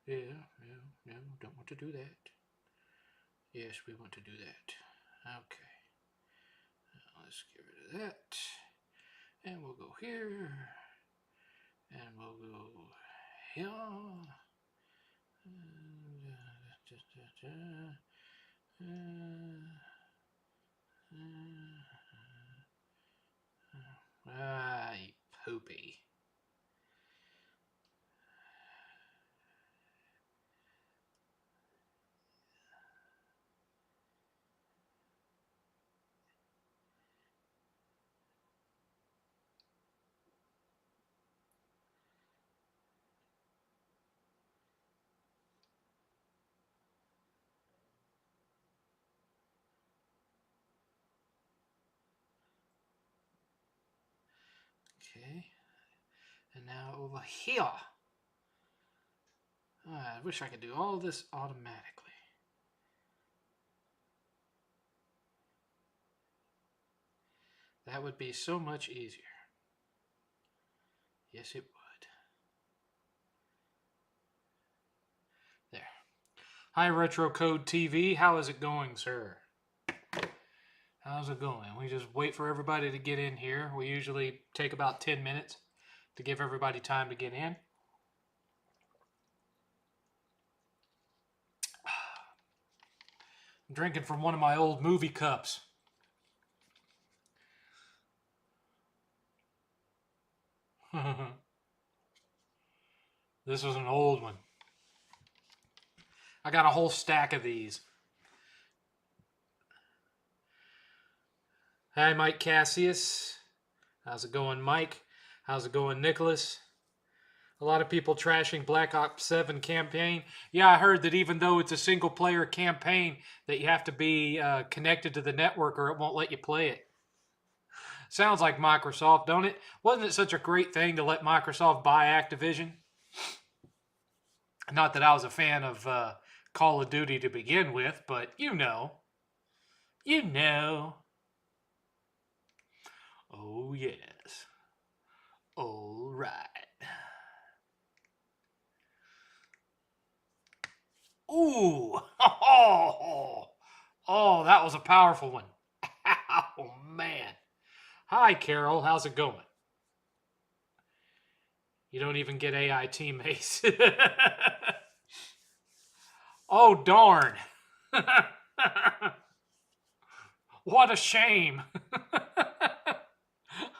Yeah, no, don't want to do that. Yes, we want to do that. Okay, let's get rid of that. And we'll go here. And we'll go here. You poopy. Okay. And now over here. I wish I could do all this automatically. That would be so much easier. Yes, it would. There. Hi, Retro Code TV. How is it going, sir? How's it going? We just wait for everybody to get in here. We usually take about 10 minutes to give everybody time to get in. I'm drinking from one of my old movie cups. This was an old one. I got a whole stack of these. Hi, Mike Cassius. How's it going, Mike? How's it going, Nicholas? A lot of people trashing Black Ops 7 campaign. Yeah, I heard that even though it's a single-player campaign, that you have to be connected to the network or it won't let you play it. Sounds like Microsoft, don't it? Wasn't it such a great thing to let Microsoft buy Activision? Not that I was a fan of Call of Duty to begin with, but you know. You know. Oh, yes. All right. Ooh. Oh, that was a powerful one. Oh, man. Hi, Carol. How's it going? You don't even get AI teammates. Oh, darn. What a shame.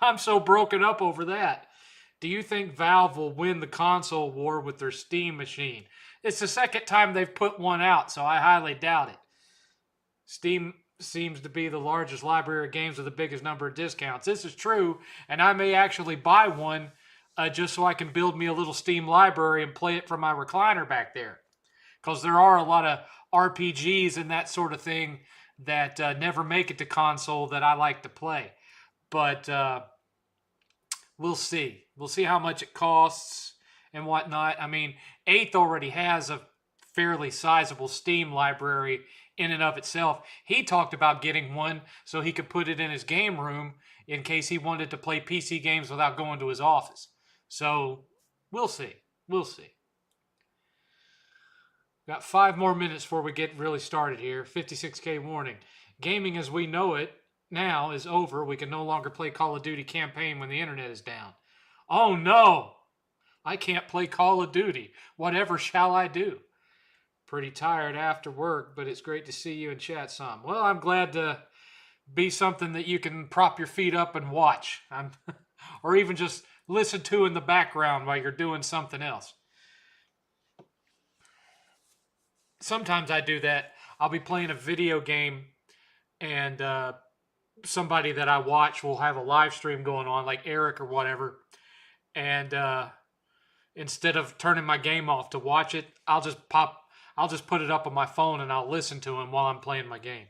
I'm so broken up over that. Do you think Valve will win the console war with their Steam machine? It's the second time they've put one out, so I highly doubt it. Steam seems to be the largest library of games with the biggest number of discounts. This is true, and I may actually buy one just so I can build me a little Steam library and play it from my recliner back there. Because there are a lot of RPGs and that sort of thing that never make it to console that I like to play. But we'll see. We'll see how much it costs and whatnot. I mean, 8th already has a fairly sizable Steam library in and of itself. He talked about getting one so he could put it in his game room in case he wanted to play PC games without going to his office. So we'll see. We'll see. Got 5 more minutes before we get really started here. 56K warning. Gaming as we know it now is over. We can no longer play Call of Duty campaign when the internet is down. Oh no! I can't play Call of Duty. Whatever shall I do? Pretty tired after work, but it's great to see you in chat some. Well, I'm glad to be something that you can prop your feet up and watch. Or even just listen to in the background while you're doing something else. Sometimes I do that. I'll be playing a video game and somebody that I watch will have a live stream going on, like Eric or whatever. And instead of turning my game off to watch it, I'll just put it up on my phone and I'll listen to him while I'm playing my game.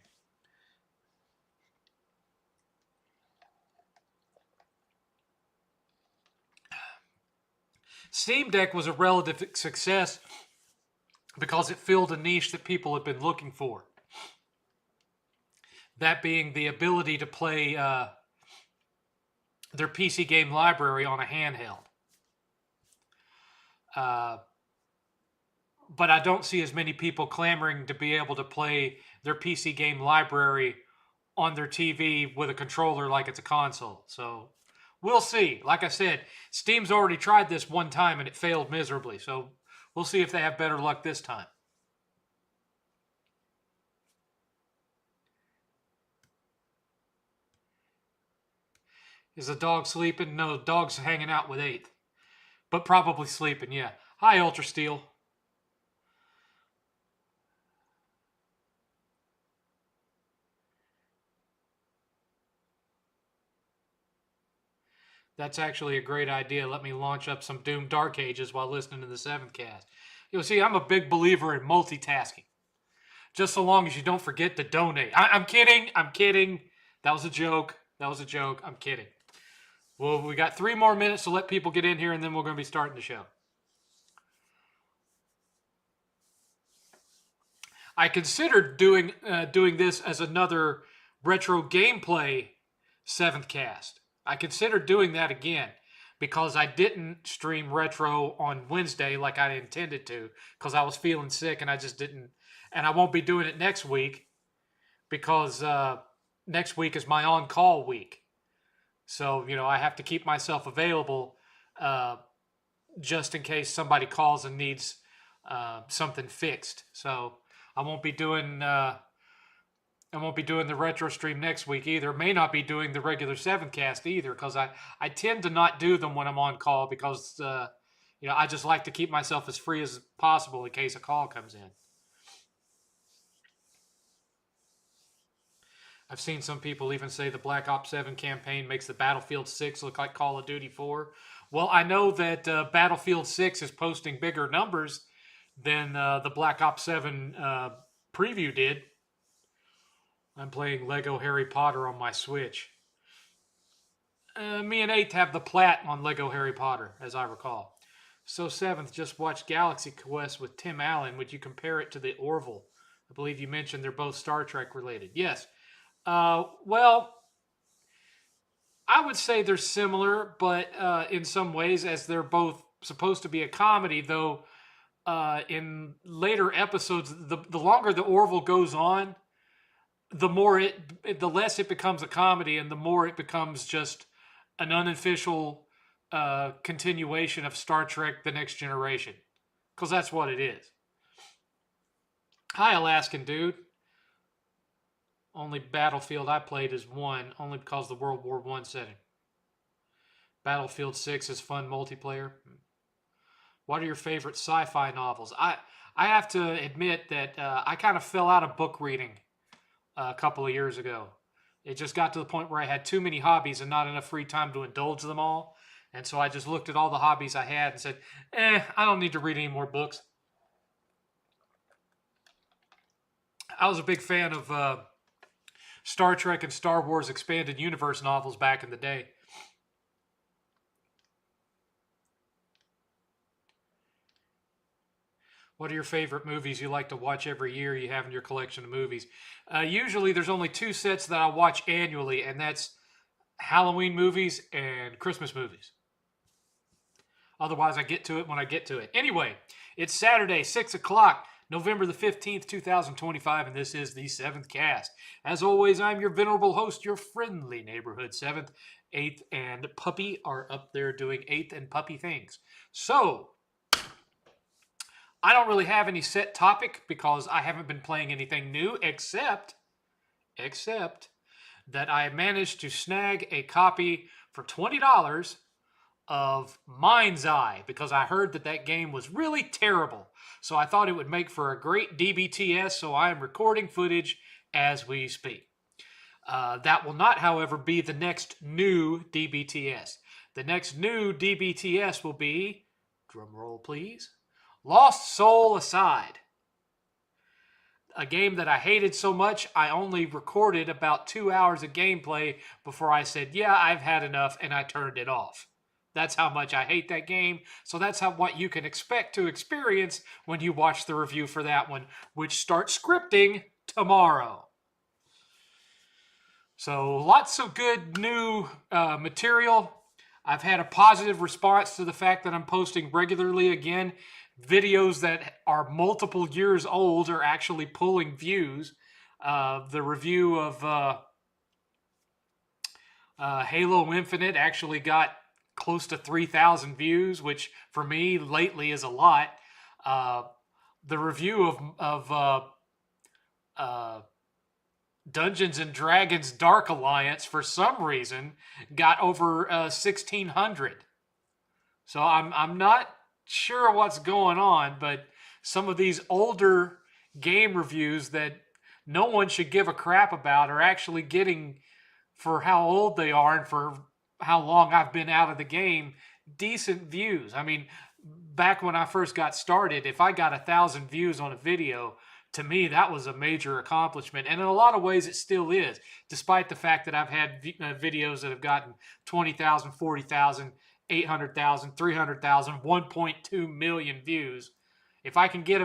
Steam Deck was a relative success because it filled a niche that people have been looking for. That being the ability to play their PC game library on a handheld. but I don't see as many people clamoring to be able to play their PC game library on their TV with a controller like it's a console. So we'll see. Like I said, Steam's already tried this one time and it failed miserably. So we'll see if they have better luck this time. Is the dog sleeping? No, the dog's hanging out with 8th. But probably sleeping, yeah. Hi, Ultra Steel. That's actually a great idea. Let me launch up some Doom Dark Ages while listening to the 7th cast. You'll see, I'm a big believer in multitasking. Just so long as you don't forget to donate. I'm kidding. I'm kidding. That was a joke. That was a joke. I'm kidding. Well, we got 3 more minutes to let people get in here, and then we're going to be starting the show. I considered doing this as another retro gameplay 7th cast. I considered doing that again because I didn't stream retro on Wednesday like I intended to because I was feeling sick and I just didn't. And I won't be doing it next week because next week is my on-call week. So, I have to keep myself available just in case somebody calls and needs something fixed. So I won't be doing the retro stream next week either. May not be doing the regular 7th cast either because I tend to not do them when I'm on call because I just like to keep myself as free as possible in case a call comes in. I've seen some people even say the Black Ops 7 campaign makes the Battlefield 6 look like Call of Duty 4. Well, I know that Battlefield 6 is posting bigger numbers than the Black Ops 7 preview did. I'm playing Lego Harry Potter on my Switch. Me and 8th have the plat on Lego Harry Potter, as I recall. So 7th just watched Galaxy Quest with Tim Allen. Would you compare it to the Orville? I believe you mentioned they're both Star Trek related. Yes. Well, I would say they're similar, but in some ways, as they're both supposed to be a comedy, though in later episodes, the longer the Orville goes on, the less it becomes a comedy, and the more it becomes just an unofficial continuation of Star Trek: The Next Generation, because that's what it is. Hi, Alaskan dude. Only Battlefield I played is 1, only because the World War I setting. Battlefield 6 is fun multiplayer. What are your favorite sci-fi novels? I have to admit that I kind of fell out of book reading a couple of years ago. It just got to the point where I had too many hobbies and not enough free time to indulge them all. And so I just looked at all the hobbies I had and said, I don't need to read any more books. I was a big fan of Star Trek and Star Wars Expanded Universe novels back in the day. What are your favorite movies you like to watch every year you have in your collection of movies? Usually there's only 2 sets that I watch annually, and that's Halloween movies and Christmas movies. Otherwise, I get to it when I get to it. Anyway, it's Saturday, 6 o'clock. November the 15th, 2025, and this is the 7th cast. As always, I'm your venerable host, your friendly neighborhood 7th, 8th, and Puppy are up there doing 8th and Puppy things. So, I don't really have any set topic because I haven't been playing anything new except that I managed to snag a copy for $20 of Mind's Eye because I heard that game was really terrible. So I thought it would make for a great DBTS, so I am recording footage as we speak. That will not, however, be the next new DBTS. The next new DBTS will be, drum roll please, Lost Soul Aside. A game that I hated so much, I only recorded about 2 hours of gameplay before I said, yeah, I've had enough, and I turned it off. That's how much I hate that game. So that's what you can expect to experience when you watch the review for that one, which starts scripting tomorrow. So lots of good new material. I've had a positive response to the fact that I'm posting regularly again. videos that are multiple years old are actually pulling views. The review of Halo Infinite actually got close to 3,000 views, which for me lately is a lot. Uh, the review of Dungeons and Dragons Dark Alliance, for some reason, got over 1,600. So I'm not sure what's going on, but some of these older game reviews that no one should give a crap about are actually getting, for how old they are and for how long I've been out of the game, decent views. I mean, back when I first got started, if I got 1,000 views on a video, to me that was a major accomplishment, and in a lot of ways it still is, despite the fact that I've had videos that have gotten 20,000, 40,000, 800,000, 300,000, 1.2 million views. If I can get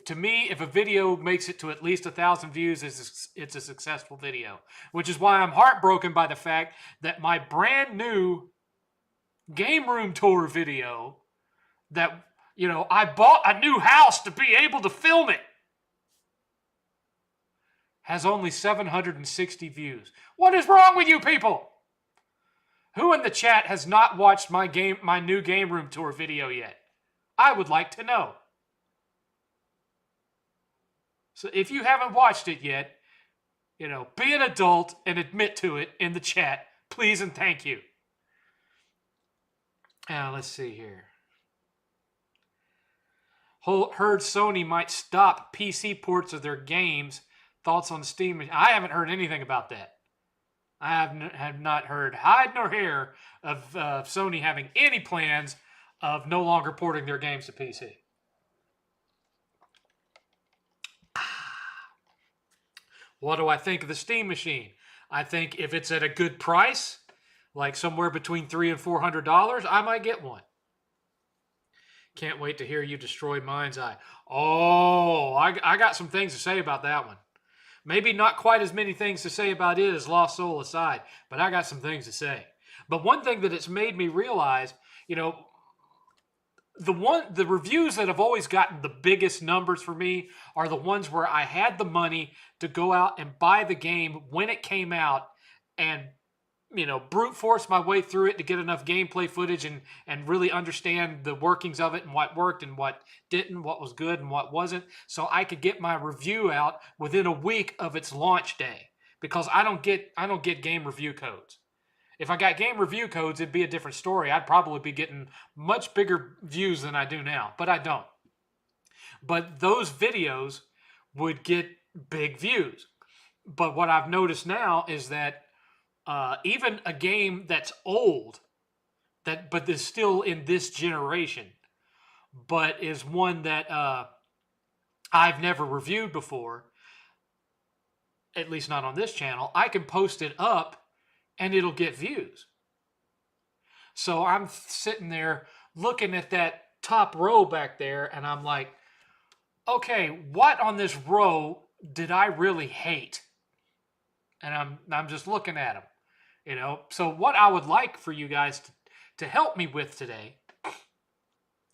to me, if a video makes it to at least 1,000 views, it's a successful video. Which is why I'm heartbroken by the fact that my brand new game room tour video that, I bought a new house to be able to film it, has only 760 views. What is wrong with you people? Who in the chat has not watched my new game room tour video yet? I would like to know. So if you haven't watched it yet, be an adult and admit to it in the chat, please and thank you. Now, let's see here. Heard Sony might stop PC ports of their games. Thoughts on Steam? I haven't heard anything about that. I have not heard hide nor hair of Sony having any plans of no longer porting their games to PC. What do I think of the Steam machine? I think if it's at a good price, like somewhere between $300 and $400, I might get one. Can't wait to hear you destroy Mind's Eye. Oh, I got some things to say about that one. Maybe not quite as many things to say about it as Lost Soul aside, but I got some things to say. But one thing that it's made me realize, the reviews that have always gotten the biggest numbers for me are the ones where I had the money to go out and buy the game when it came out and brute force my way through it to get enough gameplay footage and really understand the workings of it and what worked and what didn't, what was good and what wasn't, so I could get my review out within a week of its launch day, because I don't get game review codes. If I got game review codes, it'd be a different story. I'd probably be getting much bigger views than I do now, but I don't. But those videos would get big views. But what I've noticed now is that even a game that's old, but is still in this generation, but is one that I've never reviewed before, at least not on this channel, I can post it up and it'll get views. So I'm sitting there looking at that top row back there, and I'm like, okay, what on this row did I really hate? And I'm just looking at them. So what I would like for you guys to help me with today,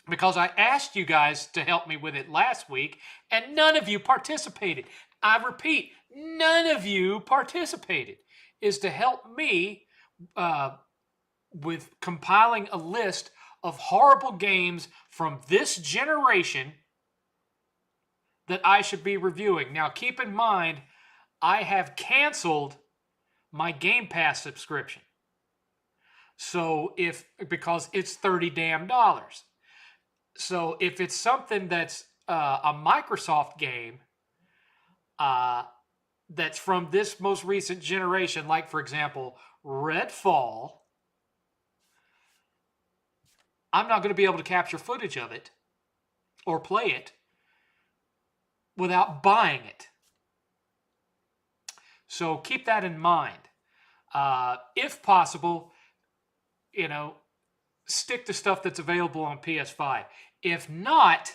because I asked you guys to help me with it last week, and none of you participated. I repeat, none of you participated, is to help me with compiling a list of horrible games from this generation that I should be reviewing. Now, keep in mind, I have canceled my Game Pass subscription. So because it's $30 damn. So if it's something that's a Microsoft game that's from this most recent generation, like for example, Redfall, I'm not going to be able to capture footage of it or play it without buying it. So keep that in mind. If possible, stick to stuff that's available on PS5. If not,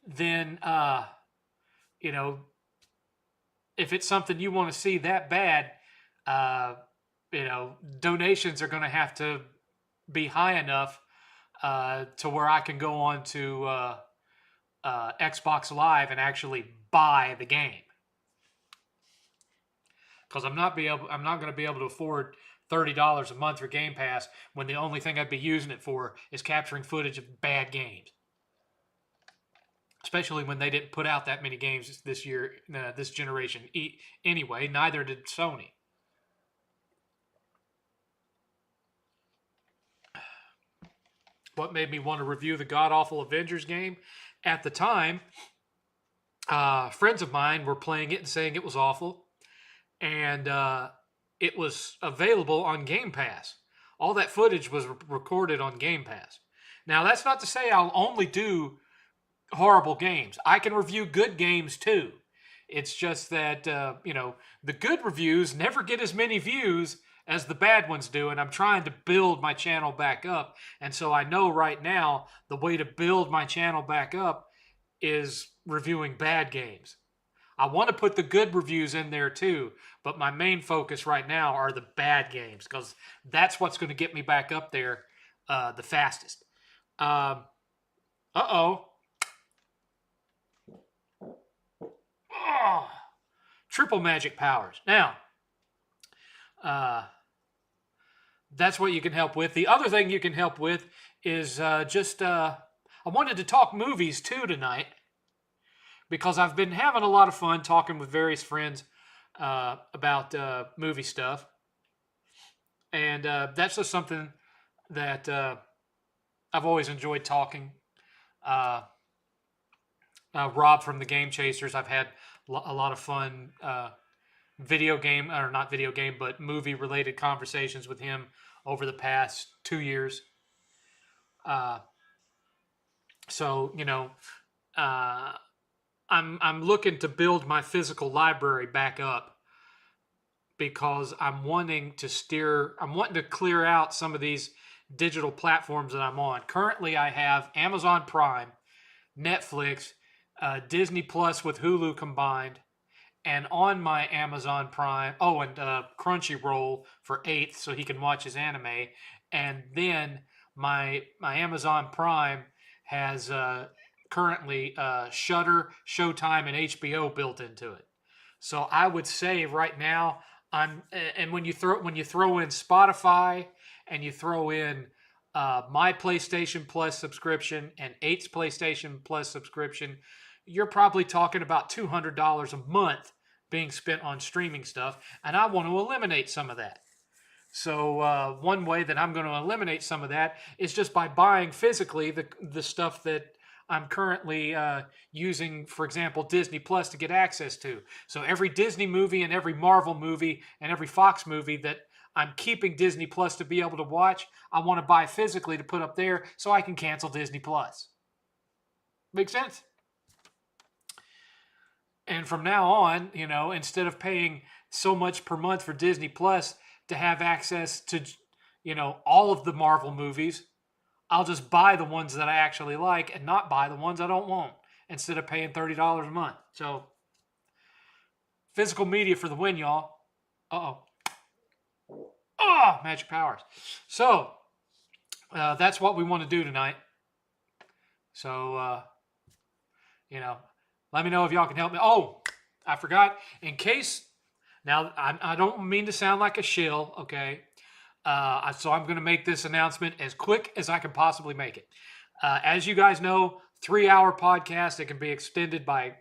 then, if it's something you want to see that bad, donations are going to have to be high enough to where I can go on to Xbox Live and actually buy the game. Because I'm not going to be able to afford $30 a month for Game Pass when the only thing I'd be using it for is capturing footage of bad games. Especially when they didn't put out that many games this year, this generation. Anyway, neither did Sony. What made me want to review the god-awful Avengers game? At the time, friends of mine were playing it and saying it was awful. And it was available on Game Pass. All that footage was recorded on Game Pass. Now, that's not to say I'll only do horrible games. I can review good games too. It's just that, the good reviews never get as many views as the bad ones do, and I'm trying to build my channel back up. And so I know right now the way to build my channel back up is reviewing bad games. I want to put the good reviews in there too, but my main focus right now are the bad games because that's what's going to get me back up there the fastest. Oh, triple magic powers. Now, that's what you can help with. The other thing you can help with is I wanted to talk movies too tonight because I've been having a lot of fun talking with various friends about movie stuff. And that's just something that I've always enjoyed talking. Rob from the Game Chasers, I've had a lot of fun movie related conversations with him over the past 2 years. I'm looking to build my physical library back up because I'm wanting to clear out some of these digital platforms that I'm on. Currently, I have Amazon Prime, Netflix, Disney Plus with Hulu combined, and on my Amazon Prime, and Crunchyroll for 8th so he can watch his anime. And then my Amazon Prime has currently Shudder, Showtime, and HBO built into it. So I would say right now when you throw in Spotify and you throw in my PlayStation Plus subscription and 8's PlayStation Plus subscription, you're probably talking about $200 a month being spent on streaming stuff, and I want to eliminate some of that. So one way that I'm going to eliminate some of that is just by buying physically the stuff that I'm currently using, for example, Disney Plus to get access to. So every Disney movie and every Marvel movie and every Fox movie that I'm keeping Disney Plus to be able to watch, I want to buy physically to put up there so I can cancel Disney Plus. Make sense? And from now on, instead of paying so much per month for Disney Plus to have access to, all of the Marvel movies, I'll just buy the ones that I actually like and not buy the ones I don't want instead of paying $30 a month. So, physical media for the win, y'all. Magic powers. So, that's what we want to do tonight. So, let me know if y'all can help me. Oh, I forgot. In case, now I don't mean to sound like a shill, okay? So I'm going to make this announcement as quick as I can possibly make it. As you guys know, 3-hour podcast, it can be extended by,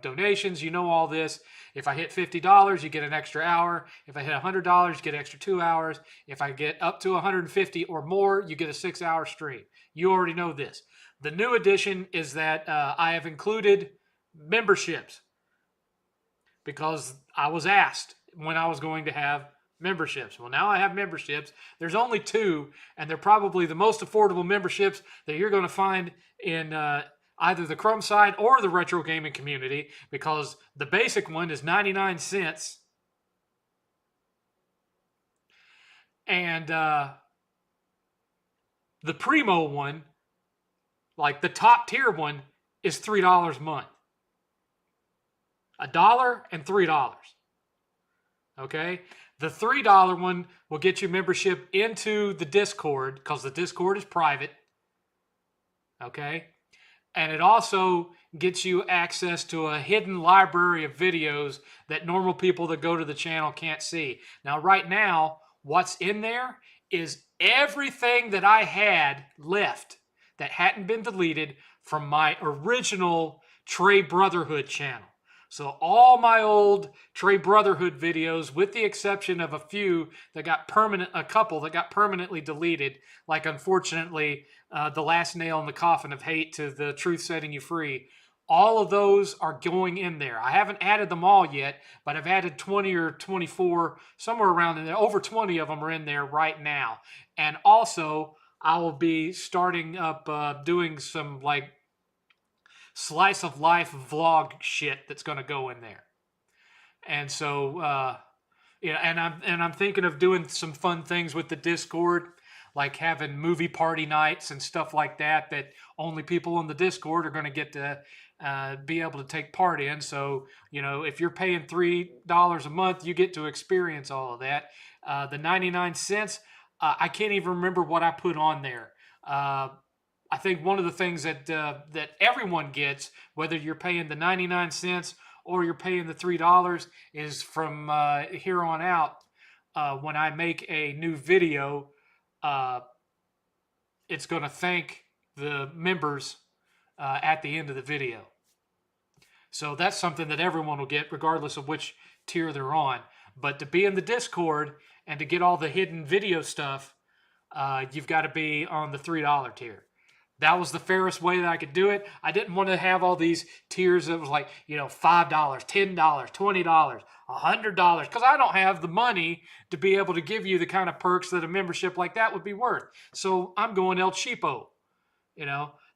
donations. You know all this. If I hit $50, you get an extra hour. If I hit $100, you get an extra 2 hours. If I get up to $150 or more, you get a 6-hour stream. You already know this. The new addition is that I have included memberships because I was asked when I was going to have memberships. Well, now I have memberships. There's only 2, and they're probably the most affordable memberships that you're going to find in either the Crumb side or the retro gaming community, because the basic one is 99 cents. And the Primo one, like the top tier one, is $3 a month. $1 and $3. Okay? The $3 one will get you membership into the Discord, because the Discord is private. Okay? And it also gets you access to a hidden library of videos that normal people that go to the channel can't see. Now, right now, what's in there is everything that I had left that hadn't been deleted from my original Trey Brotherhood channel. So all my old Trey Brotherhood videos, with the exception of a few that got a couple that got permanently deleted, like unfortunately the last nail in the coffin of hate to the truth setting you free, all of those are going in there. I haven't added them all yet, but I've added 20 or 24, somewhere around in there. Over 20 of them are in there right now. And also, I will be starting up doing some like slice of life vlog shit that's going to go in there. And so and I'm thinking of doing some fun things with the Discord, like having movie party nights and stuff like that only people in the Discord are going to get to be able to take part in. So, if you're paying $3 a month, you get to experience all of that. The 99 cents, I can't even remember what I put on there. I think one of the things that everyone gets, whether you're paying the 99 cents or you're paying the $3, is from here on out, when I make a new video, it's going to thank the members at the end of the video. So that's something that everyone will get, regardless of which tier they're on. But to be in the Discord and to get all the hidden video stuff, you've got to be on the $3 tier. That was the fairest way that I could do it. I didn't want to have all these tiers that was like, $5, $10, $20, $100, because I don't have the money to be able to give you the kind of perks that a membership like that would be worth. So I'm going El Cheapo.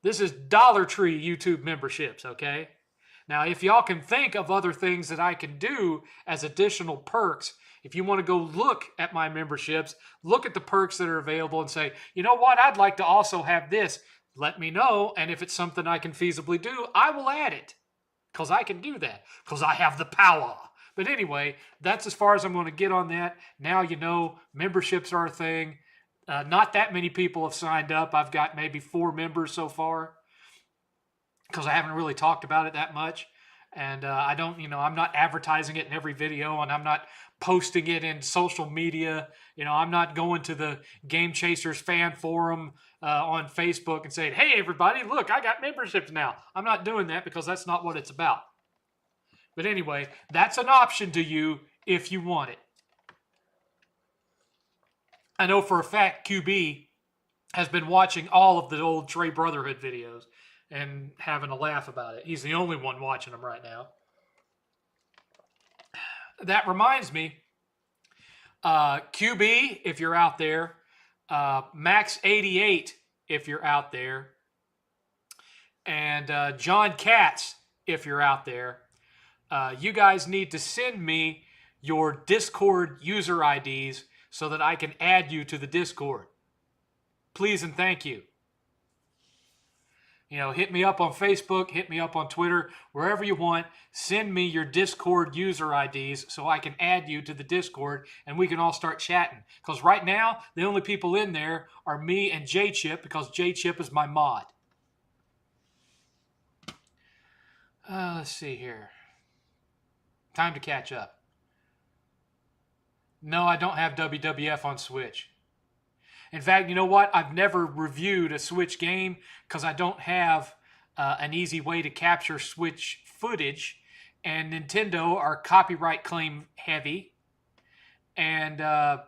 This is Dollar Tree YouTube memberships, okay? Now, if y'all can think of other things that I can do as additional perks, if you want to go look at my memberships, look at the perks that are available and say, you know what, I'd like to also have this. Let me know, and if it's something I can feasibly do, I will add it, because I can do that, because I have the power. But anyway, that's as far as I'm going to get on that. Now memberships are a thing. Not that many people have signed up. I've got maybe 4 members so far, because I haven't really talked about it that much. And I don't, I'm not advertising it in every video, and I'm not posting it in social media. I'm not going to the Game Chasers fan forum on Facebook and saying, hey, everybody, look, I got memberships now. I'm not doing that, because that's not what it's about. But anyway, that's an option to you if you want it. I know for a fact QB has been watching all of the old Trey Brotherhood videos and having a laugh about it. He's the only one watching them right now. That reminds me, QB, if you're out there, Max88, if you're out there, and John Katz, if you're out there, you guys need to send me your Discord user IDs so that I can add you to the Discord. Please and thank you. Hit me up on Facebook, hit me up on Twitter, wherever you want. Send me your Discord user IDs so I can add you to the Discord and we can all start chatting. Because right now, the only people in there are me and J-Chip, because J-Chip is my mod. Let's see here. Time to catch up. No, I don't have WWF on Switch. In fact, you know what? I've never reviewed a Switch game because I don't have an easy way to capture Switch footage. And Nintendo are copyright claim heavy. And I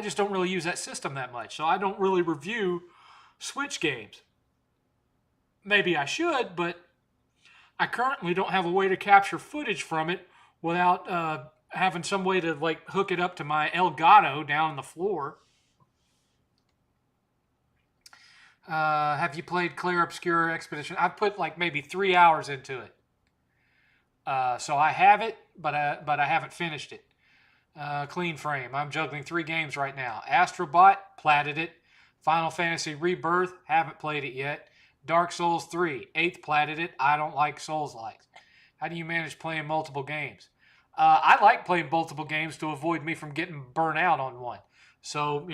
just don't really use that system that much. So I don't really review Switch games. Maybe I should, but I currently don't have a way to capture footage from it without having some way to hook it up to my Elgato down on the floor. Have you played Clair Obscur Expedition? I've put maybe 3 hours into it. So I have it, but I haven't finished it. Clean frame. I'm juggling 3 games right now. Astrobot, platted it. Final Fantasy Rebirth, haven't played it yet. Dark Souls 3, 8th platted it. I don't like Souls-likes. How do you manage playing multiple games? I like playing multiple games to avoid me from getting burnt out on one. So,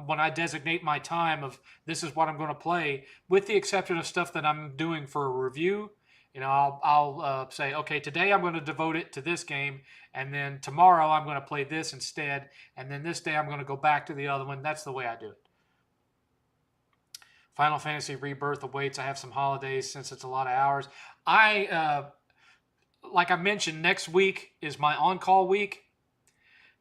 when I designate my time of this is what I'm going to play, with the exception of stuff that I'm doing for a review, I'll say, okay, today I'm going to devote it to this game, and then tomorrow I'm going to play this instead, and then this day I'm going to go back to the other one. That's the way I do it. Final Fantasy Rebirth awaits. I have some holidays since it's a lot of hours. Like I mentioned, next week is my on-call week.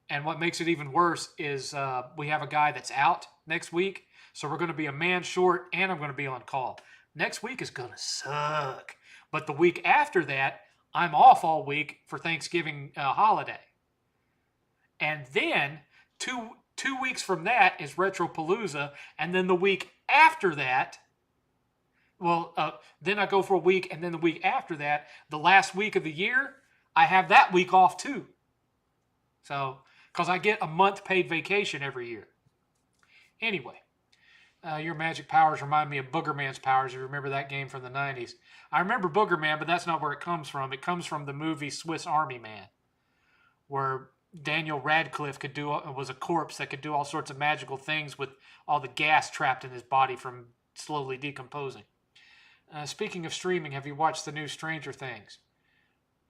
And what makes it even worse is we have a guy that's out next week. So we're going to be a man short, and I'm going to be on call. Next week is going to suck. But the week after that, I'm off all week for Thanksgiving holiday. And then two weeks from that is Retropalooza. And then the week after that, then I go for a week. And then the week after that, the last week of the year, I have that week off too. So, because I get a month paid vacation every year. Anyway, your magic powers remind me of Boogerman's powers. You remember that game from the 90s. I remember Boogerman, but that's not where it comes from. It comes from the movie Swiss Army Man, where Daniel Radcliffe was a corpse that could do all sorts of magical things with all the gas trapped in his body from slowly decomposing. Speaking of streaming, have you watched the new Stranger Things?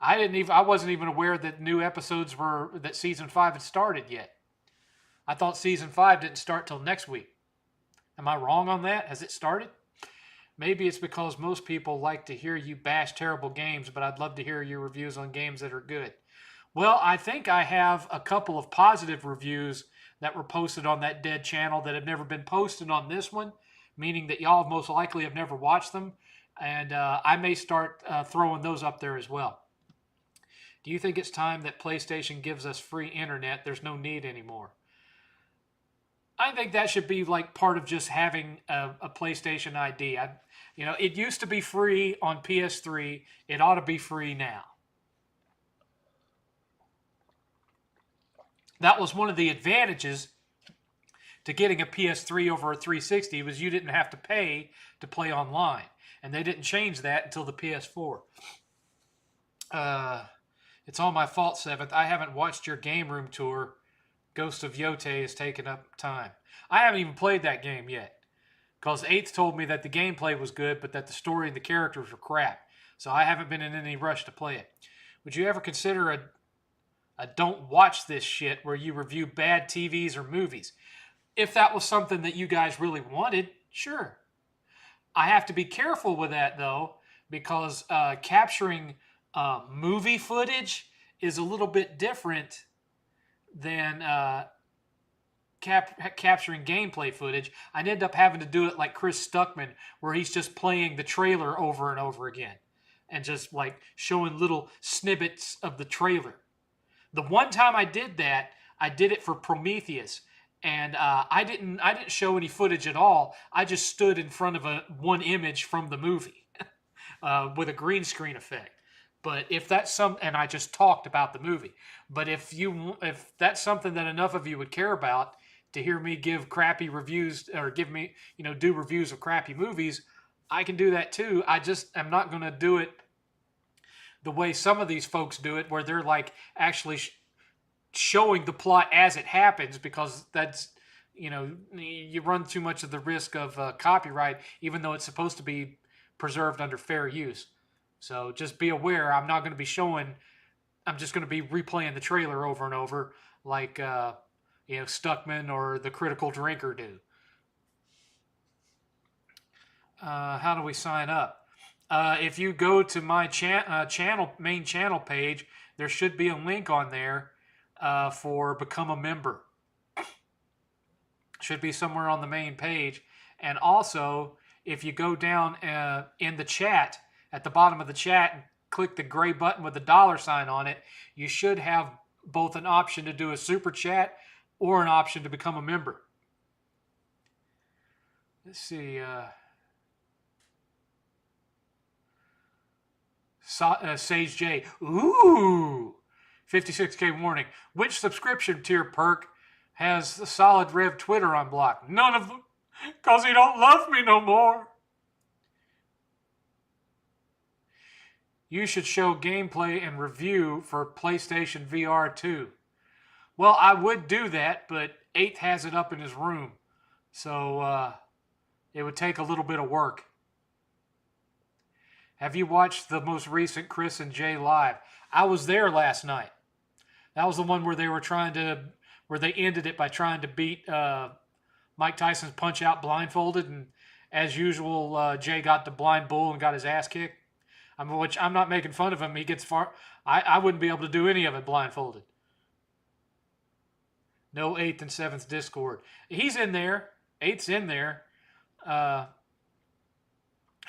I wasn't even aware that new episodes that season 5 had started yet. I thought season 5 didn't start till next week. Am I wrong on that? Has it started? Maybe it's because most people like to hear you bash terrible games, but I'd love to hear your reviews on games that are good. Well, I think I have a couple of positive reviews that were posted on that dead channel that have never been posted on this one, meaning that y'all most likely have never watched them, and I may start throwing those up there as well. Do you think it's time that PlayStation gives us free internet? There's no need anymore. I think that should be like part of just having a PlayStation ID. It used to be free on PS3. It ought to be free now. That was one of the advantages to getting a PS3 over a 360 was you didn't have to pay to play online. And they didn't change that until the PS4. It's all my fault, 7th. I haven't watched your game room tour. Ghost of Yote has taken up time. I haven't even played that game yet. Because 8th told me that the gameplay was good, but that the story and the characters were crap. So I haven't been in any rush to play it. Would you ever consider a don't watch this shit where you review bad TVs or movies? If that was something that you guys really wanted, sure. I have to be careful with that, though, because capturing movie footage is a little bit different than capturing gameplay footage. I'd end up having to do it like Chris Stuckman, where he's just playing the trailer over and over again and just like showing little snippets of the trailer. The one time I did that, I did it for Prometheus, and I didn't show any footage at all. I just stood in front of one image from the movie with a green screen effect. But if that's and I just talked about the movie. But if that's something that enough of you would care about to hear me give crappy reviews or do reviews of crappy movies, I can do that too. I just am not going to do it the way some of these folks do it, where they're like actually showing the plot as it happens, because that's, you run too much of the risk of copyright, even though it's supposed to be preserved under fair use. So just be aware, I'm not going to be I'm just going to be replaying the trailer over and over like, Stuckman or the Critical Drinker do. How do we sign up? If you go to my main channel page, there should be a link on there for become a member. Should be somewhere on the main page. And also, if you go down in the chat, at the bottom of the chat, and click the gray button with the $sign on it, you should have both an option to do a super chat or an option to become a member. Let's see. Sage J. Ooh! 56K warning. Which subscription tier perk has the Solid Rev Twitter unblocked? None of them. Because he don't love me no more. You should show gameplay and review for PlayStation VR 2. Well, I would do that, but 8th has it up in his room. So it would take a little bit of work. Have you watched the most recent Chris and Jay live? I was there last night. That was the one where where they ended it by trying to beat Mike Tyson's Punch Out blindfolded, and as usual, Jay got the blind bull and got his ass kicked. Which I'm not making fun of him. He gets far. I wouldn't be able to do any of it blindfolded. No 8th and 7th Discord. He's in there. 8th's in there.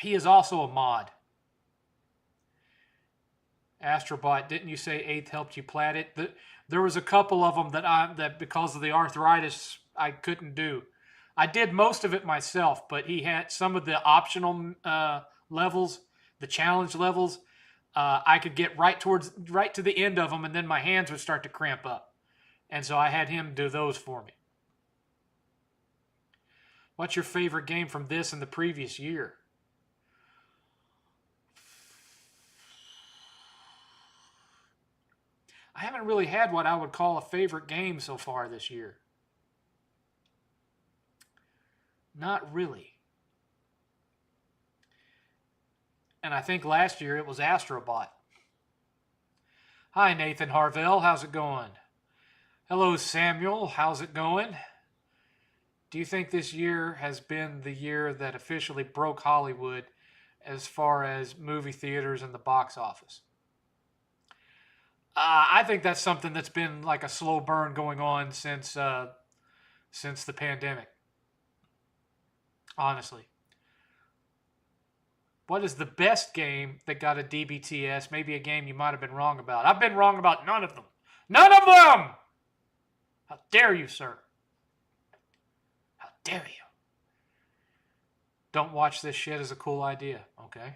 He is also a mod. Astrobot, didn't you say 8th helped you plat it? There was a couple of them that because of the arthritis I couldn't do. I did most of it myself, but he had some of the optional levels, the challenge levels. I could get right to the end of them, and then my hands would start to cramp up, and so I had him do those for me. What's your favorite game from this and the previous year? I haven't really had what I would call a favorite game so far this year. Not really. And I think last year it was Astrobot. Hi, Nathan Harvell. How's it going? Hello, Samuel. How's it going? Do you think this year has been the year that officially broke Hollywood as far as movie theaters and the box office? I think that's something that's been like a slow burn going on since the pandemic. Honestly. What is the best game that got a DBTS? Maybe a game you might have been wrong about. I've been wrong about none of them. None of them! How dare you, sir? How dare you? Don't watch this shit as a cool idea, okay?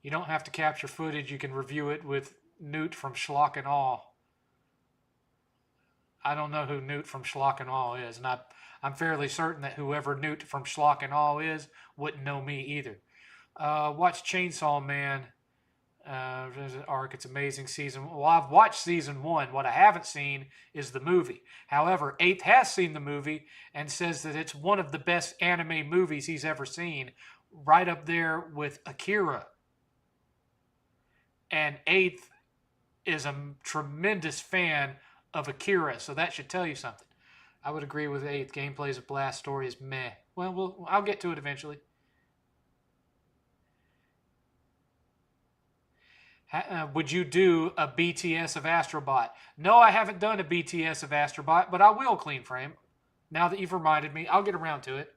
You don't have to capture footage. You can review it with Newt from Schlock and All. I don't know who Newt from Schlock and All is, and I'm fairly certain that whoever Newt from Schlock and All is wouldn't know me either. Watch Chainsaw Man. Arc, it's amazing season. Well, I've watched season 1. What I haven't seen is the movie. However, 8th has seen the movie and says that it's one of the best anime movies he's ever seen, right up there with Akira. And 8th is a tremendous fan of Akira, so that should tell you something. I would agree with 8th. Gameplay is a blast, story is meh. Well, I'll get to it eventually. Would you do a BTS of Astrobot? No, I haven't done a BTS of Astrobot, but I will, Clean Frame. Now that you've reminded me, I'll get around to it.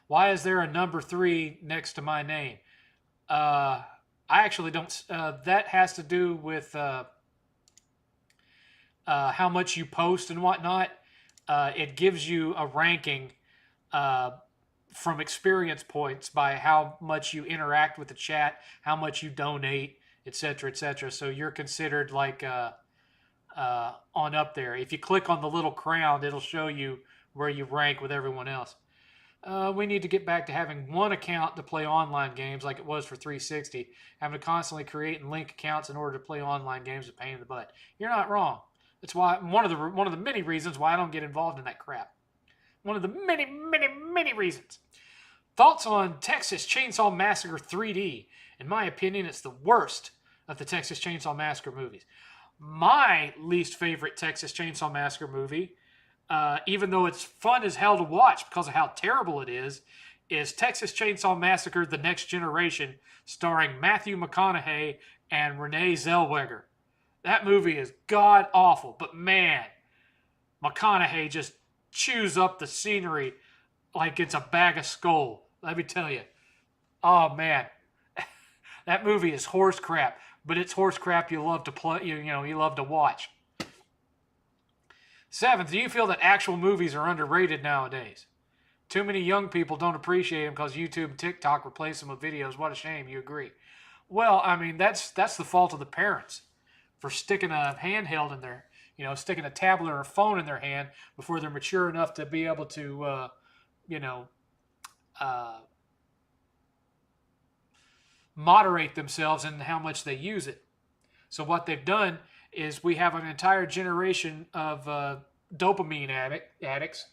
Why is there a number 3 next to my name? I actually don't. That has to do with how much you post and whatnot. It gives you a ranking from experience points by how much you interact with the chat, how much you donate, etc., etc. So you're considered like on up there. If you click on the little crown, it'll show you where you rank with everyone else. We need to get back to having one account to play online games like it was for 360. Having to constantly create and link accounts in order to play online games is a pain in the butt. You're not wrong. That's why one of the many reasons why I don't get involved in that crap. One of the many, many, many reasons. Thoughts on Texas Chainsaw Massacre 3D? In my opinion, it's the worst of the Texas Chainsaw Massacre movies. My least favorite Texas Chainsaw Massacre movie, even though it's fun as hell to watch because of how terrible it is Texas Chainsaw Massacre: The Next Generation, starring Matthew McConaughey and Renee Zellweger. That movie is god-awful, but man, McConaughey just chews up the scenery like it's a bag of skull. Let me tell you. Oh, man. That movie is horse crap, but it's horse crap you love to play, you love to watch. 7th, do you feel that actual movies are underrated nowadays? Too many young people don't appreciate them because YouTube and TikTok replace them with videos. What a shame. You agree? Well, I mean, that's the fault of the parents for sticking a handheld in their, sticking a tablet or a phone in their hand before they're mature enough to be able to, moderate themselves in how much they use it. So what they've done is we have an entire generation of dopamine addicts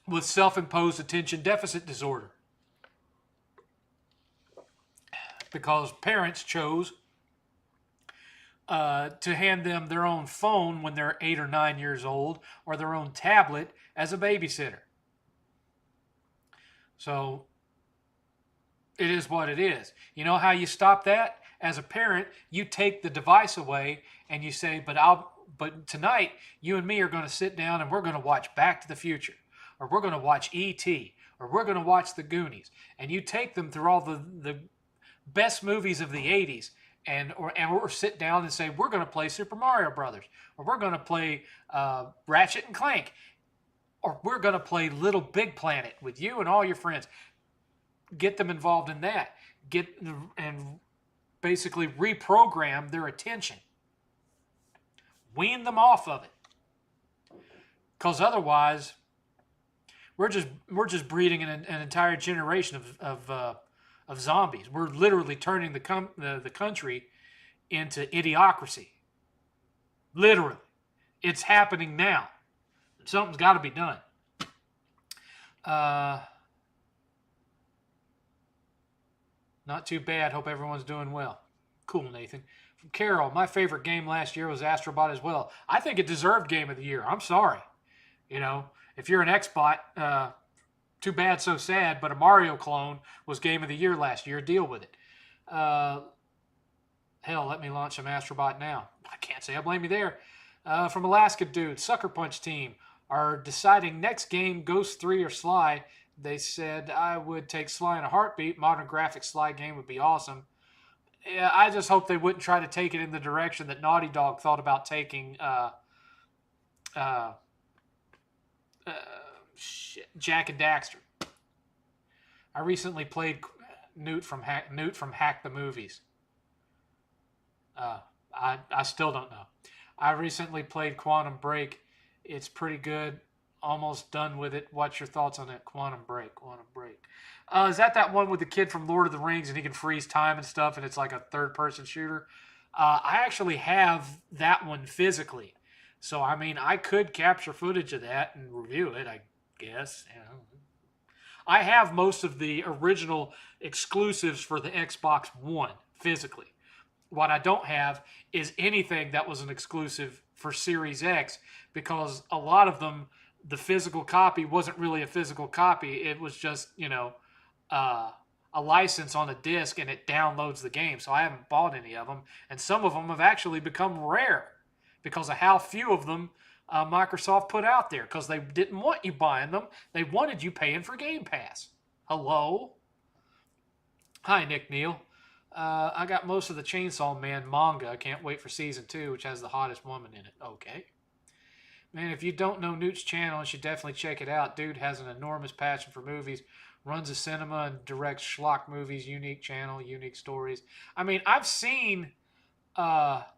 with self-imposed attention deficit disorder because parents chose to hand them their own phone when they're 8 or 9 years old, or their own tablet as a babysitter. So it is what it is. You know how you stop that? As a parent, you take the device away and you say, but tonight you and me are going to sit down and we're going to watch Back to the Future, or we're going to watch E.T., or we're going to watch The Goonies. And you take them through all the best movies of the 80s, and or sit down and say, we're going to play Super Mario Brothers, or we're going to play Ratchet and Clank, or we're going to play Little Big Planet with you and all your friends. Get them involved in that. And basically reprogram their attention. Wean them off of it. Because otherwise, we're just breeding an entire generation of zombies. We're literally turning the country into idiocracy. Literally. It's happening now. Something's got to be done. Not too bad. Hope everyone's doing well. Cool, Nathan. From Carol, my favorite game last year was Astrobot as well. I think it deserved Game of the Year. I'm sorry. You know, if you're an Xbot, too bad, so sad, but a Mario clone was Game of the Year last year. Deal with it. Hell, let me launch some Astrobot now. I can't say I blame you there. From Alaska Dude, Sucker Punch team are deciding next game, Ghost 3 or Sly. They said I would take Sly in a heartbeat. Modern graphics Sly game would be awesome. Yeah, I just hope they wouldn't try to take it in the direction that Naughty Dog thought about taking Jak and Daxter. I recently played Newt from Hack the Movies. I still don't know. I recently played Quantum Break. It's pretty good. Almost done with it. What's your thoughts on that? Quantum Break. Is that one with the kid from Lord of the Rings and he can freeze time and stuff and it's like a third-person shooter? I actually have that one physically. So, I mean, I could capture footage of that and review it, I guess. You know. I have most of the original exclusives for the Xbox One physically. What I don't have is anything that was an exclusive for Series X, because a lot of them, the physical copy wasn't really a physical copy. It was just, a license on a disc and it downloads the game. So I haven't bought any of them. And some of them have actually become rare because of how few of them Microsoft put out there, because they didn't want you buying them. They wanted you paying for Game Pass. Hello? Hi, Nick Neal. I got most of the Chainsaw Man manga. I can't wait for season 2, which has the hottest woman in it. Okay. Man, if you don't know Newt's channel, you should definitely check it out. Dude has an enormous passion for movies, runs a cinema and directs schlock movies, unique channel, unique stories. I mean, I've seen Hack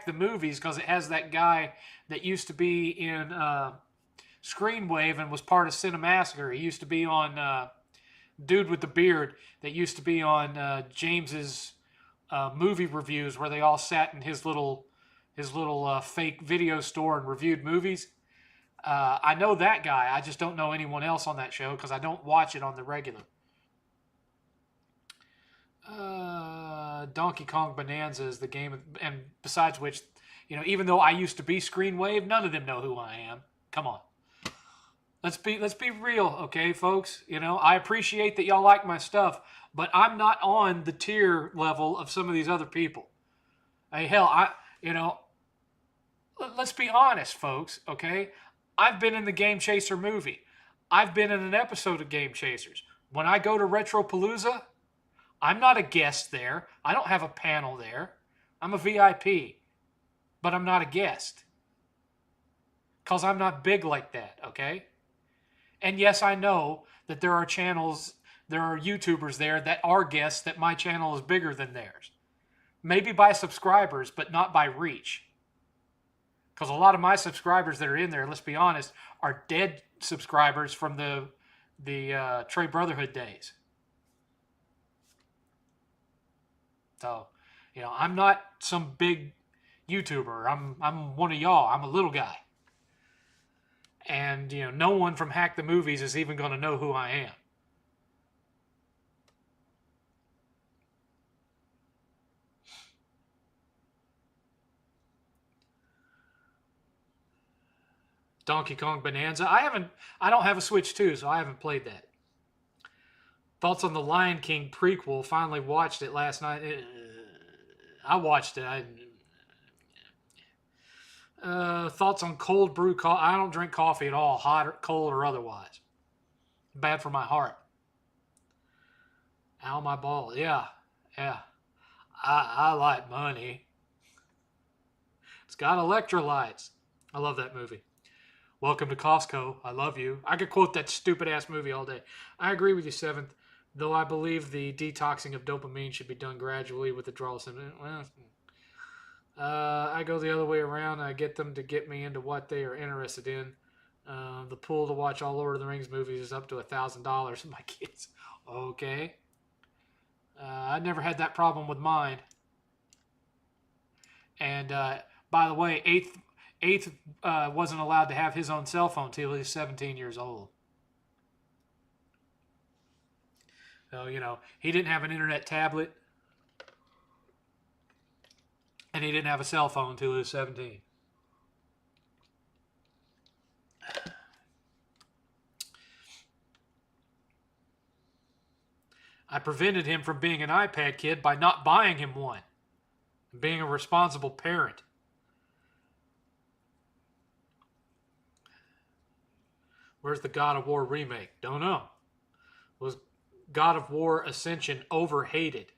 the Movies because it has that guy that used to be in Screenwave and was part of Cinemassacre. He used to be on dude with the beard that used to be on James's movie reviews, where they all sat in his little fake video store and reviewed movies. I know that guy. I just don't know anyone else on that show because I don't watch it on the regular. Donkey Kong Bonanza is the game, and besides which, even though I used to be Screenwave, none of them know who I am. Come on. Let's be real, okay, folks? I appreciate that y'all like my stuff, but I'm not on the tier level of some of these other people. Hey, hell, let's be honest, folks, okay? I've been in the Game Chaser movie. I've been in an episode of Game Chasers. When I go to Retropalooza, I'm not a guest there. I don't have a panel there. I'm a VIP, but I'm not a guest because I'm not big like that, okay? And yes, I know that there are YouTubers there that are guests that my channel is bigger than theirs. Maybe by subscribers, but not by reach. Because a lot of my subscribers that are in there, let's be honest, are dead subscribers from the the Trey Brotherhood days. So, I'm not some big YouTuber. I'm one of y'all. I'm a little guy. And, no one from Hack the Movies is even going to know who I am. Donkey Kong Bonanza. I don't have a Switch 2, so I haven't played that. Thoughts on the Lion King prequel? Finally watched it last night. I watched it. Thoughts on cold brew coffee? I don't drink coffee at all, hot or cold or otherwise. Bad for my heart. Ow, my ball. Yeah. I like money. It's got electrolytes. I love that movie. Welcome to Costco. I love you. I could quote that stupid ass movie all day. I agree with you, 7th. Though I believe the detoxing of dopamine should be done gradually with withdrawal symptoms. Well, I go the other way around. I get them to get me into what they are interested in. The pool to watch all Lord of the Rings movies is up to $1,000 for my kids. Okay. I never had that problem with mine. And by the way, Eighth wasn't allowed to have his own cell phone till he was 17 years old. So, he didn't have an internet tablet. And he didn't have a cell phone until he was 17. I prevented him from being an iPad kid by not buying him one. Being a responsible parent. Where's the God of War remake? Don't know. Was God of War Ascension overhated?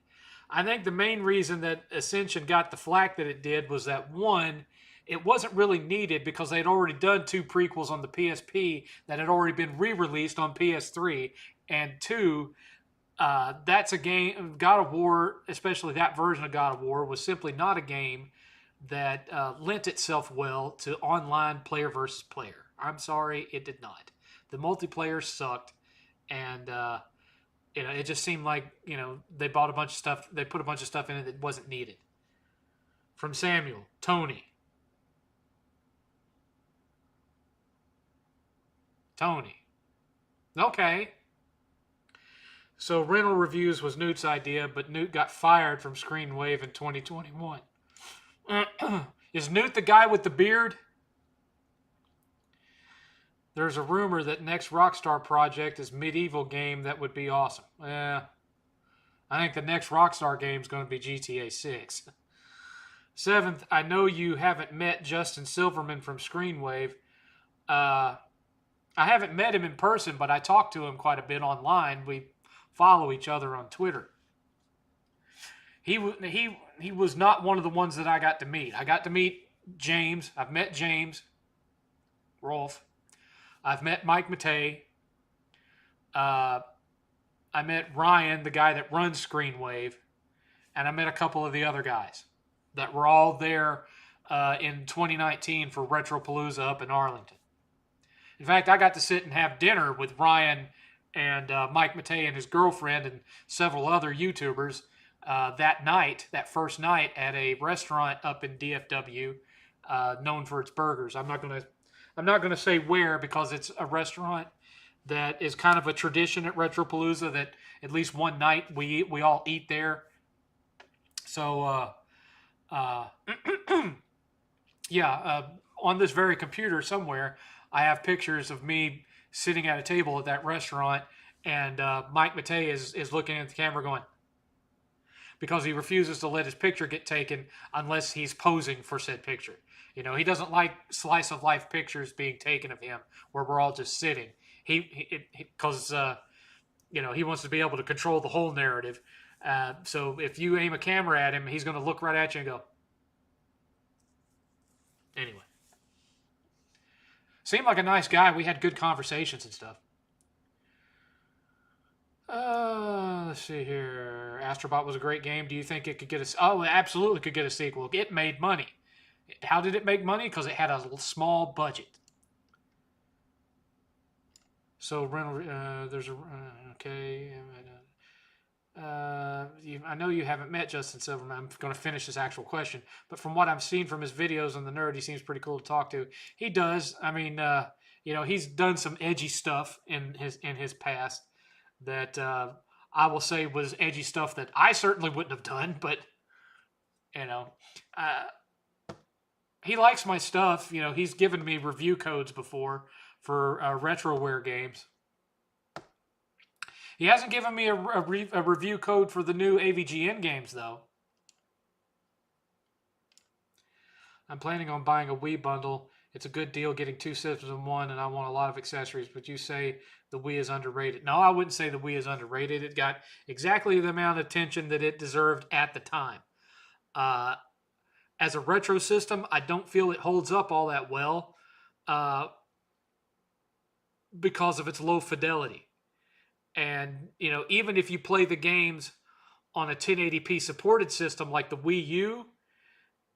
I think the main reason that Ascension got the flack that it did was that, one, it wasn't really needed because they had already done 2 prequels on the PSP that had already been re-released on PS3. And 2, that's a game, God of War, especially that version of God of War, was simply not a game that lent itself well to online player versus player. I'm sorry, it did not. The multiplayer sucked, and it just seemed like they bought a bunch of stuff. They put a bunch of stuff in it that wasn't needed. From Samuel, Tony. Okay. So rental reviews was Newt's idea, but Newt got fired from Screenwave in 2021. Is Newt the guy with the beard? There's a rumor that next Rockstar project is medieval game that would be awesome. I think the next Rockstar game is going to be GTA 6. 7th, I know you haven't met Justin Silverman from Screenwave. I haven't met him in person, but I talk to him quite a bit online. We follow each other on Twitter. He was not one of the ones that I got to meet. I got to meet James. I've met James. Rolf. I've met Mike Matei. I met Ryan, the guy that runs Screenwave. And I met a couple of the other guys that were all there in 2019 for Retropalooza up in Arlington. In fact, I got to sit and have dinner with Ryan and Mike Matei and his girlfriend and several other YouTubers that first night at a restaurant up in DFW known for its burgers. I'm not going to say where because it's a restaurant that is kind of a tradition at Retropalooza that at least one night we all eat there. So, on this very computer somewhere, I have pictures of me sitting at a table at that restaurant, and Mike Matei is looking at the camera going, because he refuses to let his picture get taken unless he's posing for said picture. He doesn't like slice of life pictures being taken of him where we're all just sitting. Because he wants to be able to control the whole narrative. So if you aim a camera at him, he's going to look right at you and go. Anyway. Seemed like a nice guy. We had good conversations and stuff. Let's see here. Astrobot was a great game. Do you think it could get a... Oh, it absolutely could get a sequel. It made money. How did it make money? Because it had a small budget. So rental, there's a okay. I know you haven't met Justin Silverman. I'm going to finish this actual question, but from what I've seen from his videos on the Nerd, he seems pretty cool to talk to. He does. I mean, he's done some edgy stuff in his past that I will say was edgy stuff that I certainly wouldn't have done. But uh, he likes my stuff. He's given me review codes before for RetroWare games. He hasn't given me a review code for the new AVGN games, though. I'm planning on buying a Wii bundle. It's a good deal getting 2 systems in one, and I want a lot of accessories, but you say the Wii is underrated. No, I wouldn't say the Wii is underrated. It got exactly the amount of attention that it deserved at the time. As a retro system, I don't feel it holds up all that well because of its low fidelity. And, even if you play the games on a 1080p supported system like the Wii U,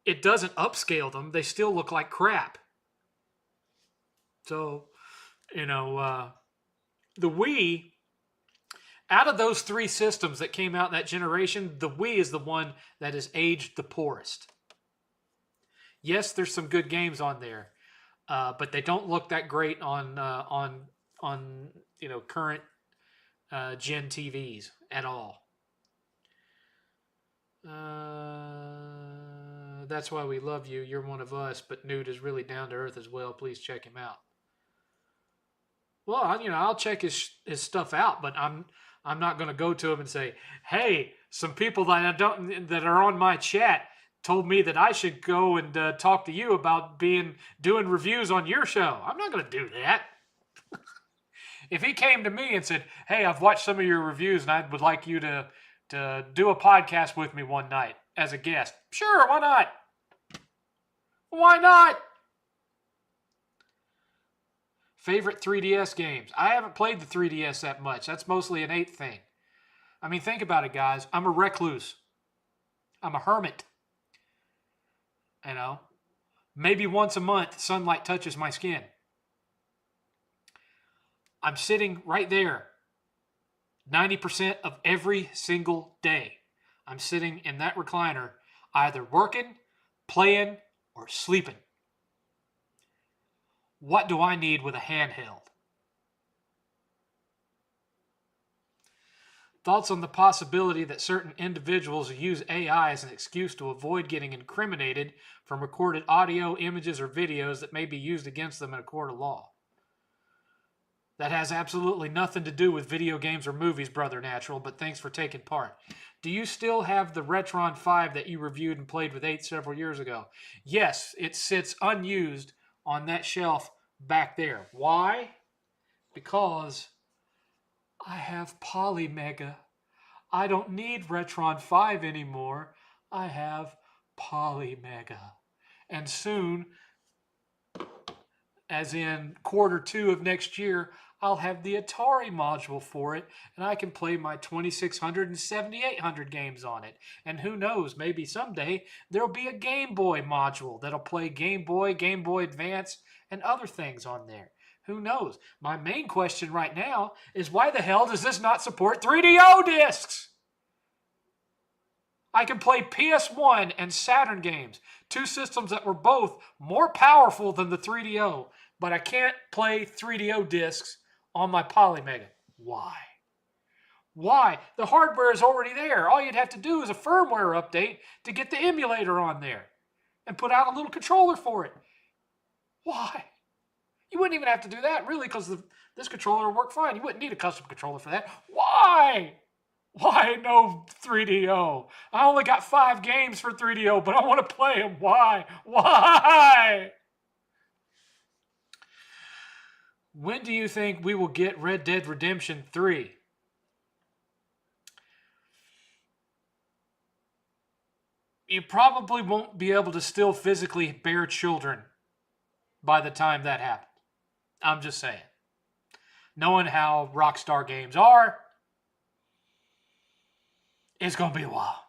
it doesn't upscale them. They still look like crap. So, the Wii, out of those 3 systems that came out in that generation, the Wii is the one that is aged the poorest. Yes, there's some good games on there, but they don't look that great on current gen TVs at all. That's why we love you. You're one of us, but Newt is really down to earth as well. Please check him out. Well, I'll check his stuff out, but I'm not going to go to him and say, "Hey, some people that are on my chat told me that I should go and talk to you about doing reviews on your show." I'm not going to do that. If he came to me and said, "Hey, I've watched some of your reviews and I would like you to do a podcast with me one night as a guest," sure, why not? Why not? Favorite 3DS games. I haven't played the 3DS that much. That's mostly an 8 thing. I mean, think about it, guys. I'm a recluse. I'm a hermit. Maybe once a month, sunlight touches my skin. I'm sitting right there 90% of every single day. I'm sitting in that recliner either working, playing, or sleeping. What do I need with a handheld? Thoughts on the possibility that certain individuals use AI as an excuse to avoid getting incriminated from recorded audio, images, or videos that may be used against them in a court of law? That has absolutely nothing to do with video games or movies, Brother Natural, but thanks for taking part. Do you still have the Retron 5 that you reviewed and played with 8 several years ago? Yes, it sits unused on that shelf back there. Why? Because I have Polymega. I don't need Retron 5 anymore. I have Polymega. And soon, as in Q2 of next year, I'll have the Atari module for it, and I can play my 2600 and 7800 games on it. And who knows, maybe someday there'll be a Game Boy module that'll play Game Boy, Game Boy Advance, and other things on there. Who knows? My main question right now is why the hell does this not support 3DO discs? I can play PS1 and Saturn games, 2 systems that were both more powerful than the 3DO, but I can't play 3DO discs on my Polymega. Why? Why? The hardware is already there. All you'd have to do is a firmware update to get the emulator on there and put out a little controller for it. Why? You wouldn't even have to do that, really, because this controller would work fine. You wouldn't need a custom controller for that. Why? Why no 3DO? I only got 5 games for 3DO, but I want to play them. Why? Why? When do you think we will get Red Dead Redemption 3? You probably won't be able to still physically bear children by the time that happens. I'm just saying. Knowing how Rockstar games are, it's going to be a while.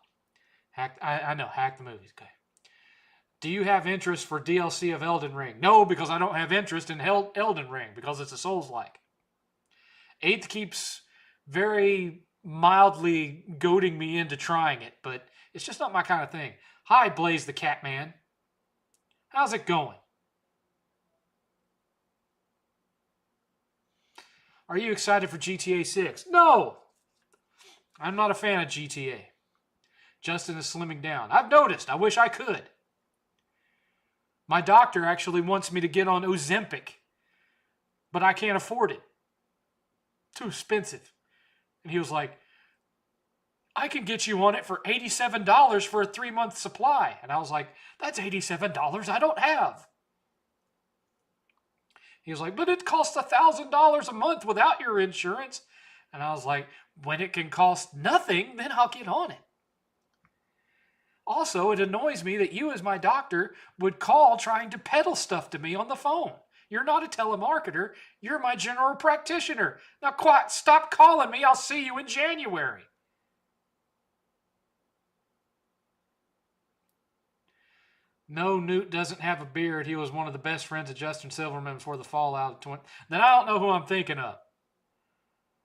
I know, hack the movies. Okay. Do you have interest for DLC of Elden Ring? No, because I don't have interest in Elden Ring, because it's a Souls-like. 8th keeps very mildly goading me into trying it, but it's just not my kind of thing. Hi, Blaze the Catman. How's it going? Are you excited for GTA 6? No! I'm not a fan of GTA. Justin is slimming down. I've noticed. I wish I could. My doctor actually wants me to get on Ozempic, but I can't afford it. Too expensive. And he was like, I can get you on it for $87 for a 3-month supply. And I was like, that's $87 I don't have. He was like, but it costs $1,000 a month without your insurance. And I was like, when it can cost nothing, then I'll get on it. Also, it annoys me that you as my doctor would call trying to peddle stuff to me on the phone. You're not a telemarketer. You're my general practitioner. Now, stop calling me. I'll see you in January. No, Newt doesn't have a beard. He was one of the best friends of Justin Silverman before the fallout of 20. Then I don't know who I'm thinking of.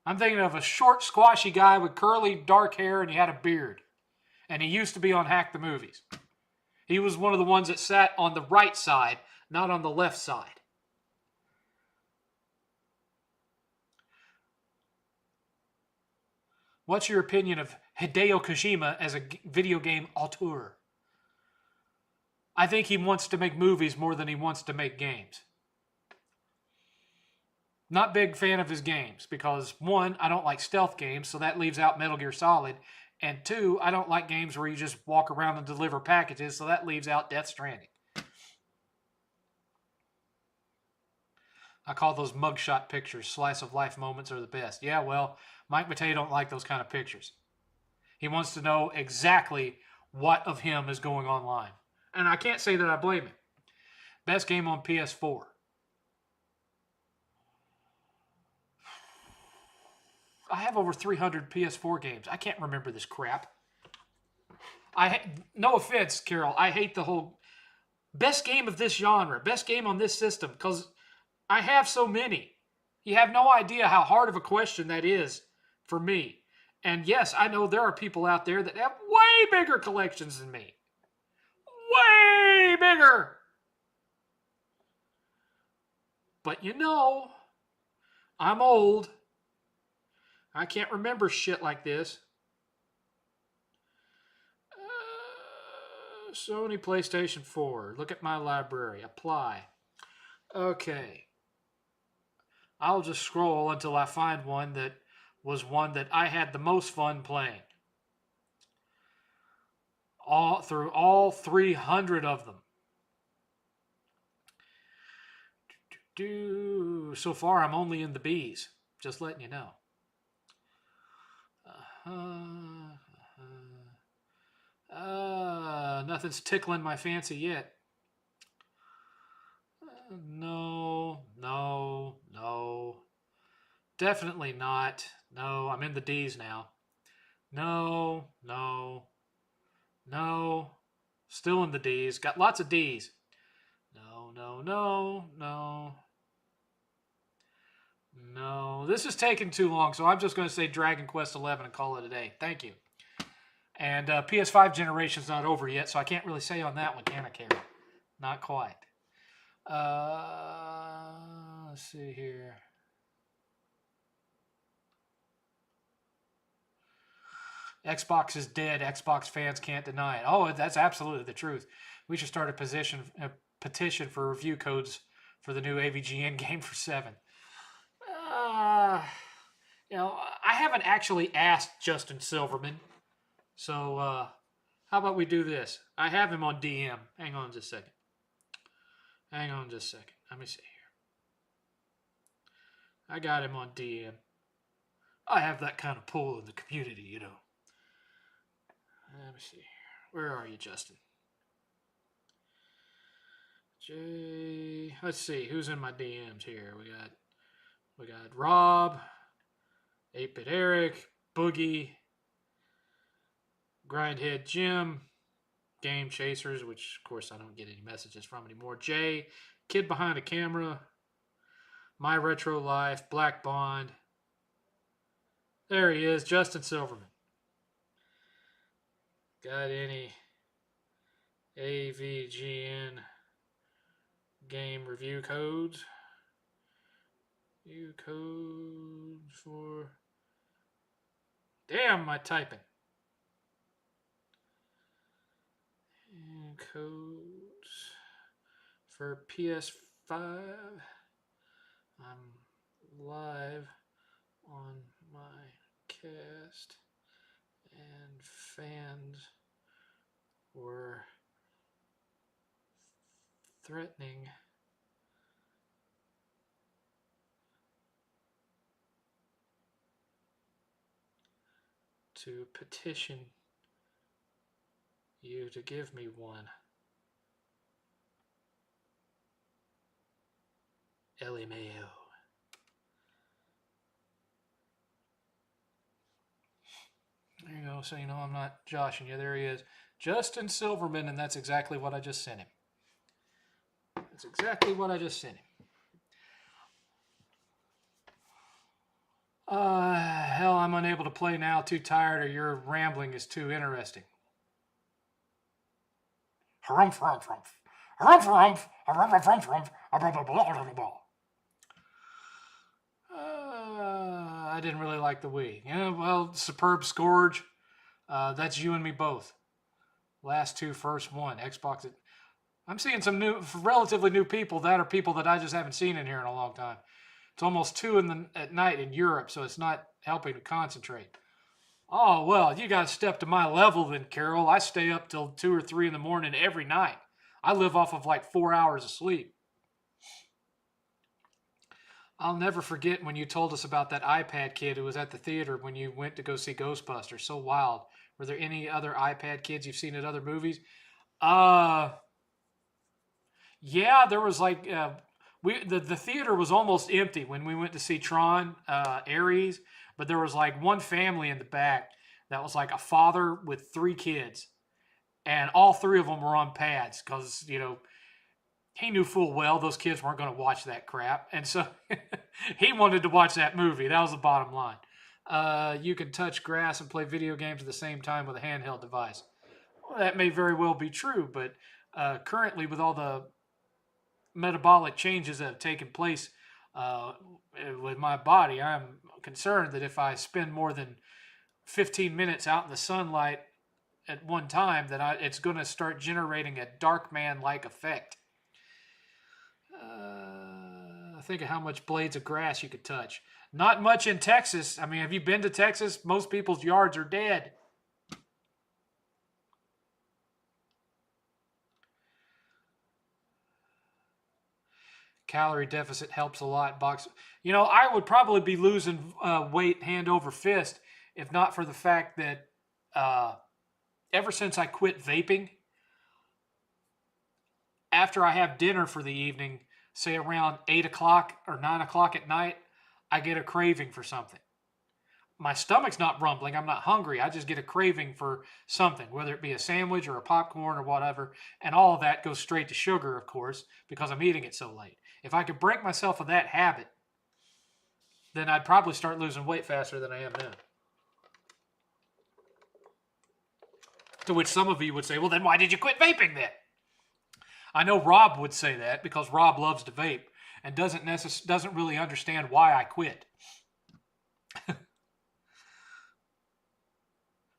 I'm thinking of a short, squashy guy with curly, dark hair, and he had a beard. And he used to be on Hack the Movies. He was one of the ones that sat on the right side, not on the left side. What's your opinion of Hideo Kojima as a video game auteur? I think he wants to make movies more than he wants to make games. Not big fan of his games because, one, I don't like stealth games, so that leaves out Metal Gear Solid. And two, I don't like games where you just walk around and deliver packages, so that leaves out Death Stranding. I call those mugshot pictures. Slice of life moments are the best. Yeah, well, Mike Matei don't like those kind of pictures. He wants to know exactly what of him is going online. And I can't say that I blame him. Best game on PS4. I have over 300 PS4 games. I can't remember this crap. No offense, Carol. I hate the whole best game of this genre, best game on this system, because I have so many. You have no idea how hard of a question that is for me. And yes, I know there are people out there that have way bigger collections than me. Way bigger. But you know, I'm old. I can't remember shit like this. Sony PlayStation 4. Look at my library. Apply. Okay. I'll just scroll until I find one that was one that I had the most fun playing. Through all 300 of them. So far, I'm only in the B's. Just letting you know. Nothing's tickling my fancy yet. No. Definitely not. No, I'm in the D's now. No. Still in the D's. Got lots of D's. No. This is taking too long, so I'm just going to say Dragon Quest XI and call it a day. Thank you. And PS5 generation's not over yet, so I can't really say on that one, can I, Carrie? Not quite. Let's see here. Xbox is dead. Xbox fans can't deny it. Oh, that's absolutely the truth. We should start a petition for review codes for the new AVGN game for 7. I haven't actually asked Justin Silverman. So, how about we do this? I have him on DM. Hang on just a second. Let me see here. I got him on DM. I have that kind of pull in the community, you know. Let me see here. Where are you, Justin? Let's see. Who's in my DMs here? We got Rob, 8-Bit Eric, Boogie, Grindhead Jim, Game Chasers, which of course I don't get any messages from anymore. Jay, Kid Behind a Camera, My Retro Life, Black Bond, There he is, Justin Silverman. Got any AVGN game review codes? Review codes for... Damn, my typing. And codes for PS5. I'm live on my cast, and fans were threatening to petition you to give me one. Ellie Mayo. There you go, so you know I'm not joshing you. There he is. Justin Silverman, and that's exactly what I just sent him. That's exactly what I just sent him. Hell, I'm unable to play now. Too tired, or your rambling is too interesting. Harumph, harumph, harumph. Harumph, harumph. Harumph, harumph, harumph. I didn't really like the Wii. Yeah, well, Superb Scourge. That's you and me both. Last two, first one. Xbox. I'm seeing some new, relatively new people that are people that I just haven't seen in here in a long time. It's almost 2 at night in Europe, so it's not helping to concentrate. Oh, well, you got to step to my level then, Carol. I stay up till 2 or 3 in the morning every night. I live off of like 4 hours of sleep. I'll never forget when you told us about that iPad kid who was at the theater when you went to go see Ghostbusters. So wild. Were there any other iPad kids you've seen at other movies? Yeah, there was like the theater was almost empty when we went to see Tron Ares, but there was like one family in the back that was like a father with 3 kids, and all 3 of them were on pads because he knew full well those kids weren't going to watch that crap, and so he wanted to watch that movie. That was the bottom line. You can touch grass and play video games at the same time with a handheld device. Well, that may very well be true, but currently with all the metabolic changes that have taken place with my body, I'm concerned that if I spend more than 15 minutes out in the sunlight at one time, that it's going to start generating a dark man-like effect. Think of how much blades of grass you could touch. Not much in Texas. I mean, have you been to Texas? Most people's yards are dead. Calorie deficit helps a lot. I would probably be losing weight hand over fist if not for the fact that ever since I quit vaping, after I have dinner for the evening, say around 8 o'clock or 9 o'clock at night, I get a craving for something. My stomach's not rumbling. I'm not hungry. I just get a craving for something, whether it be a sandwich or a popcorn or whatever. And all of that goes straight to sugar, of course, because I'm eating it so late. If I could break myself of that habit, then I'd probably start losing weight faster than I am now. To which some of you would say, well, then why did you quit vaping then? I know Rob would say that because Rob loves to vape and doesn't really understand why I quit.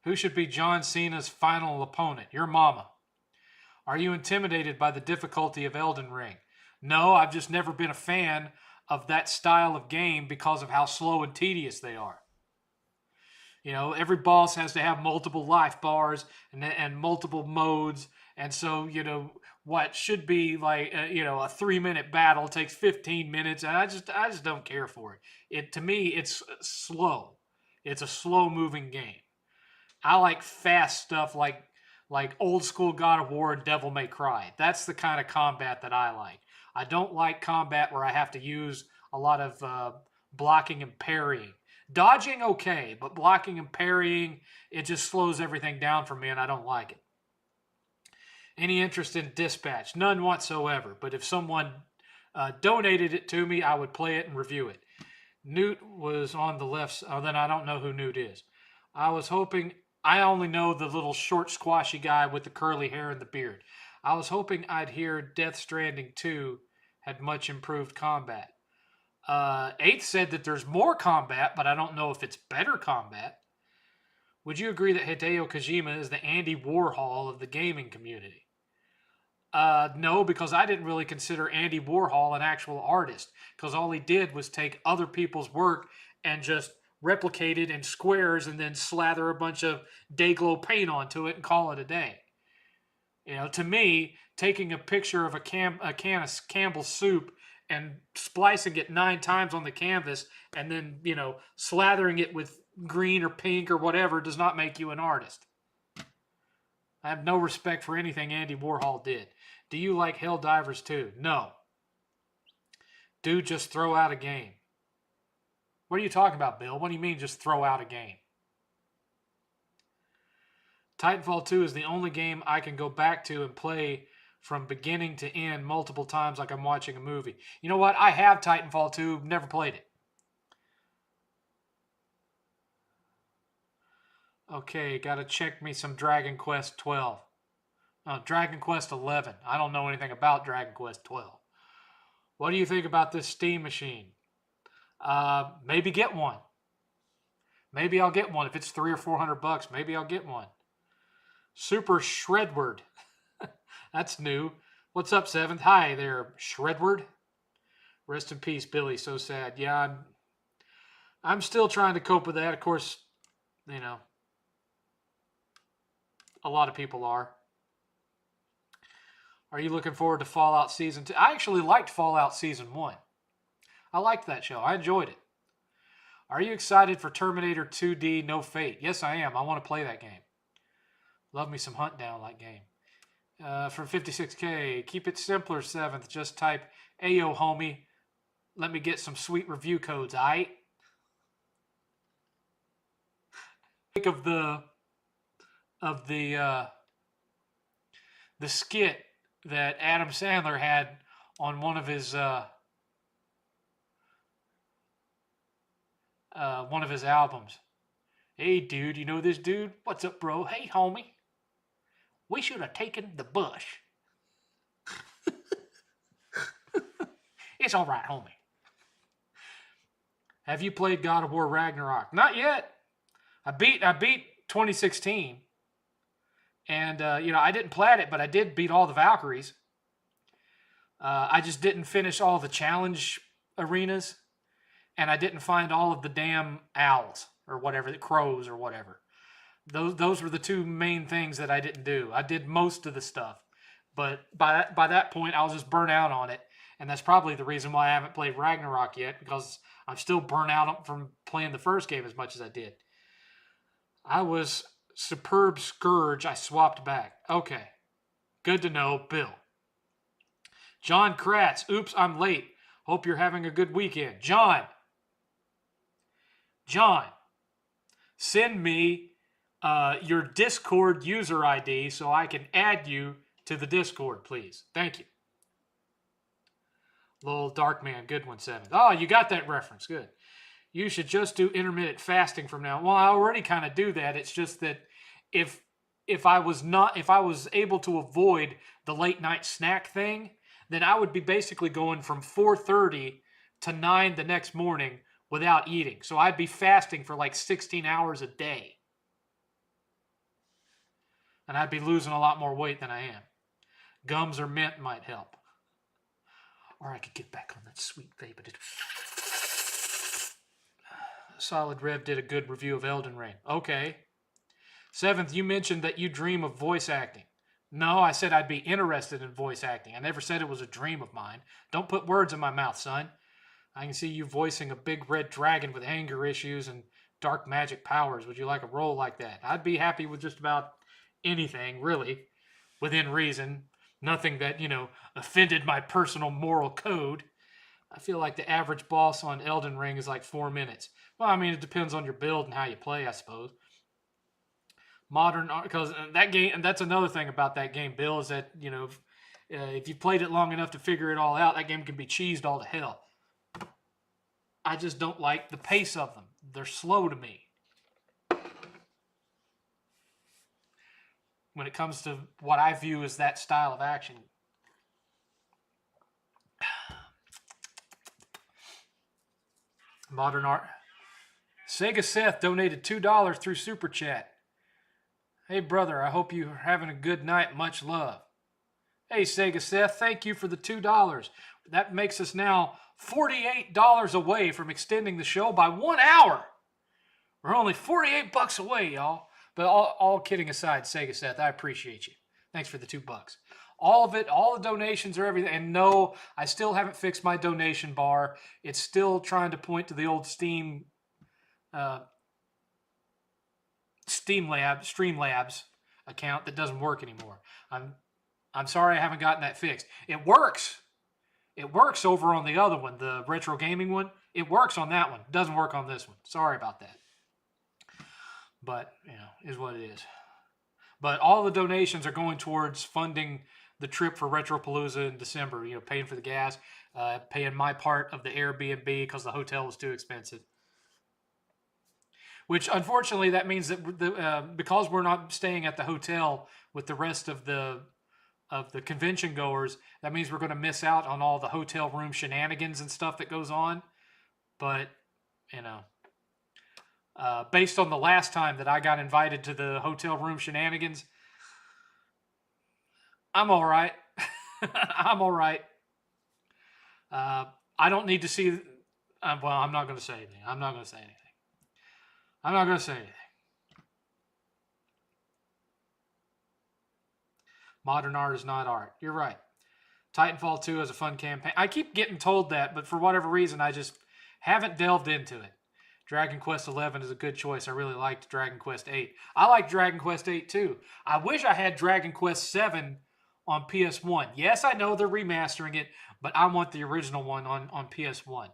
Who should be John Cena's final opponent? Your mama. Are you intimidated by the difficulty of Elden Ring? No, I've just never been a fan of that style of game because of how slow and tedious they are. Every boss has to have multiple life bars and multiple modes. And so, what should be like, a 3-minute battle takes 15 minutes. And I just don't care for it. To me, it's slow. It's a slow moving game. I like fast stuff like old school God of War and Devil May Cry. That's the kind of combat that I like. I don't like combat where I have to use a lot of blocking and parrying. Dodging, okay, but blocking and parrying, it just slows everything down for me and I don't like it. Any interest in Dispatch? None whatsoever, but if someone donated it to me, I would play it and review it. Newt was on the left. Oh, then I don't know who Newt is. I was hoping. I only know the little short, squashy guy with the curly hair and the beard. I was hoping I'd hear Death Stranding 2 had much improved combat. 8th said that there's more combat, but I don't know if it's better combat. Would you agree that Hideo Kojima is the Andy Warhol of the gaming community? No, because I didn't really consider Andy Warhol an actual artist, because all he did was take other people's work and just replicate it in squares and then slather a bunch of Dayglow paint onto it and call it a day. You know, to me, taking a picture of a can of Campbell's soup and splicing it 9 times on the canvas and then, slathering it with green or pink or whatever does not make you an artist. I have no respect for anything Andy Warhol did. Do you like Helldivers 2? No. Dude, just throw out a game. What are you talking about, Bill? What do you mean just throw out a game? Titanfall 2 is the only game I can go back to and play from beginning to end multiple times like I'm watching a movie. You know what? I have Titanfall 2, never played it. Okay, gotta check me some Dragon Quest 12. Oh, Dragon Quest 11. I don't know anything about Dragon Quest 12. What do you think about this Steam machine? Maybe get one. Maybe I'll get one. If it's $300 or $400, maybe I'll get one. Super Shredward. That's new. What's up, 7th? Hi there, Shredward. Rest in peace, Billy. So sad. Yeah, I'm still trying to cope with that. Of course, a lot of people are. Are you looking forward to Fallout Season 2? I actually liked Fallout Season 1. I liked that show. I enjoyed it. Are you excited for Terminator 2D No Fate? Yes, I am. I want to play that game. Love me some Hunt Down like game. For 56K, keep it simpler, 7th. Just type, "Ayo, homie. Let me get some sweet review codes, aight?" Think of the skit that Adam Sandler had on one of his albums. "Hey, dude, you know this dude? What's up, bro? Hey, homie. We should have taken the bush." It's all right, homie. Have you played God of War Ragnarok? Not yet. I beat 2016. And, I didn't plat it, but I did beat all the Valkyries. I just didn't finish all the challenge arenas. And I didn't find all of the damn owls or whatever, the crows or whatever. Those were the 2 main things that I didn't do. I did most of the stuff. But by that point, I was just burnt out on it. And that's probably the reason why I haven't played Ragnarok yet, because I'm still burnt out from playing the first game as much as I did. I was Superb Scourge. I swapped back. Okay. Good to know, Bill. John Kratz. Oops, I'm late. Hope you're having a good weekend. John, send me your Discord user ID so I can add you to the Discord, please. Thank you. Little Dark Man, good one, 7th. Oh, you got that reference. Good. You should just do intermittent fasting from now on. Well, I already kind of do that. It's just that if I was able to avoid the late night snack thing, then I would be basically going from 4:30 to 9 the next morning without eating. So I'd be fasting for like 16 hours a day. And I'd be losing a lot more weight than I am. Gums or mint might help. Or I could get back on that sweet vape. Solid Rev did a good review of Elden Ring. Okay. 7th, you mentioned that you dream of voice acting. No, I said I'd be interested in voice acting. I never said it was a dream of mine. Don't put words in my mouth, son. I can see you voicing a big red dragon with anger issues and dark magic powers. Would you like a role like that? I'd be happy with just about anything, really, within reason. Nothing that, offended my personal moral code. I feel like the average boss on Elden Ring is like 4 minutes. Well, I mean, it depends on your build and how you play, I suppose. Modern, because that game, and that's another thing about that game, Bill, is that, if you played it long enough to figure it all out, that game can be cheesed all to hell. I just don't like the pace of them. They're slow to me. When it comes to what I view as that style of action. Modern art. Sega Seth donated $2 through Super Chat. Hey, brother, I hope you're having a good night. Much love. Hey, Sega Seth, thank you for the $2. That makes us now $48 away from extending the show by 1 hour. We're only $48 away, y'all. But all kidding aside, Sega Seth, I appreciate you. Thanks for the $2. All of it, all the donations are everything. And no, I still haven't fixed my donation bar. It's still trying to point to the old Streamlabs account that doesn't work anymore. I'm sorry I haven't gotten that fixed. It works. It works over on the other one, the retro gaming one. It works on that one. It doesn't work on this one. Sorry about that. But, is what it is. But all the donations are going towards funding the trip for Retropalooza in December. Paying for the gas, paying my part of the Airbnb because the hotel was too expensive. Which, unfortunately, that means that because we're not staying at the hotel with the rest of the convention goers, that means we're going to miss out on all the hotel room shenanigans and stuff that goes on. But, based on the last time that I got invited to the hotel room shenanigans, I'm all right. I'm all right. I don't need to see... well, I'm not going to say anything. I'm not going to say anything. Modern art is not art. You're right. Titanfall 2 is a fun campaign. I keep getting told that, but for whatever reason, I just haven't delved into it. Dragon Quest 11 is a good choice. I really liked Dragon Quest 8. I like Dragon Quest 8 too. I wish I had Dragon Quest 7 on PS1. Yes, I know they're remastering it, but I want the original one on PS1.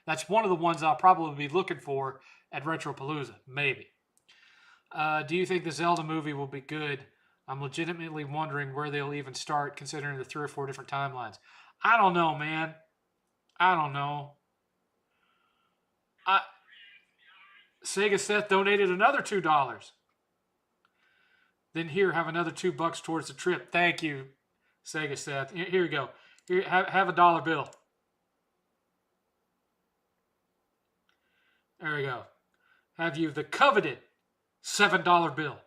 That's one of the ones I'll probably be looking for at Retropalooza. Maybe. Do you think the Zelda movie will be good? I'm legitimately wondering where they'll even start, considering the 3 or 4 different timelines. I don't know, man. I don't know. Sega Seth donated another $2. Then here, have another $2 towards the trip. Thank you, Sega Seth. Here you go. Here, have a dollar bill. There you go. Have you the coveted $7 bill.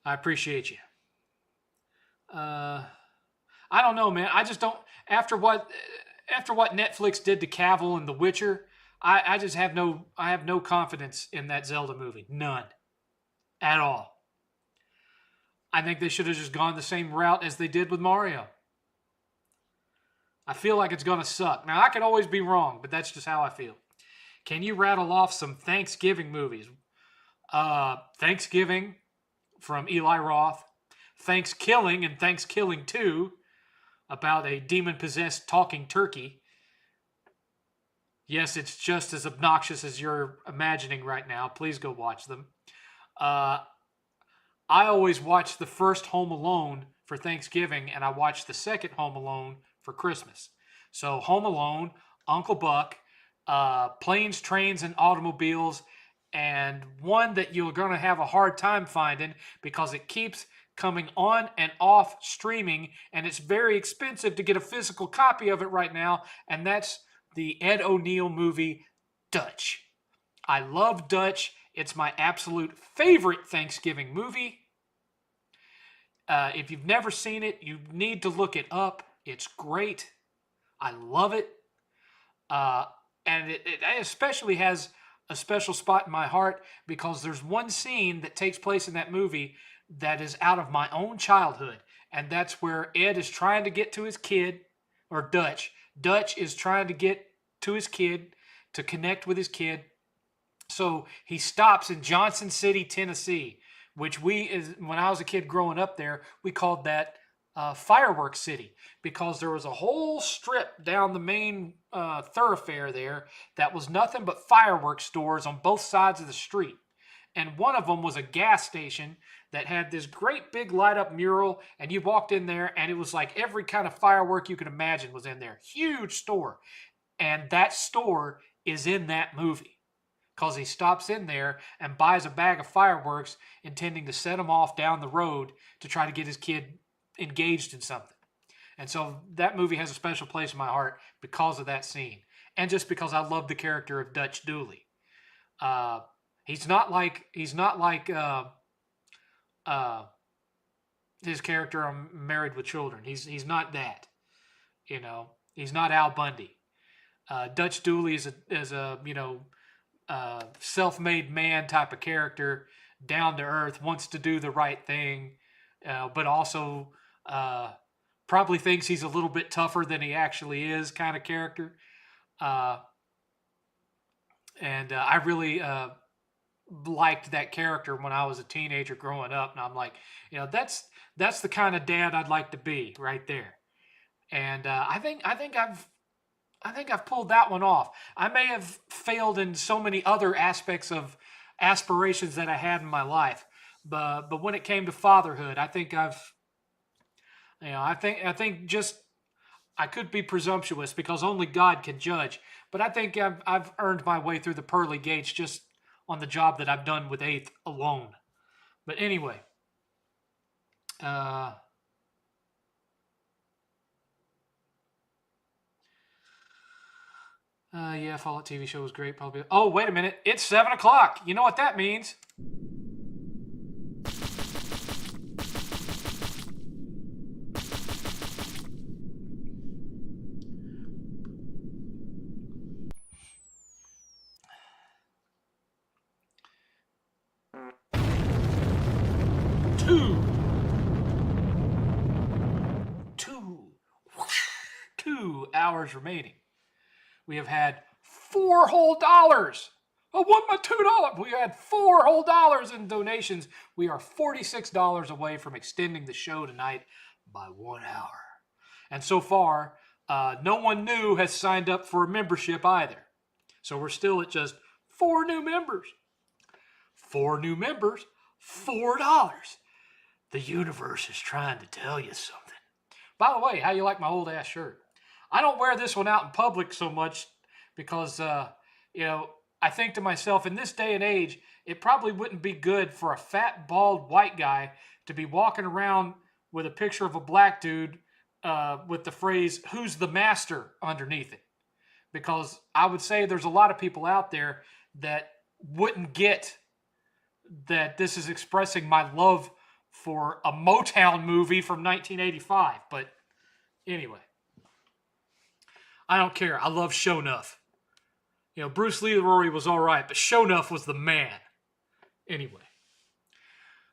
I appreciate you. I don't know, man. I just don't. After what Netflix did to Cavill and The Witcher, I just have no. I have no confidence in that Zelda movie. None. At all. I think they should have just gone the same route as they did with Mario. I feel like it's going to suck. Now, I can always be wrong, but that's just how I feel. Can you rattle off some Thanksgiving movies? Thanksgiving from Eli Roth. Thanksgiving and Thanksgiving 2 about a demon-possessed talking turkey. Yes, it's just as obnoxious as you're imagining right now. Please go watch them. I always watch the first Home Alone for Thanksgiving, and I watch the second Home Alone for Christmas. So Home Alone, Uncle Buck, Planes, Trains, and Automobiles, and one that you're going to have a hard time finding because it keeps coming on and off streaming, and it's very expensive to get a physical copy of it right now, and that's the Ed O'Neill movie, Dutch. I love Dutch. It's my absolute favorite Thanksgiving movie. If you've never seen it, you need to look it up. It's great. I love it. And it especially has a special spot in my heart because there's one scene that takes place in that movie that is out of my own childhood. And that's where Ed is trying to get to his kid, or Dutch. Dutch is trying to get to his kid, to connect with his kid. So he stops in Johnson City, Tennessee, which when I was a kid growing up there, we called that Fireworks City, because there was a whole strip down the main thoroughfare there that was nothing but fireworks stores on both sides of the street. And one of them was a gas station that had this great big light up mural, and you walked in there and it was like every kind of firework you could imagine was in there. Huge store. And that store is in that movie because he stops in there and buys a bag of fireworks intending to set him off down the road to try to get his kid engaged in something. And so that movie has a special place in my heart because of that scene. And just because I love the character of Dutch Dooley. He's not like his character on Married with Children. He's not that. You know, he's not Al Bundy. Dutch Dooley is a self-made man type of character, down to earth, wants to do the right thing, but also probably thinks he's a little bit tougher than he actually is, kind of character. And I really liked that character when I was a teenager growing up, and I'm like, that's the kind of dad I'd like to be right there. And I think I've pulled that one off. I may have failed in so many other aspects of aspirations that I had in my life, but when it came to fatherhood, I think I could be presumptuous because only God can judge, but I think I've earned my way through the pearly gates just on the job that I've done with 8th alone. But anyway, yeah, Fallout TV show was great. Probably. Oh, wait a minute. It's 7 o'clock. You know what that means? Two hours remaining. We have had $4 whole. I won my $2. We had $4 whole in donations. We are $46 away from extending the show tonight by 1 hour. And so far, no one new has signed up for a membership either. So we're still at just 4 new members. 4 new members, $4. The universe is trying to tell you something. By the way, how you like my old ass shirt? I don't wear this one out in public so much because, I think to myself, in this day and age, it probably wouldn't be good for a fat, bald, white guy to be walking around with a picture of a black dude with the phrase, "Who's the master?" underneath it. Because I would say there's a lot of people out there that wouldn't get that this is expressing my love for a Motown movie from 1985. But anyway, I don't care. I love Sho'nuff. Bruce Leroy was all right, but Sho'nuff was the man. Anyway,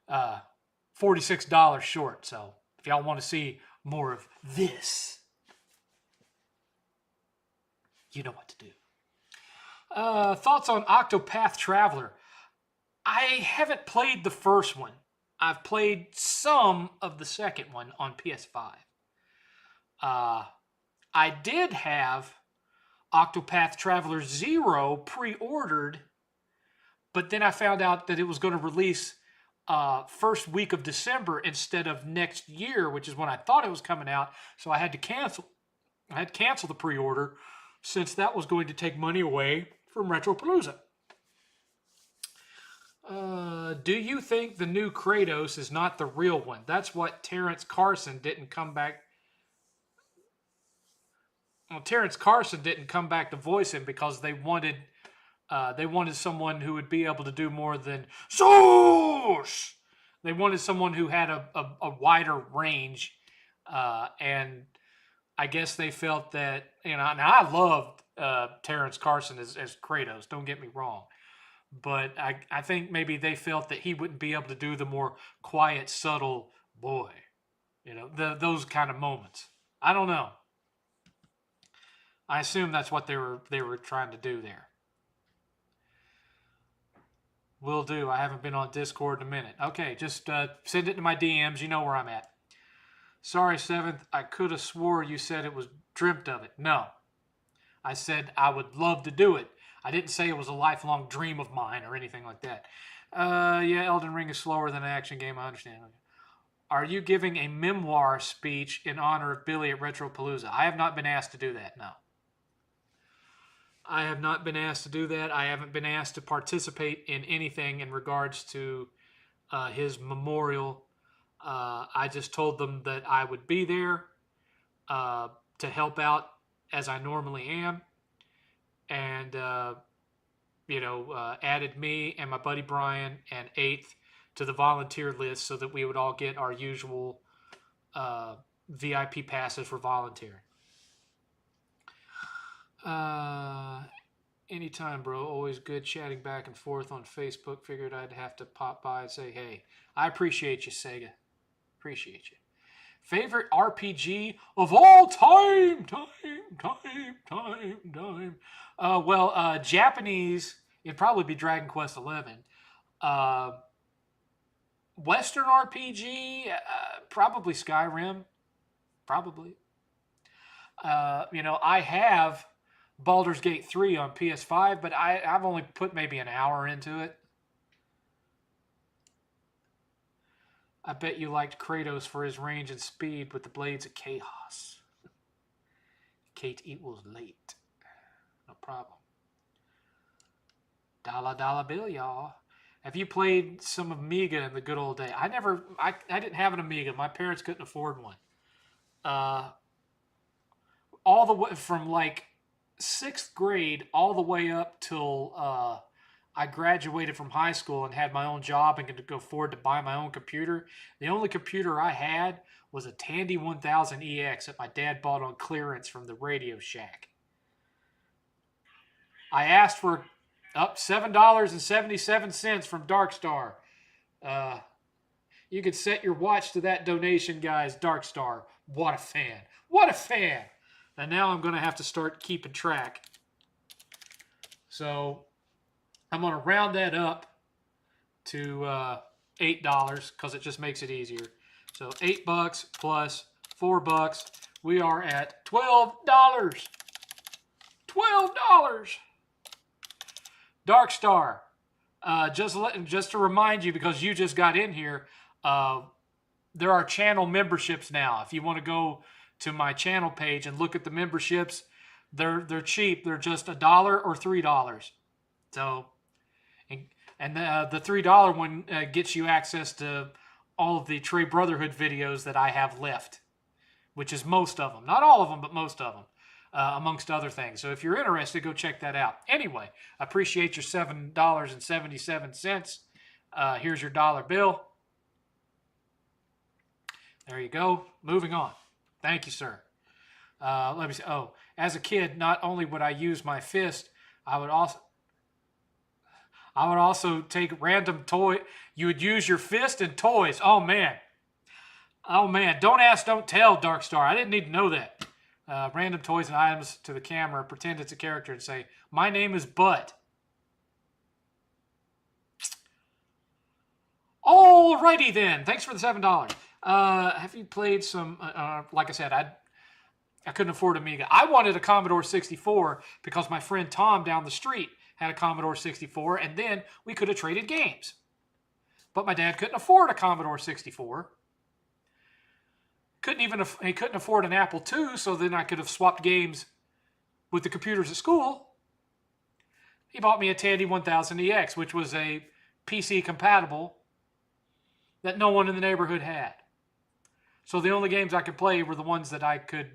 $46 short. So if y'all want to see more of this, you know what to do. Thoughts on Octopath Traveler? I haven't played the first one. I've played some of the second one on PS5. I did have Octopath Traveler 0 pre-ordered, but then I found out that it was going to release first week of December instead of next year, which is when I thought it was coming out, so I had to cancel. I had to cancel the pre-order since that was going to take money away from Retropalooza. Do you think the new Kratos is not the real one? That's what Terrence Carson didn't come back. Well, Terrence Carson didn't come back to voice him because they wanted someone who would be able to do more than Zeus. They wanted someone who had a wider range, and I guess they felt that, and I loved Terrence Carson as Kratos. Don't get me wrong. But I think maybe they felt that he wouldn't be able to do the more quiet, subtle boy. Those kind of moments. I don't know. I assume that's what they were trying to do there. Will do. I haven't been on Discord in a minute. Okay, just send it to my DMs. You know where I'm at. Sorry, 7th. I could have swore you said it was dreamt of it. No. I said I would love to do it. I didn't say it was a lifelong dream of mine or anything like that. Yeah, Elden Ring is slower than an action game. I understand. Are you giving a memoir speech in honor of Billy at Retropalooza? I have not been asked to do that, no. I have not been asked to do that. I haven't been asked to participate in anything in regards to his memorial. I just told them that I would be there to help out as I normally am, and added me and my buddy Brian and Eighth to the volunteer list so that we would all get our usual VIP passes for volunteering. Anytime, bro. Always good chatting back and forth on Facebook. Figured I'd have to pop by and say, hey, I appreciate you, Sega. Appreciate you. Favorite RPG of all time? Japanese, it'd probably be Dragon Quest XI. Western RPG, probably Skyrim. Probably. I have Baldur's Gate 3 on PS5, but I've only put maybe an hour into it. I bet you liked Kratos for his range and speed with the Blades of Chaos. Kate equals late. No problem. Dollar bill, y'all. Have you played some Amiga in the good old day? I didn't have an Amiga. My parents couldn't afford one. All the way from like 6th grade all the way up till I graduated from high school and had my own job and could afford to buy my own computer. The only computer I had was a Tandy 1000EX that my dad bought on clearance from the Radio Shack. I asked for $7.77 from Darkstar. You could set your watch to that donation, guys. Darkstar. What a fan. What a fan. And now I'm going to have to start keeping track. So I'm going to round that up to $8 because it just makes it easier. So $8 plus $4. We are at $12. $12. Darkstar. Just to remind you, because you just got in here, there are channel memberships now. If you want to go to my channel page and look at the memberships, they're cheap. They're just $1 or $3. So, and the $3 one gets you access to all of the Trey Brotherhood videos that I have left, which is most of them. Not all of them, but most of them, amongst other things. So if you're interested, go check that out. Anyway, I appreciate your $7.77. Here's your dollar bill. There you go. Moving on. Thank you, sir. Let me see. Oh, as a kid, not only would I use my fist, I would also take random toy. You would use your fist and toys. Oh man. Don't ask, don't tell, Darkstar. I didn't need to know that. Random toys and items to the camera. Pretend it's a character and say, "My name is Bud." Alrighty then. Thanks for the $7. Have you played some? Like I said, I couldn't afford Amiga. I wanted a Commodore 64 because my friend Tom down the street had a Commodore 64, and then we could have traded games. But my dad couldn't afford a Commodore 64. He couldn't afford an Apple II, so then I could have swapped games with the computers at school. He bought me a Tandy 1000EX, which was a PC compatible that no one in the neighborhood had. So the only games I could play were the ones that I could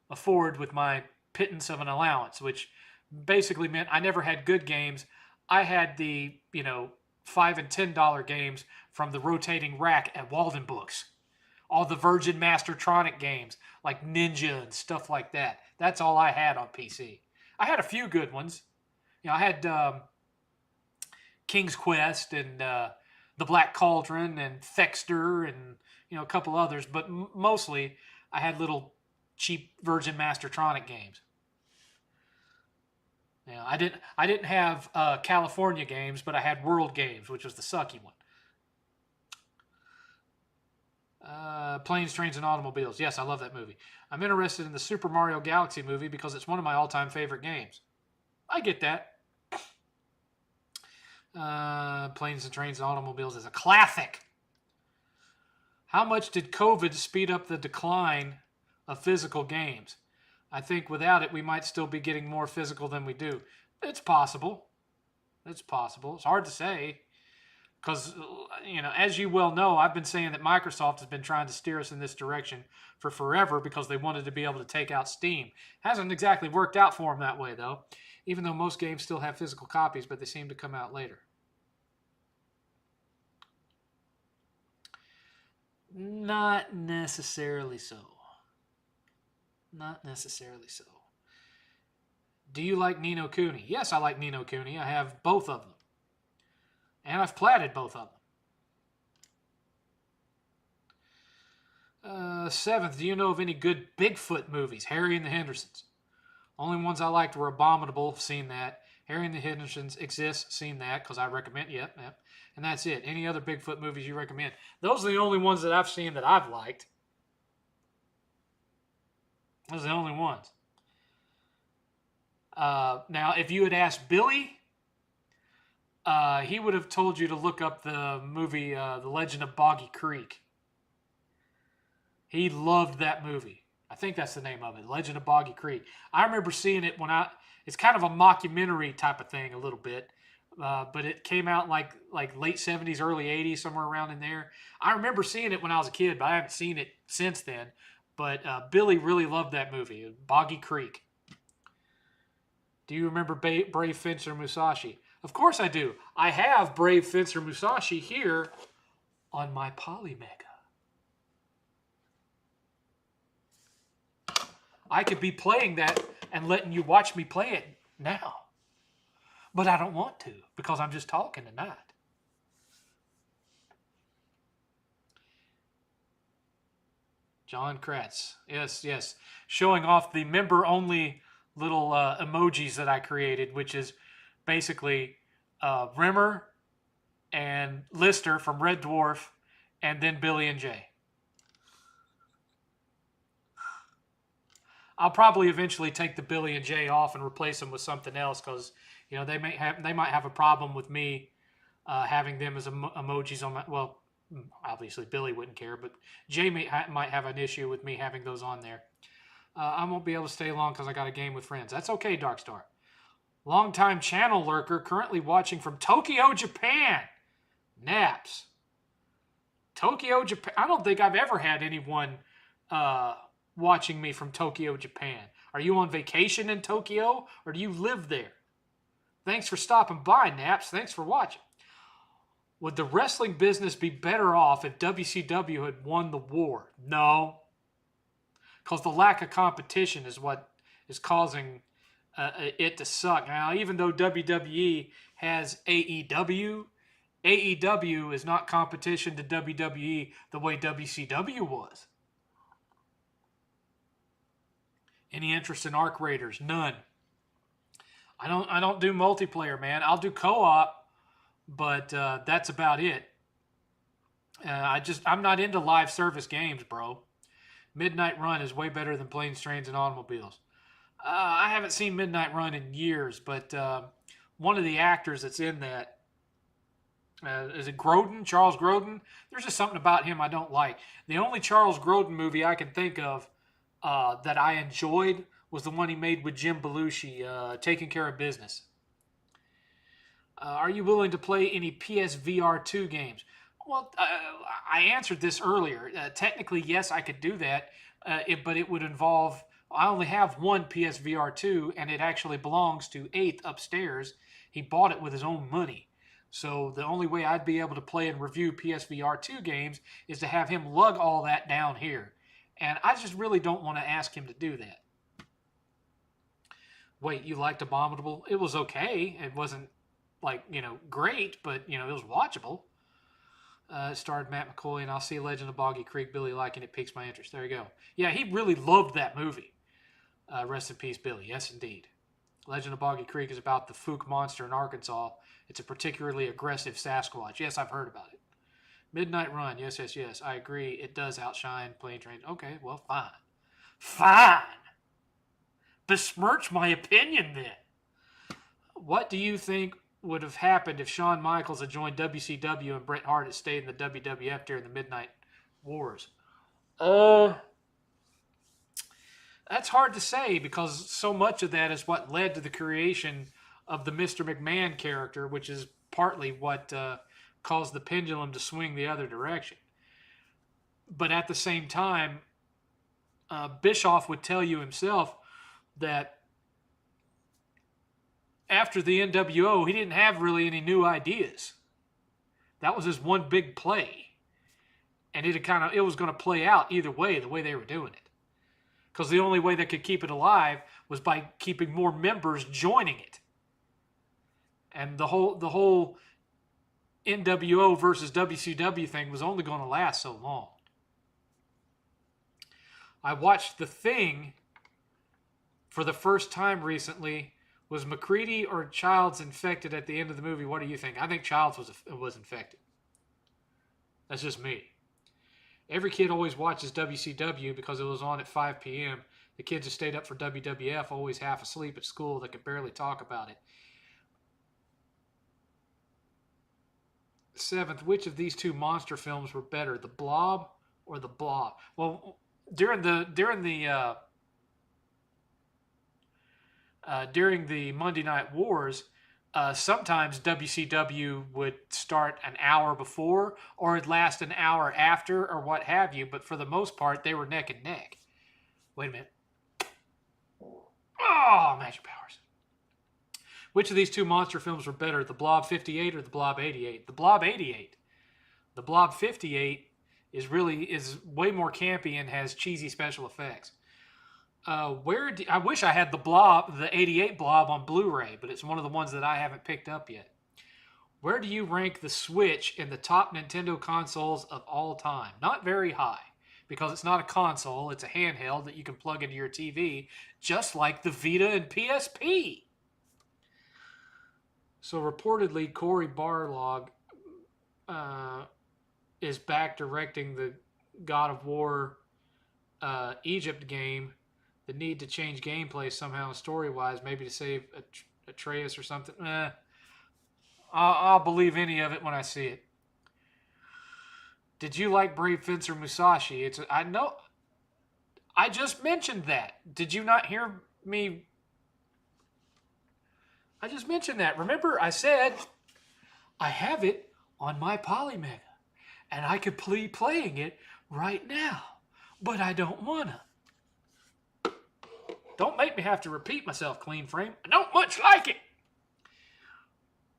afford with my pittance of an allowance, which basically meant I never had good games. I had the, $5 and $10 games from the rotating rack at Walden Books. All the Virgin Mastertronic games, like Ninja and stuff like that. That's all I had on PC. I had a few good ones. I had King's Quest and The Black Cauldron and Thexter and a couple others, but mostly I had little cheap Virgin Mastertronic games. I didn't have California games, but I had World Games, which was the sucky one. Planes, Trains, and Automobiles. Yes, I love that movie. I'm interested in the Super Mario Galaxy movie because it's one of my all-time favorite games. I get that. Planes and Trains and Automobiles is a classic. How much did COVID speed up the decline of physical games? I think without it, we might still be getting more physical than we do. It's possible. It's possible. It's hard to say because, as you well know, I've been saying that Microsoft has been trying to steer us in this direction for forever because they wanted to be able to take out Steam. Hasn't exactly worked out for them that way, though, even though most games still have physical copies, but they seem to come out later. Not necessarily so. Not necessarily so. Do you like Ni no Kuni? Yes, I like Ni no Kuni. I have both of them. And I've platted both of them. 7th, do you know of any good Bigfoot movies? Harry and the Hendersons. Only ones I liked were Abominable, seen that. Harry and the Hendersons exists, seen that, because I recommend, yep. And that's it. Any other Bigfoot movies you recommend? Those are the only ones that I've seen that I've liked. Those are the only ones. Now, if you had asked Billy, he would have told you to look up the movie The Legend of Boggy Creek. He loved that movie. I think that's the name of it, Legend of Boggy Creek. I remember seeing it it's kind of a mockumentary type of thing a little bit, but it came out like late 70s, early 80s, somewhere around in there. I remember seeing it when I was a kid, but I haven't seen it since then. But Billy really loved that movie, Boggy Creek. Do you remember Brave Fencer Musashi? Of course I do. I have Brave Fencer Musashi here on my Polymega. I could be playing that and letting you watch me play it now. But I don't want to because I'm just talking tonight. John Kratz. Yes. Showing off the member-only little emojis that I created, which is basically Rimmer and Lister from Red Dwarf, and then Billy and Jay. I'll probably eventually take the Billy and Jay off and replace them with something else because they might have a problem with me having them as emojis on my. Well, obviously Billy wouldn't care, but Jay might have an issue with me having those on there. I won't be able to stay long because I got a game with friends. That's okay, Darkstar. Longtime channel lurker, currently watching from Tokyo, Japan. Naps. Tokyo, Japan. I don't think I've ever had anyone watching me from Tokyo, Japan. Are you on vacation in Tokyo or do you live there? Thanks for stopping by, Naps. Thanks for watching. Would the wrestling business be better off if WCW had won the war? No. Because the lack of competition is what is causing it to suck. Now, even though WWE has AEW, AEW is not competition to WWE the way WCW was. Any interest in Arc Raiders? None. I don't do multiplayer, man. I'll do co-op, but that's about it. I'm not into live service games, bro. Midnight Run is way better than Planes, Trains, and Automobiles. I haven't seen Midnight Run in years, but one of the actors that's in that, is it Grodin? Charles Grodin? There's just something about him I don't like. The only Charles Grodin movie I can think of that I enjoyed was the one he made with Jim Belushi, Taking Care of Business. Are you willing to play any PSVR 2 games? Well, I answered this earlier. Technically, yes, I could do that, but it would involve... I only have one PSVR 2, and it actually belongs to 8th upstairs. He bought it with his own money. So the only way I'd be able to play and review PSVR 2 games is to have him lug all that down here. And I just really don't want to ask him to do that. Wait, you liked Abominable? It was okay. It wasn't, great, but, it was watchable. It starred Matt McCoy, and I'll see Legend of Boggy Creek. Billy liking it piques my interest. There you go. Yeah, he really loved that movie. Rest in peace, Billy. Yes, indeed. Legend of Boggy Creek is about the Fook monster in Arkansas. It's a particularly aggressive Sasquatch. Yes, I've heard about it. Midnight Run. Yes. I agree. It does outshine Plane Train. Okay, well, fine. Fine. Besmirch my opinion then. What do you think would have happened if Shawn Michaels had joined WCW and Bret Hart had stayed in the WWF during the Midnight Wars? That's hard to say because so much of that is what led to the creation of the Mr. McMahon character, which is partly what caused the pendulum to swing the other direction. But at the same time, Bischoff would tell you himself that after the NWO, he didn't have really any new ideas. That was his one big play, and it was going to play out either way, the way they were doing it, because the only way they could keep it alive was by keeping more members joining it, and the whole NWO versus WCW thing was only going to last so long. I watched The Thing for the first time recently. Was McCready or Childs infected at the end of the movie? What do you think? I think Childs was infected. That's just me. Every kid always watches WCW because it was on at 5 p.m. The kids who stayed up for WWF always half asleep at school. They could barely talk about it. 7th, which of these two monster films were better, The Blob or The Blob? Well, during the Monday Night Wars, sometimes WCW would start an hour before or it'd last an hour after or what have you, but for the most part, they were neck and neck. Wait a minute. Oh, Magic Powers. Which of these two monster films were better, The Blob 58 or The Blob 88? The Blob 88. The Blob 58 is way more campy and has cheesy special effects. I wish I had the 88 Blob on Blu-ray, but it's one of the ones that I haven't picked up yet. Where do you rank the Switch in the top Nintendo consoles of all time? Not very high, because it's not a console, it's a handheld that you can plug into your TV, just like the Vita and PSP. So reportedly, Cory Barlog is back directing the God of War Egypt game. The need to change gameplay somehow story-wise, maybe to save Atreus or something. I'll believe any of it when I see it. Did you like Brave Fencer Musashi? I know. I just mentioned that. Did you not hear me? I just mentioned that. Remember, I said I have it on my Polymega, and I could be playing it right now, but I don't wanna. Don't make me have to repeat myself, Clean Frame. I don't much like it.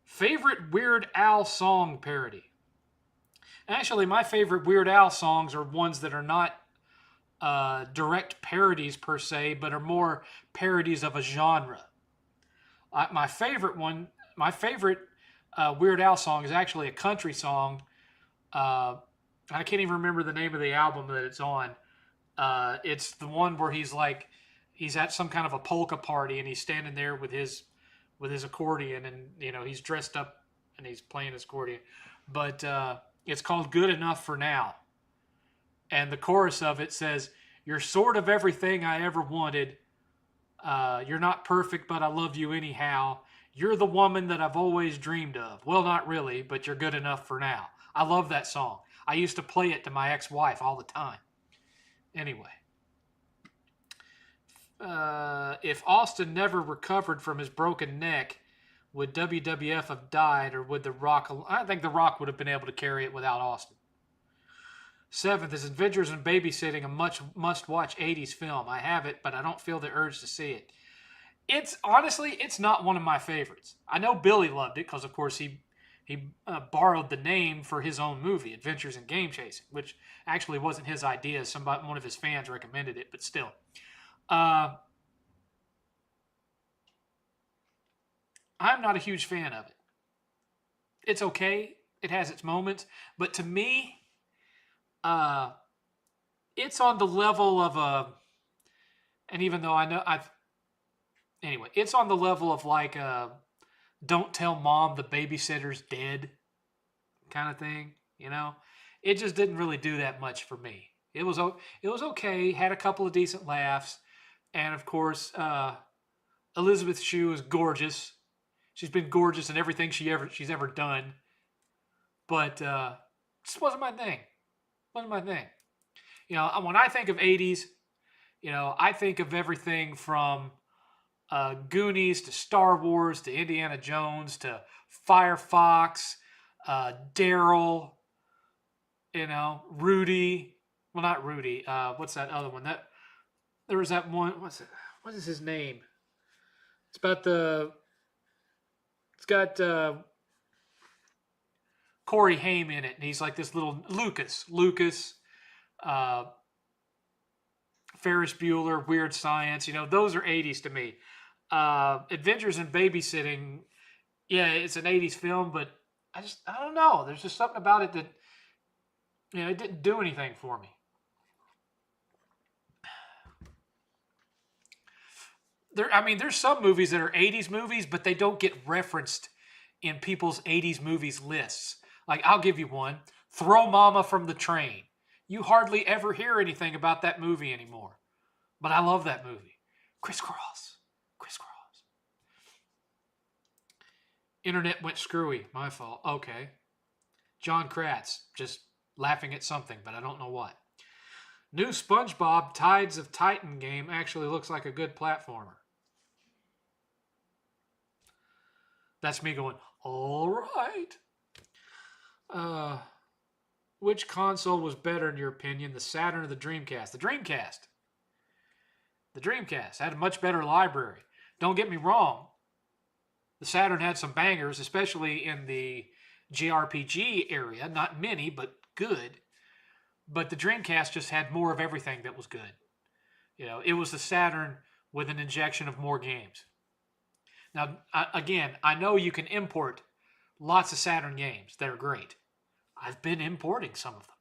Favorite Weird Al song parody? Actually, my favorite Weird Al songs are ones that are not direct parodies per se, but are more parodies of a genre. My favorite Weird Al song is actually a country song. I can't even remember the name of the album that it's on. It's the one where he's at some kind of a polka party and he's standing there with his accordion, and he's dressed up and he's playing his accordion. But it's called Good Enough for Now. And the chorus of it says, "You're sort of everything I ever wanted. You're not perfect, but I love you anyhow. You're the woman that I've always dreamed of. Well, not really, but you're good enough for now." I love that song. I used to play it to my ex-wife all the time. Anyway. If Austin never recovered from his broken neck, would WWF have died, or would The Rock... I think The Rock would have been able to carry it without Austin. 7th, is Adventures in Babysitting a must-watch 80s film? I have it, but I don't feel the urge to see it. Honestly, it's not one of my favorites. I know Billy loved it because, of course, he borrowed the name for his own movie, Adventures in Game Chasing, which actually wasn't his idea. One of his fans recommended it, but still. I'm not a huge fan of it. It's okay. It has its moments. But to me, it's on the level of and even though I know anyway, it's on the level of Don't Tell Mom the Babysitter's Dead kind of thing, It just didn't really do that much for me. It was okay, had a couple of decent laughs, and of course, Elizabeth Shue is gorgeous. She's been gorgeous in everything she's ever done, but just wasn't my thing. When I think of 80s, I think of everything from Goonies to Star Wars to Indiana Jones to Firefox, Daryl, Rudy. Well, not Rudy. What's that other one? There was that one. What is his name? It's about the. It's got Corey Haim in it, and he's like this little Lucas, uh, Ferris Bueller, Weird Science. Those are '80s to me. Adventures in Babysitting. Yeah, it's an '80s film, but I don't know. There's just something about it that it didn't do anything for me. There's some movies that are '80s movies, but they don't get referenced in people's '80s movies lists. Like, I'll give you one: Throw Mama from the Train. You hardly ever hear anything about that movie anymore, but I love that movie. Crisscross. Internet went screwy. My fault. Okay. John Kratz, just laughing at something, but I don't know what. New SpongeBob Tides of Titan game actually looks like a good platformer. That's me going, all right. Which console was better in your opinion, the Saturn or the Dreamcast? The Dreamcast. The Dreamcast had a much better library. Don't get me wrong. The Saturn had some bangers, especially in the JRPG area. Not many, but good. But the Dreamcast just had more of everything that was good. It was the Saturn with an injection of more games. Now, again, I know you can import lots of Saturn games that are great. I've been importing some of them.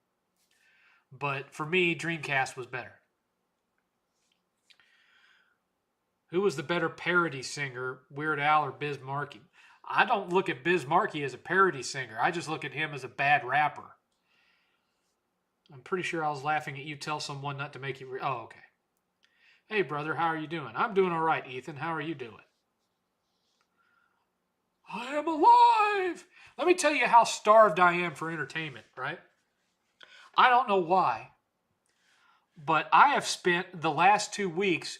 But for me, Dreamcast was better. Who was the better parody singer, Weird Al or Biz Markie? I don't look at Biz Markie as a parody singer. I just look at him as a bad rapper. I'm pretty sure I was laughing at you tell someone not to make you... Oh, okay. Hey, brother, how are you doing? I'm doing all right, Ethan. How are you doing? I am alive! Let me tell you how starved I am for entertainment, right? I don't know why, but I have spent the last 2 weeks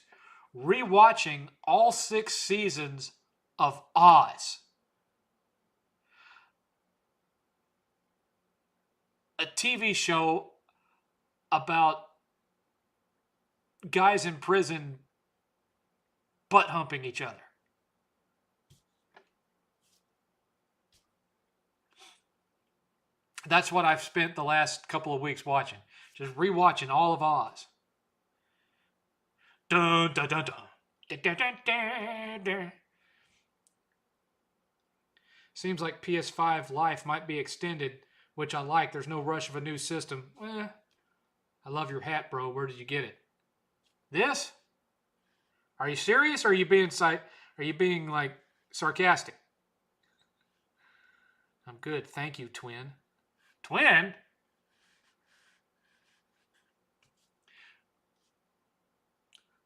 rewatching all 6 seasons of Oz. A TV show about guys in prison butt humping each other. That's what I've spent the last couple of weeks watching. Just rewatching all of Oz. Dun, dun, dun, dun. Dun, dun, dun, dun, dun. Seems like PS5 life might be extended, which I like. There's no rush of a new system. I love your hat, bro. Where did you get it? This? Are you serious, or are you being like sarcastic? I'm good. Thank you, twin. Twin?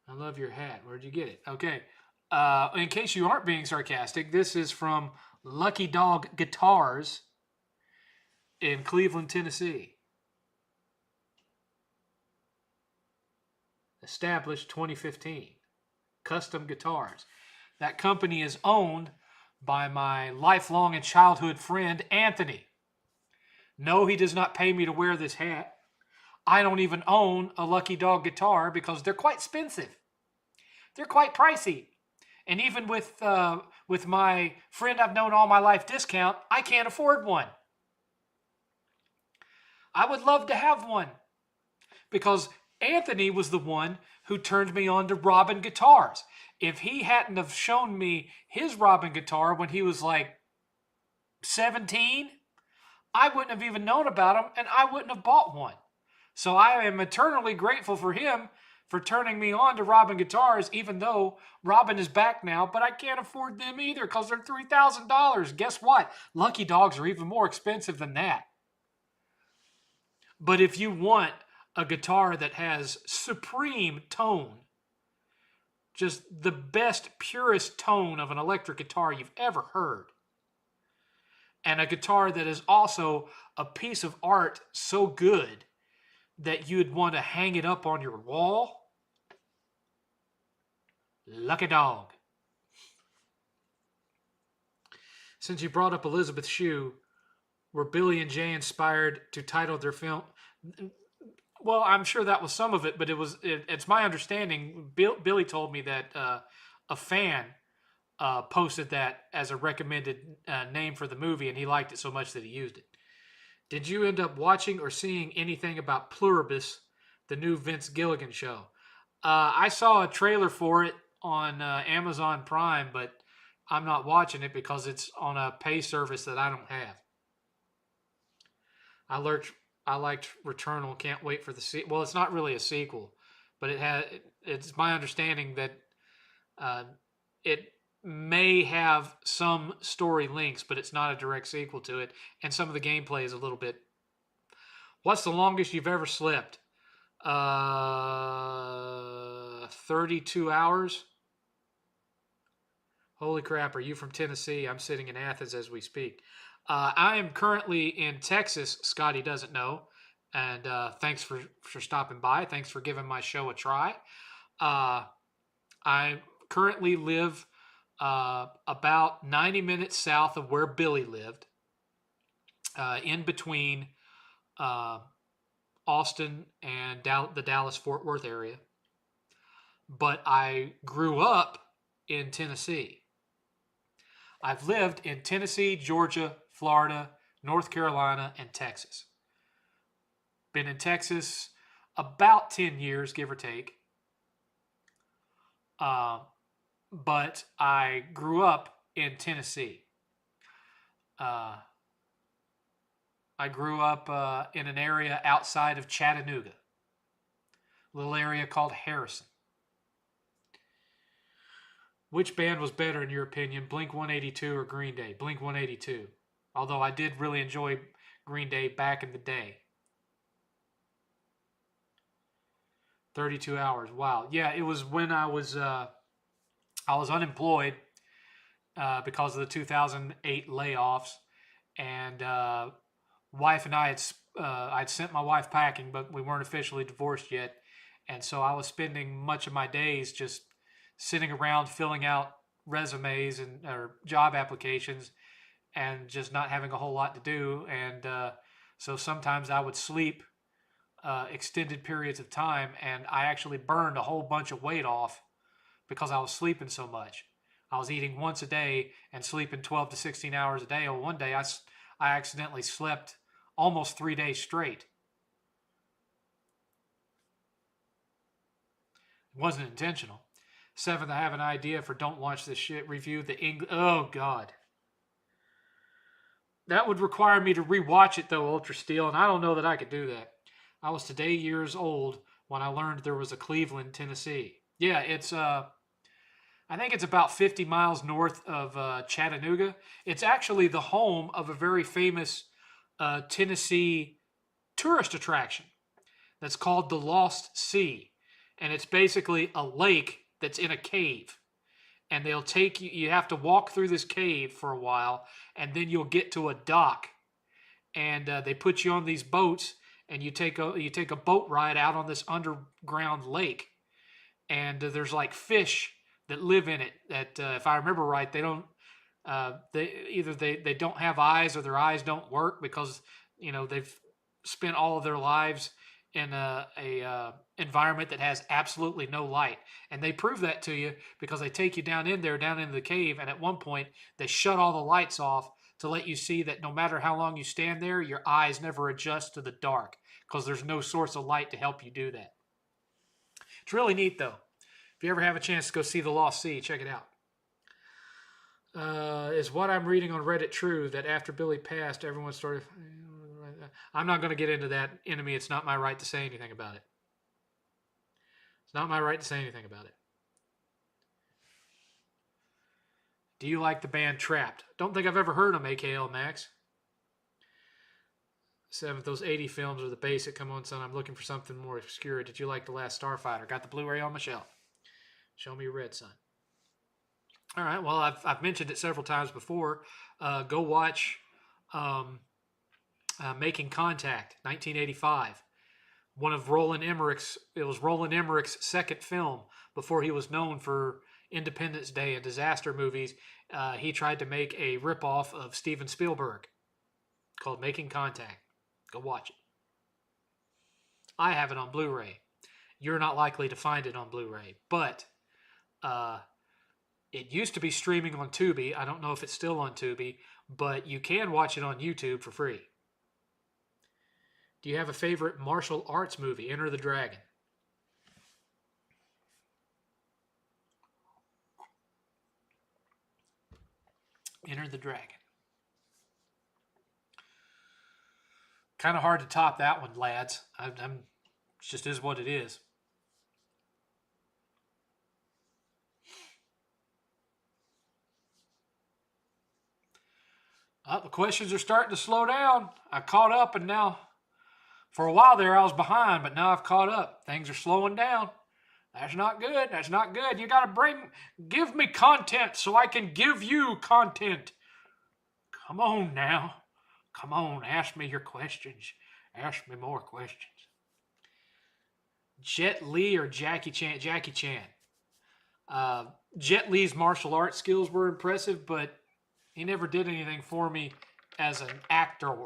I love your hat. Where'd you get it? Okay. In case you aren't being sarcastic, this is from Lucky Dog Guitars in Cleveland, Tennessee. Established 2015. Custom guitars. That company is owned by my lifelong and childhood friend, Anthony. No, he does not pay me to wear this hat. I don't even own a Lucky Dog guitar because they're quite expensive. They're quite pricey. And even with my friend I've known all my life discount, I can't afford one. I would love to have one because Anthony was the one who turned me on to Robin guitars. If he hadn't have shown me his Robin guitar when he was like 17, I wouldn't have even known about him and I wouldn't have bought one. So I am eternally grateful for him for turning me on to Robin guitars, even though Robin is back now, but I can't afford them either because they're $3,000. Guess what? Lucky Dogs are even more expensive than that. But if you want a guitar that has supreme tone, just the best, purest tone of an electric guitar you've ever heard, and a guitar that is also a piece of art so good that you'd want to hang it up on your wall, Lucky dog. Since you brought up Elizabeth Shue, were Billy and Jay inspired to title their film? Well, I'm sure that was some of it, but it's my understanding. Billy told me that a fan posted that as a recommended name for the movie, and he liked it so much that he used it. Did you end up watching or seeing anything about Pluribus, the new Vince Gilligan show? I saw a trailer for it on Amazon Prime, but I'm not watching it because it's on a pay service that I don't have. I liked Returnal. Can't wait for the sequel. Well, it's not really a sequel, but it's my understanding that it may have some story links, but it's not a direct sequel to it. And some of the gameplay is a little bit. What's the longest you've ever slept? 32 hours. Holy crap, are you from Tennessee? I'm sitting in Athens as we speak. I am currently in Texas, Scotty doesn't know. And thanks for stopping by. Thanks for giving my show a try. I currently live about 90 minutes south of where Billy lived, in between Austin and the Dallas-Fort Worth area. But I grew up in Tennessee. I've lived in Tennessee, Georgia, Florida, North Carolina, and Texas. Been in Texas about 10 years, give or take. But I grew up in Tennessee. I grew up in an area outside of Chattanooga, a little area called Harrison. Which band was better in your opinion, Blink-182 or Green Day? Blink-182. Although I did really enjoy Green Day back in the day. 32 hours. Wow. Yeah, it was when I was unemployed because of the 2008 layoffs, and wife and I I'd sent my wife packing, but we weren't officially divorced yet, and so I was spending much of my days just sitting around filling out resumes or job applications, and just not having a whole lot to do, and so sometimes I would sleep extended periods of time, and I actually burned a whole bunch of weight off because I was sleeping so much. I was eating once a day and sleeping 12 to 16 hours a day. Well, one day I accidentally slept almost 3 days straight. It wasn't intentional. 7th, I have an idea for Don't Watch This Shit review. Oh, God. That would require me to rewatch it, though, Ultra Steel, and I don't know that I could do that. I was today years old when I learned there was a Cleveland, Tennessee. Yeah, it's I think it's about 50 miles north of Chattanooga. It's actually the home of a very famous Tennessee tourist attraction that's called the Lost Sea. And it's basically a lake that's in a cave. And they'll take you, you have to walk through this cave for a while, and then you'll get to a dock. And they put you on these boats, and you take a boat ride out on this underground lake. And there's like fish that live in it that, if I remember right, they don't they don't have eyes, or their eyes don't work because they've spent all of their lives in a environment that has absolutely no light. And they prove that to you because they take you down into the cave, and at one point they shut all the lights off to let you see that no matter how long you stand there, your eyes never adjust to the dark because there's no source of light to help you do that. It's really neat, though. If you ever have a chance to go see The Lost Sea, check it out. Is what I'm reading on Reddit true, that after Billy passed, everyone started... I'm not going to get into that, enemy. It's not my right to say anything about it. It's not my right to say anything about it. Do you like the band Trapped? Don't think I've ever heard them, AKL Max. 7th, those 80 films are the basic. Come on, son. I'm looking for something more obscure. Did you like The Last Starfighter? Got the Blu-ray on my shelf. Show me your red, son. All right. Well, I've mentioned it several times before. Go watch Making Contact, 1985. One of Roland Emmerich's second film before he was known for Independence Day and disaster movies, he tried to make a ripoff of Steven Spielberg called Making Contact. Go watch it. I have it on Blu-ray. You're not likely to find it on Blu-ray, but it used to be streaming on Tubi. I don't know if it's still on Tubi, but you can watch it on YouTube for free. Do you have a favorite martial arts movie? Enter the Dragon. Enter the Dragon. Kind of hard to top that one, lads. It just is what it is. The questions are starting to slow down. I caught up, and now, for a while there, I was behind, but now I've caught up. Things are slowing down. That's not good. That's not good. You got to give me content so I can give you content. Come on now. Come on, ask me your questions. Ask me more questions. Jet Li or Jackie Chan? Jackie Chan. Jet Li's martial arts skills were impressive, but he never did anything for me as an actor.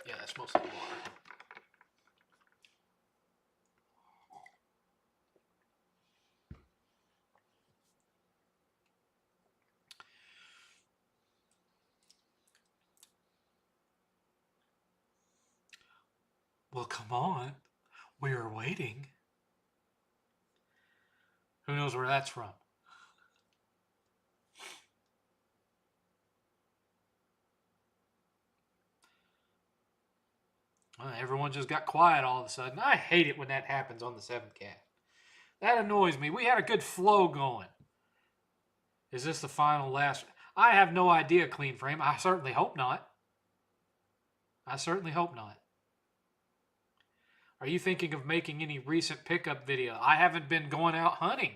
Yeah, that's mostly water. Well, come on. We are waiting. Who knows where that's from? Well, everyone just got quiet all of a sudden. I hate it when that happens on the 7thCast. That annoys me. We had a good flow going. Is this the final last? I have no idea, Clean Frame. I certainly hope not. I certainly hope not. Are you thinking of making any recent pickup video? I haven't been going out hunting.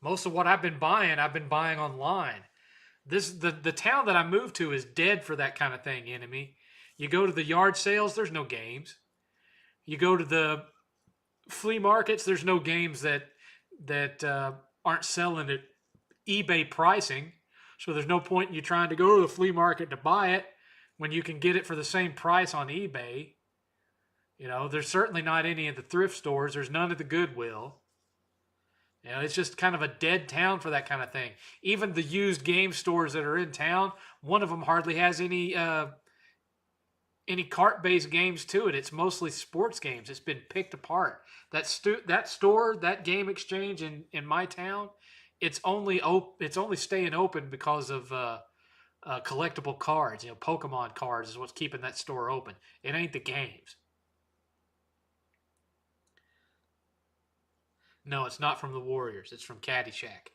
Most of what I've been buying online. The town that I moved to is dead for that kind of thing, enemy. You go to the yard sales, there's no games. You go to the flea markets, there's no games that aren't selling at eBay pricing. So there's no point in you trying to go to the flea market to buy it when you can get it for the same price on eBay. You know, there's certainly not any of the thrift stores. There's none at the Goodwill. You know, it's just kind of a dead town for that kind of thing. Even the used game stores that are in town, one of them hardly has any cart-based games to it. It's mostly sports games. It's been picked apart. That store, that game exchange in my town, it's only staying open because of collectible cards. You know, Pokemon cards is what's keeping that store open. It ain't the games. No, it's not from the Warriors. It's from Caddyshack.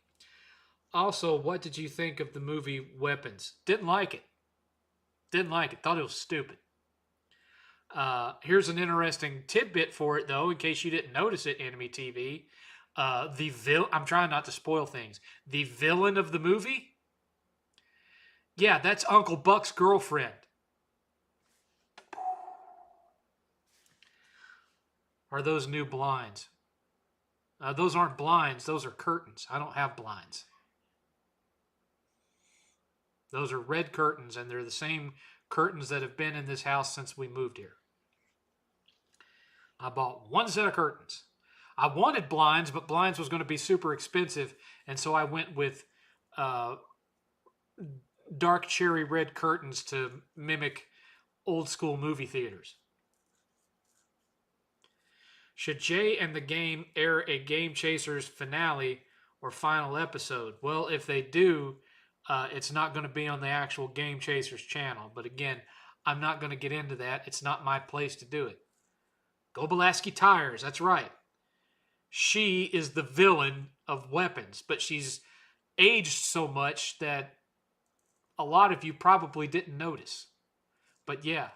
Also, what did you think of the movie Weapons? Didn't like it. Didn't like it. Thought it was stupid. Here's an interesting tidbit for it, though, in case you didn't notice it, Enemy TV. I'm trying not to spoil things. The villain of the movie? Yeah, that's Uncle Buck's girlfriend. Are those new blinds? Those aren't blinds. Those are curtains. I don't have blinds. Those are red curtains, and they're the same curtains that have been in this house since we moved here. I bought one set of curtains. I wanted blinds, but blinds was going to be super expensive, and so I went with dark cherry red curtains to mimic old school movie theaters. Should Jay and the Game air a Game Chasers finale or final episode? Well, if they do, it's not going to be on the actual Game Chasers channel. But again, I'm not going to get into that. It's not my place to do it. Go Belaski Tires, that's right. She is the villain of Weapons, but she's aged so much that a lot of you probably didn't notice. But yeah.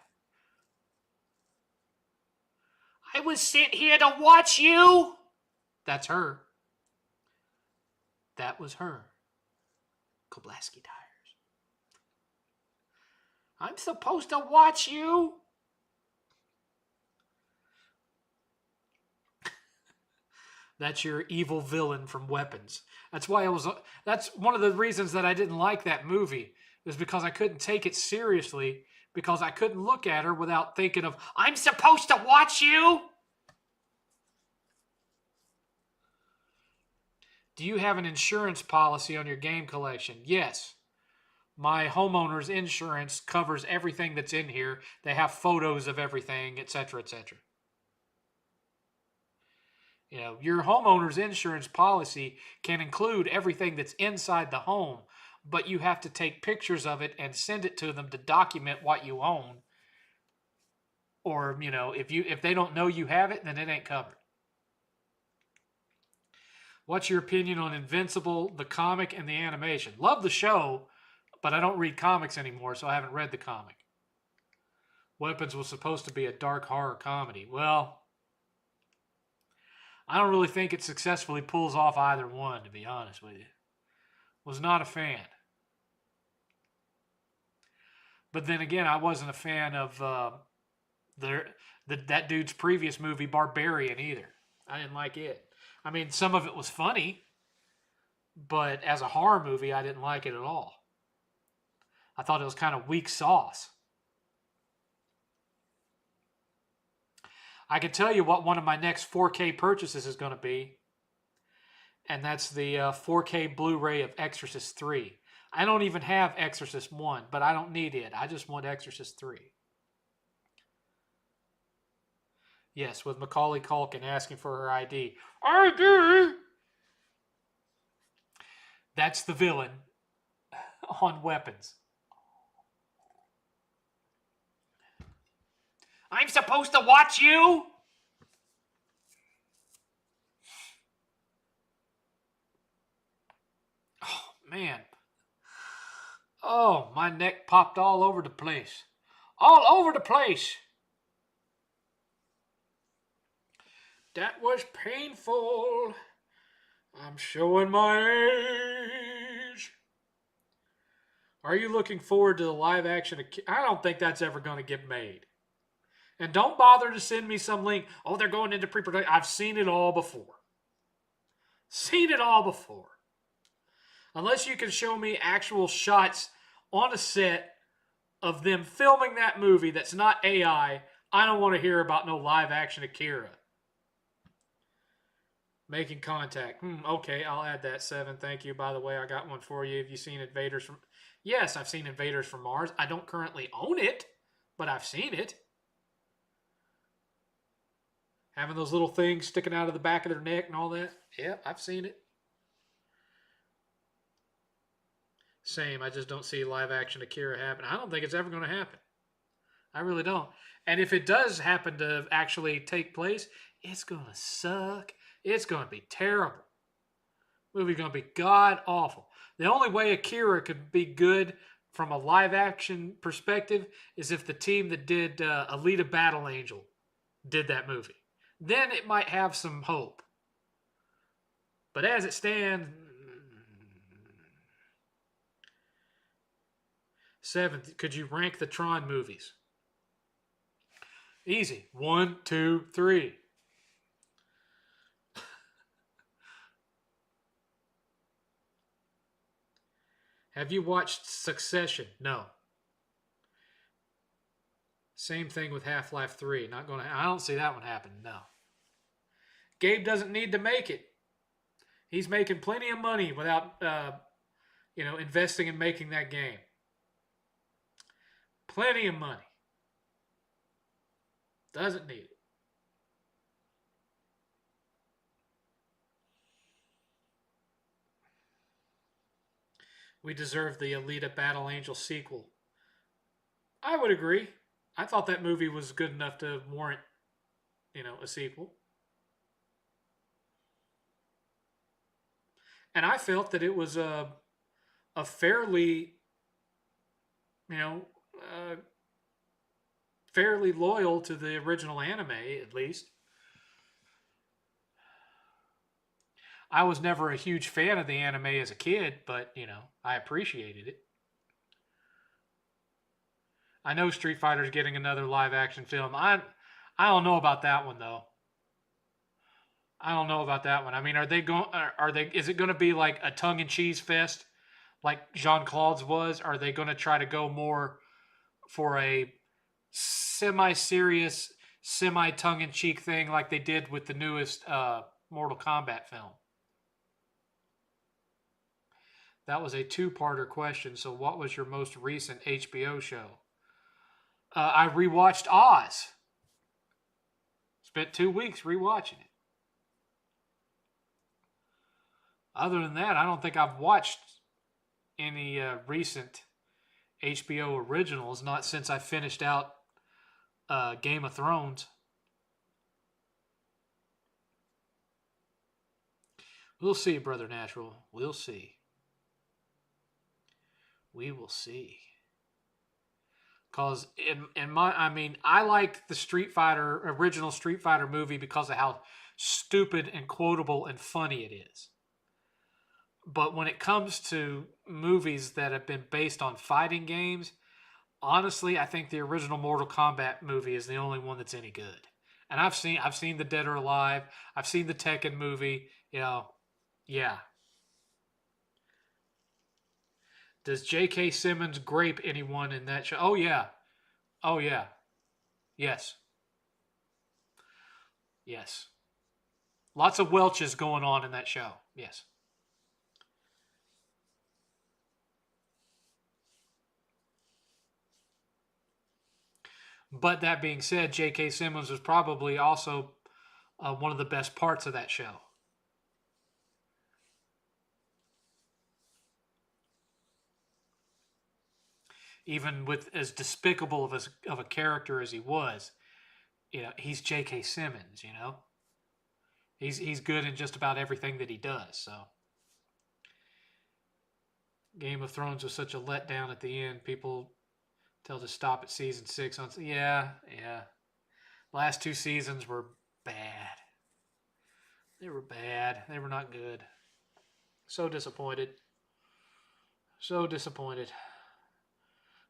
I was sent here to watch you. That's her. That was her. Koblaski Tires. I'm supposed to watch you. That's your evil villain from Weapons. That's why I was. That's one of the reasons that I didn't like that movie, is because I couldn't take it seriously, because I couldn't look at her without thinking of, I'm supposed to watch you. Do you have an insurance policy on your game collection? Yes. My homeowner's insurance covers everything that's in here. They have photos of everything, etc., etc. You know, your homeowner's insurance policy can include everything that's inside the home, but you have to take pictures of it and send it to them to document what you own. Or, you know, if they don't know you have it, then it ain't covered. What's your opinion on Invincible, the comic, and the animation? Love the show, but I don't read comics anymore, so I haven't read the comic. Weapons was supposed to be a dark horror comedy. Well, I don't really think it successfully pulls off either one, to be honest with you. Was not a fan. But then again, I wasn't a fan of that dude's previous movie, Barbarian, either. I didn't like it. I mean, some of it was funny, but as a horror movie, I didn't like it at all. I thought it was kind of weak sauce. I can tell you what one of my next 4K purchases is going to be, and that's the 4K Blu-ray of Exorcist 3. I don't even have Exorcist 1, but I don't need it. I just want Exorcist 3. Yes, with Macaulay Culkin asking for her ID. ID! That's the villain on Weapons. I'm supposed to watch you? Oh, man. Oh, my neck popped all over the place. All over the place. That was painful. I'm showing my age. Are you looking forward to the live action? I don't think that's ever going to get made. And don't bother to send me some link. Oh, they're going into pre-production. I've seen it all before. Seen it all before. Unless you can show me actual shots on a set of them filming that movie that's not AI, I don't want to hear about no live action Akira. Making contact. Okay, I'll add that, 7. Thank you. By the way, I got one for you. Have you seen Invaders from... Yes, I've seen Invaders from Mars. I don't currently own it, but I've seen it. Having those little things sticking out of the back of their neck and all that. Yeah, I've seen it. Same. I just don't see live action Akira happen. I don't think it's ever going to happen. I really don't. And if it does happen to actually take place, it's going to suck. It's going to be terrible. Movie's going to be god awful. The only way Akira could be good from a live action perspective is if the team that did Alita Battle Angel did that movie. Then it might have some hope. But as it stands, 7th, could you rank the Tron movies? Easy. 1, 2, 3. Have you watched Succession? No. Same thing with Half-Life 3. Not going to. I don't see that one happen. No. Gabe doesn't need to make it. He's making plenty of money without, investing in making that game. Plenty of money. Doesn't need it. We deserve the Alita Battle Angel sequel. I would agree. I thought that movie was good enough to warrant, a sequel. And I felt that it was a fairly, fairly loyal to the original anime, at least. I was never a huge fan of the anime as a kid, but, I appreciated it. I know Street Fighter's getting another live action film. I don't know about that one, though. I don't know about that one. I mean, are they going? Are they? Is it going to be like a tongue and cheese fest, like Jean Claude's was? Are they going to try to go more for a semi-serious, semi-tongue-in-cheek thing, like they did with the newest Mortal Kombat film? That was a two-parter question. So, what was your most recent HBO show? I rewatched Oz. Spent 2 weeks rewatching it. Other than that, I don't think I've watched any recent HBO originals, not since I finished out Game of Thrones. We'll see, Brother Natural. We'll see. We will see. Because I liked the original Street Fighter movie because of how stupid and quotable and funny it is. But when it comes to movies that have been based on fighting games, honestly, I think the original Mortal Kombat movie is the only one that's any good. And I've seen the Dead or Alive. I've seen the Tekken movie. Yeah. Does J.K. Simmons grape anyone in that show? Oh yeah. Oh yeah. Yes. Yes. Lots of Welches going on in that show. Yes. But that being said, J.K. Simmons was probably also one of the best parts of that show. Even with as despicable of a character as he was, he's J.K. Simmons. He's good in just about everything that he does. So, Game of Thrones was such a letdown at the end. People tell to stop at season 6. Yeah. Last 2 seasons were bad. They were bad. They were not good. So disappointed. So disappointed.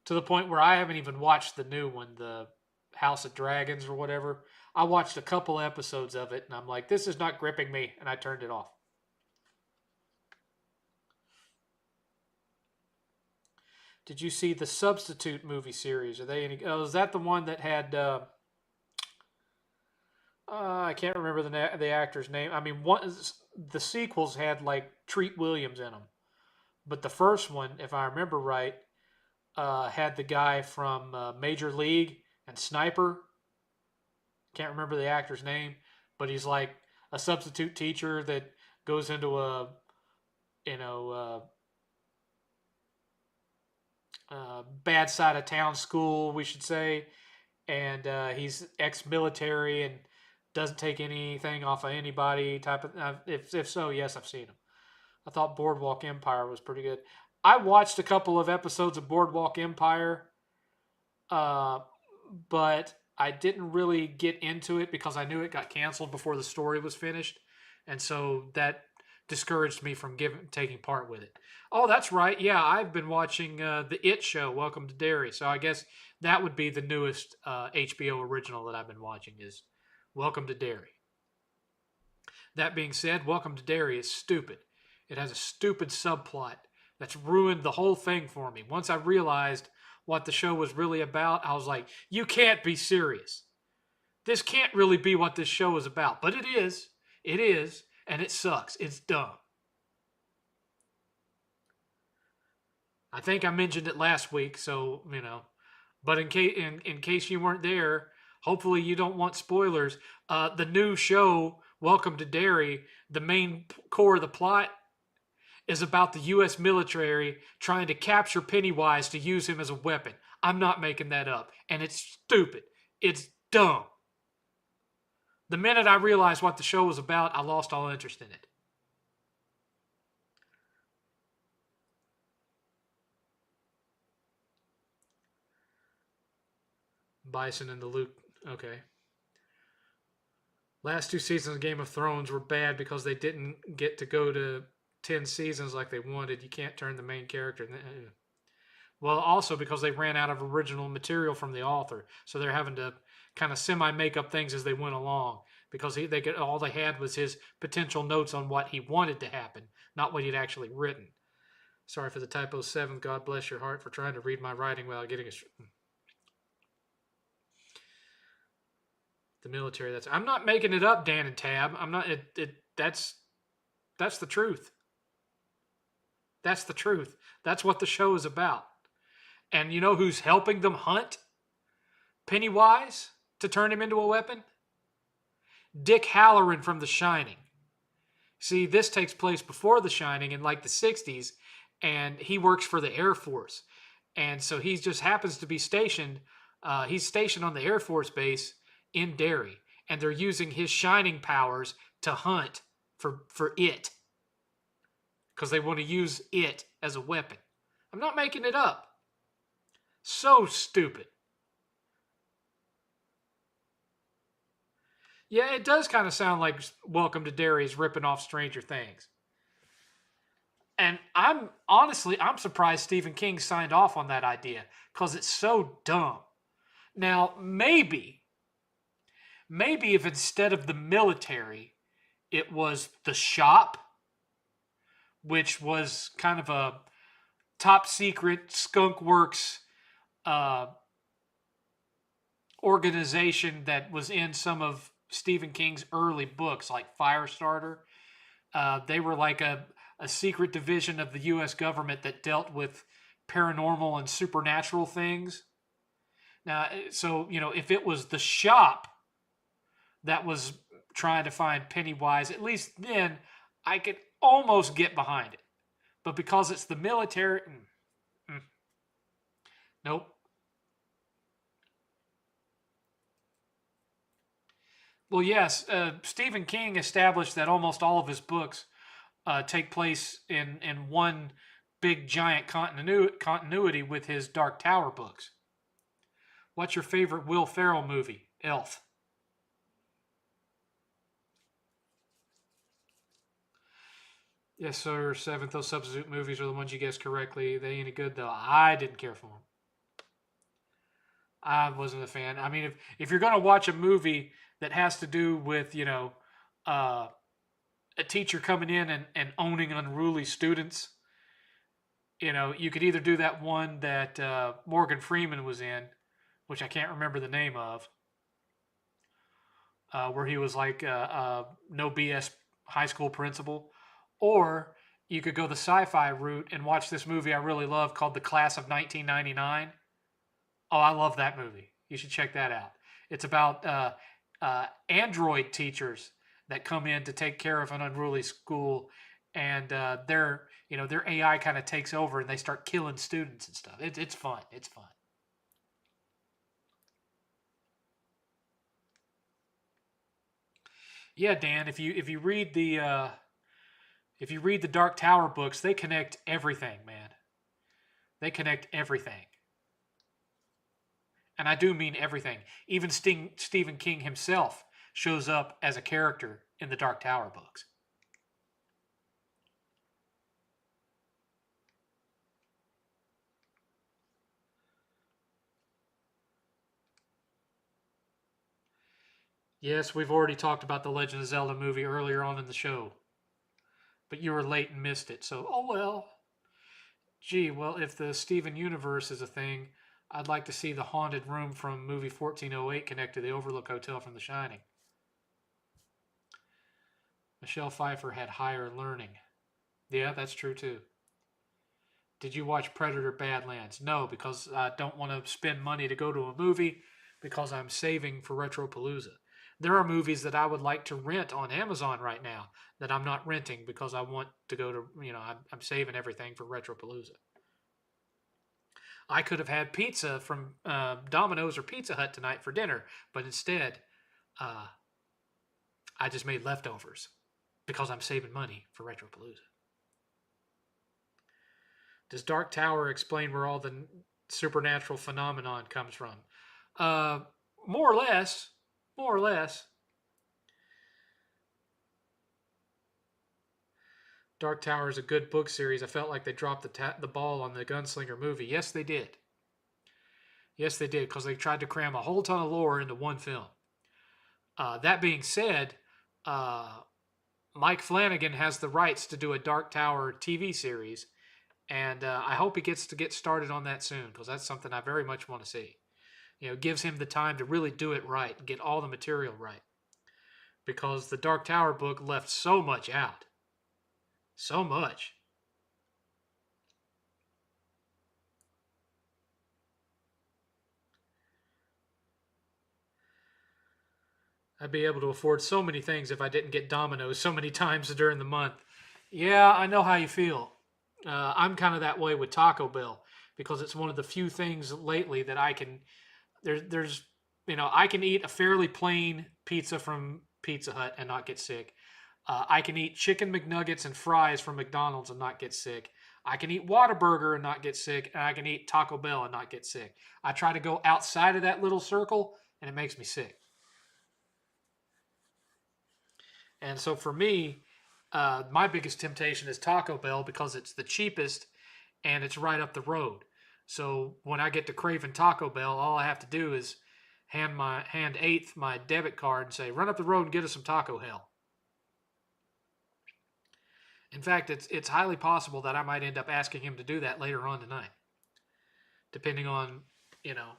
To the point where I haven't even watched the new one, the House of Dragons or whatever. I watched a couple episodes of it and I'm like, this is not gripping me, and I turned it off. Did you see the Substitute movie series? Are they any? Oh, is that the one that had? I can't remember the actor's name. I mean, the sequels had like Treat Williams in them, but the first one, if I remember right, had the guy from Major League and Sniper. Can't remember the actor's name, but he's like a substitute teacher that goes into a, bad side of town school, we should say, and he's ex-military and doesn't take anything off of anybody. Type of if so, yes, I've seen him. I thought Boardwalk Empire was pretty good. I watched a couple of episodes of Boardwalk Empire, but I didn't really get into it because I knew it got canceled before the story was finished, and so that discouraged me from taking part with it. Oh, that's right. Yeah, I've been watching the It Show, Welcome to Derry. So I guess that would be the newest HBO original that I've been watching is Welcome to Derry. That being said, Welcome to Derry is stupid. It has a stupid subplot that's ruined the whole thing for me. Once I realized what the show was really about, I was like, you can't be serious. This can't really be what this show is about. But it is. It is. And it sucks. It's dumb. I think I mentioned it last week, so, But in case you weren't there, hopefully you don't want spoilers. The new show, Welcome to Derry, the main core of the plot is about the U.S. military trying to capture Pennywise to use him as a weapon. I'm not making that up. And it's stupid. It's dumb. The minute I realized what the show was about, I lost all interest in it. Bison and the Luke. Okay. Last 2 seasons of Game of Thrones were bad because they didn't get to go to 10 seasons like they wanted. You can't turn the main character. Well, also because they ran out of original material from the author. So they're having to kind of semi-make up things as they went along. because all they had was his potential notes on what he wanted to happen, not what he'd actually written. Sorry for the typo 7. God bless your heart for trying to read my writing without getting the military. I'm not making it up, Dan and Tab. I'm not. That's the truth. That's the truth. That's what the show is about. And you know who's helping them hunt Pennywise to turn him into a weapon? Dick Halloran from The Shining. See, this takes place before The Shining in like the 60s, and he works for the Air Force. And so he just happens to be stationed. He's stationed on the Air Force base in Derry, and they're using his shining powers to hunt for it, because they want to use it as a weapon. I'm not making it up. So stupid. Yeah, it does kind of sound like Welcome to Derry's ripping off Stranger Things. And I'm surprised Stephen King signed off on that idea, because it's so dumb. Now, maybe if instead of the military, it was the shop, which was kind of a top secret skunk works organization that was in some of Stephen King's early books, like Firestarter. They were like a secret division of the U.S. government that dealt with paranormal and supernatural things. Now, so, if it was the shop that was trying to find Pennywise, at least then I could almost get behind it. But because it's the military, nope. Well, yes, Stephen King established that almost all of his books take place in one big giant continuity with his Dark Tower books. What's your favorite Will Ferrell movie? Elf. Yes, sir. 7th, those substitute movies are the ones you guessed correctly. They ain't good, though. I didn't care for them. I wasn't a fan. I mean, if you're going to watch a movie that has to do with, a teacher coming in and owning unruly students, you could either do that one that Morgan Freeman was in, which I can't remember the name of, where he was like no BS high school principal, or you could go the sci-fi route and watch this movie I really love called The Class of 1999. Oh, I love that movie. You should check that out. It's about android teachers that come in to take care of an unruly school, and their AI kind of takes over and they start killing students and stuff. It's fun. It's fun. Yeah, Dan. If you read the Dark Tower books, they connect everything, man. They connect everything. And I do mean everything. Even Stephen King himself shows up as a character in the Dark Tower books. Yes, we've already talked about the Legend of Zelda movie earlier on in the show. But you were late and missed it, so oh well. Gee, well, if the Steven Universe is a thing, I'd like to see the haunted room from movie 1408 connect to the Overlook Hotel from The Shining. Michelle Pfeiffer had higher learning. Yeah, that's true too. Did you watch Predator Badlands? No, because I don't want to spend money to go to a movie, because I'm saving for Retropalooza. There are movies that I would like to rent on Amazon right now that I'm not renting because I want to go to, I'm saving everything for Retropalooza. I could have had pizza from Domino's or Pizza Hut tonight for dinner, but instead, I just made leftovers because I'm saving money for Retropalooza. Does Dark Tower explain where all the supernatural phenomenon comes from? More or less. More or less. Dark Tower is a good book series. I felt like they dropped the ball on the Gunslinger movie. Yes, they did. Yes, they did, because they tried to cram a whole ton of lore into one film. That being said, uh, Mike Flanagan has the rights to do a Dark Tower TV series, and I hope he gets to get started on that soon because that's something I very much want to see. Gives him the time to really do it right and get all the material right because the Dark Tower book left so much out, so much. I'd be able to afford so many things if I didn't get Domino's so many times during the month. Yeah, I know how you feel. I'm kind of that way with Taco Bell because it's one of the few things lately that I can. There's, I can eat a fairly plain pizza from Pizza Hut and not get sick. I can eat chicken McNuggets and fries from McDonald's and not get sick. I can eat Whataburger and not get sick, and I can eat Taco Bell and not get sick. I try to go outside of that little circle, and it makes me sick. And so for me, my biggest temptation is Taco Bell because it's the cheapest and it's right up the road. So when I get to craving Taco Bell, all I have to do is hand Eighth my debit card and say, "Run up the road and get us some Taco Hell." In fact, it's highly possible that I might end up asking him to do that later on tonight, depending on you know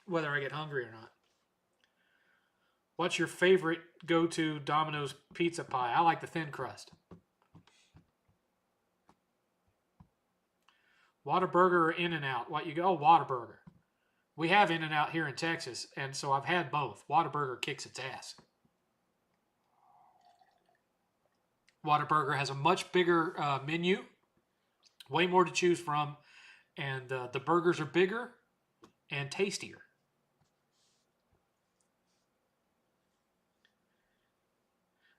whether I get hungry or not. What's your favorite go-to Domino's pizza pie? I like the thin crust. Whataburger or In-N-Out? What you go? Oh, Whataburger. We have In-N-Out here in Texas, and so I've had both. Whataburger kicks its ass. Whataburger has a much bigger menu, way more to choose from, and the burgers are bigger and tastier.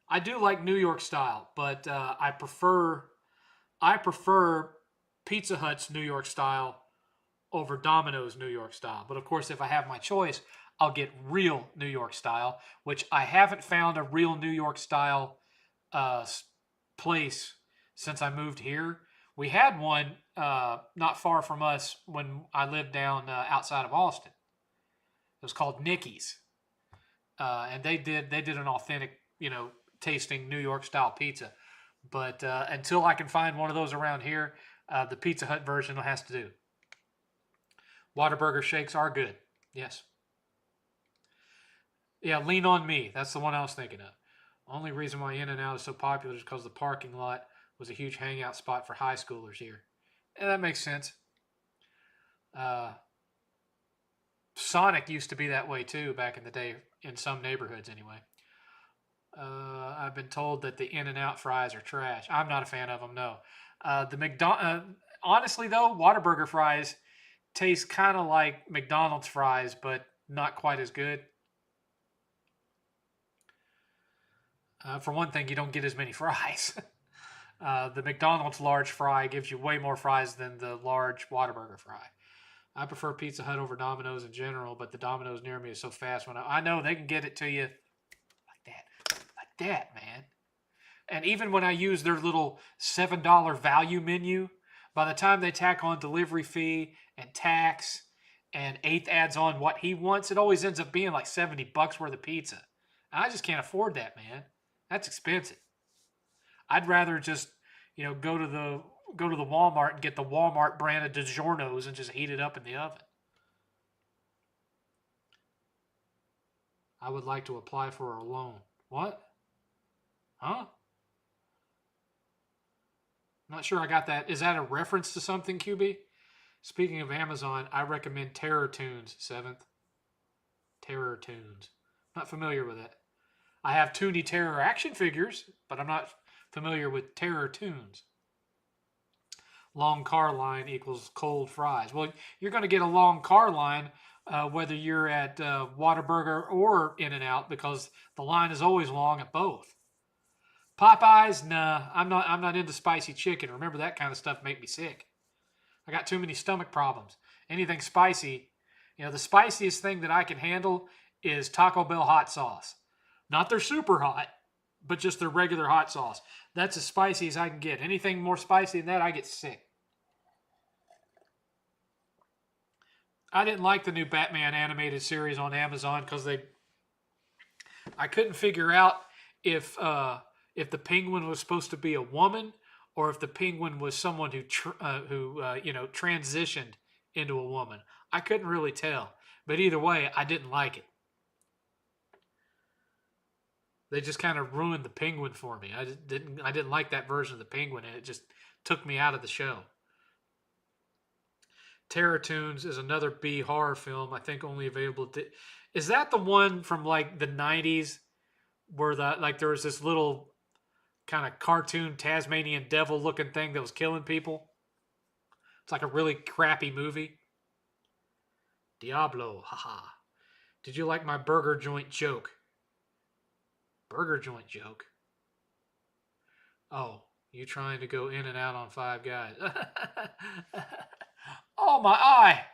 I do like New York style, but I prefer Pizza Hut's New York style over Domino's New York style. But of course, if I have my choice, I'll get real New York style, which I haven't found a real New York style uh, place since I moved here. We had one not far from us when I lived down outside of Austin. It was called Nicky's, and they did an authentic, tasting New York style pizza. But until I can find one of those around here, the Pizza Hut version has to do. Whataburger shakes are good. Yes. Yeah, Lean on Me. That's the one I was thinking of. Only reason why In-N-Out is so popular is because the parking lot was a huge hangout spot for high schoolers here. And that makes sense. Uh, Sonic used to be that way too back in the day, in some neighborhoods anyway. I've been told that the In-N-Out fries are trash. I'm not a fan of them, no. Honestly though, Whataburger fries taste kind of like McDonald's fries, but not quite as good. For one thing, you don't get as many fries. The McDonald's large fry gives you way more fries than the large Whataburger fry. I prefer Pizza Hut over Domino's in general, but the Domino's near me is so fast when I know they can get it to you like that, man. And even when I use their little $7 value menu, by the time they tack on delivery fee and tax and Eighth adds on what he wants, it always ends up being like $70 worth of pizza. I just can't afford that, man. That's expensive. I'd rather just, go to the Walmart and get the Walmart brand of DiGiorno's and just heat it up in the oven. I would like to apply for a loan. What? Huh? Not sure I got that. Is that a reference to something, QB? Speaking of Amazon, I recommend Terror Tunes, 7th. Terror Tunes. Not familiar with it. I have Toonie Terror action figures, but I'm not familiar with Terror Tunes. Long car line equals cold fries. Well, you're going to get a long car line whether you're at Whataburger or In-N-Out because the line is always long at both. Popeyes, nah, I'm not into spicy chicken. Remember that kind of stuff make me sick. I got too many stomach problems. Anything spicy, the spiciest thing that I can handle is Taco Bell hot sauce. Not their super hot, but just their regular hot sauce. That's as spicy as I can get. Anything more spicy than that, I get sick. I didn't like the new Batman animated series on Amazon because they I couldn't figure out if the penguin was supposed to be a woman or if the penguin was someone who transitioned into a woman. I couldn't really tell, but either way, I didn't like it. They just kind of ruined the penguin for me. I didn't like that version of the penguin, and it just took me out of the show. Terror Tunes is another B horror film. I think only available. Is that the one from like the '90s where there was this little kind of cartoon Tasmanian devil looking thing that was killing people? It's like a really crappy movie. Diablo, haha. Did you like my burger joint joke? Burger joint joke? Oh, you trying to go in and out on Five Guys. Oh, my eye!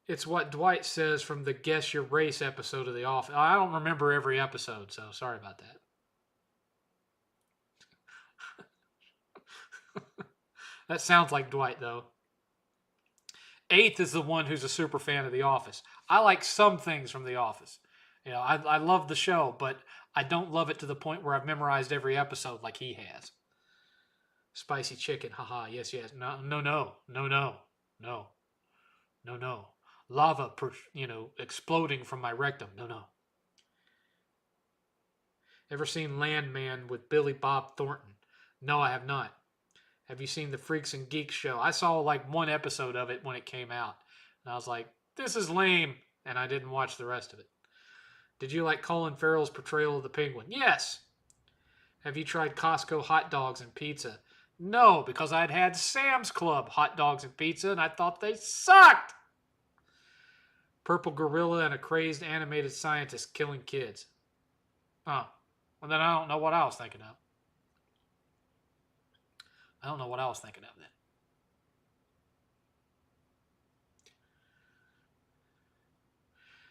It's what Dwight says from the Guess Your Race episode of The Office. I don't remember every episode, so sorry about that. That sounds like Dwight, though. 8th is the one who's a super fan of The Office. I like some things from The Office. I love the show, but I don't love it to the point where I've memorized every episode like he has. Spicy chicken, haha, yes. No. Lava, exploding from my rectum, no. Ever seen Landman with Billy Bob Thornton? No, I have not. Have you seen the Freaks and Geeks show? I saw like one episode of it when it came out, and I was like, this is lame, and I didn't watch the rest of it. Did you like Colin Farrell's portrayal of the penguin? Yes. Have you tried Costco hot dogs and pizza? No, because I'd had Sam's Club hot dogs and pizza, and I thought they sucked. Purple gorilla and a crazed animated scientist killing kids. Oh, well then I don't know what I was thinking of. Then.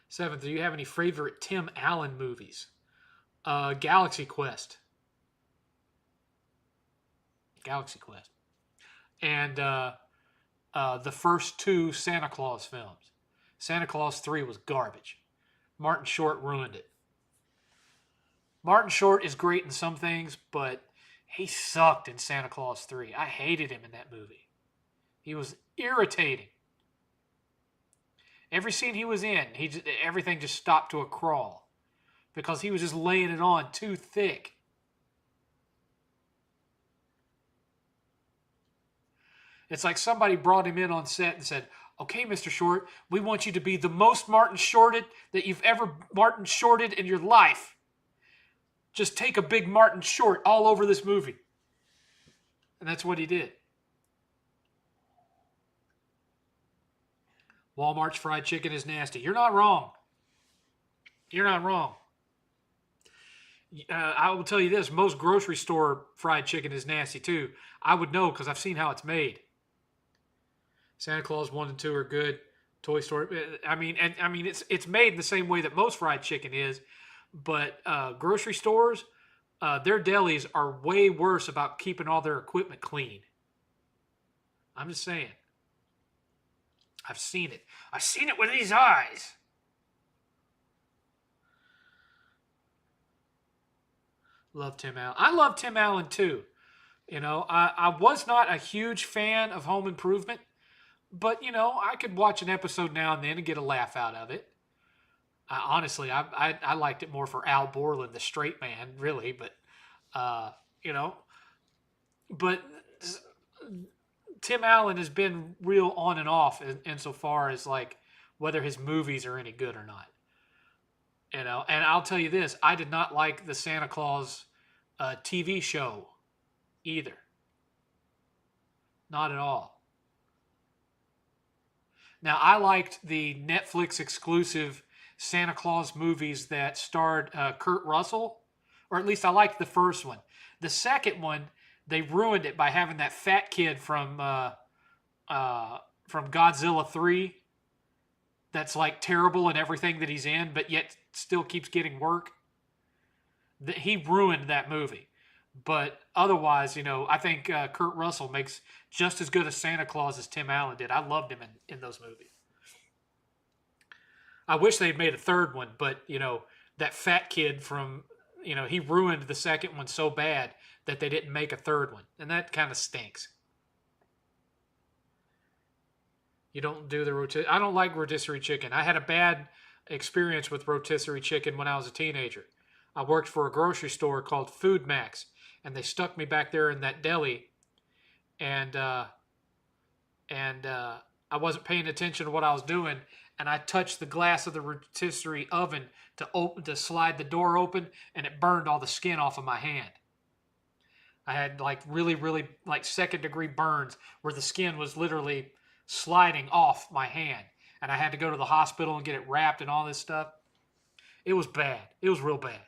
7th, do you have any favorite Tim Allen movies? Galaxy Quest. And the first 2 Santa Claus films. Santa Claus 3 was garbage. Martin Short ruined it. Martin Short is great in some things, but he sucked in Santa Claus 3. I hated him in that movie. He was irritating. Every scene he was in, everything just stopped to a crawl because he was just laying it on too thick. It's like somebody brought him in on set and said, okay, Mr. Short, we want you to be the most Martin Shorted that you've ever Martin Shorted in your life. Just take a big Martin Short all over this movie. And that's what he did. Walmart's fried chicken is nasty. You're not wrong. I will tell you this. Most grocery store fried chicken is nasty too. I would know because I've seen how it's made. Santa Claus 1 and 2 are good. Toy Story. It's made the same way that most fried chicken is, but grocery stores, their delis are way worse about keeping all their equipment clean. I'm just saying. I've seen it. I've seen it with these eyes. Love Tim Allen. I love Tim Allen too. I was not a huge fan of Home Improvement, but I could watch an episode now and then and get a laugh out of it. Honestly, I liked it more for Al Borland, the straight man, really. But but Tim Allen has been real on and off insofar as like whether his movies are any good or not. And I'll tell you this: I did not like the Santa Claus TV show either. Not at all. Now, I liked the Netflix exclusive Santa Claus movies that starred Kurt Russell, or at least I liked the first one. The second one, they ruined it by having that fat kid from Godzilla 3 that's like terrible in everything that he's in, but yet still keeps getting work. He ruined that movie. But otherwise, I think Kurt Russell makes just as good a Santa Claus as Tim Allen did. I loved him in those movies. I wish they'd made a third one, but that fat kid from he ruined the second one so bad that they didn't make a third one, and that kind of stinks. You don't do the rotisserie. I don't like rotisserie chicken. I had a bad experience with rotisserie chicken when I was a teenager. I worked for a grocery store called Food Max, and they stuck me back there in that deli, and I wasn't paying attention to what I was doing, and I touched the glass of the rotisserie oven to slide the door open, and it burned all the skin off of my hand. I had like really, really like second degree burns where the skin was literally sliding off my hand, and I had to go to the hospital and get it wrapped and all this stuff. It was bad. It was real bad.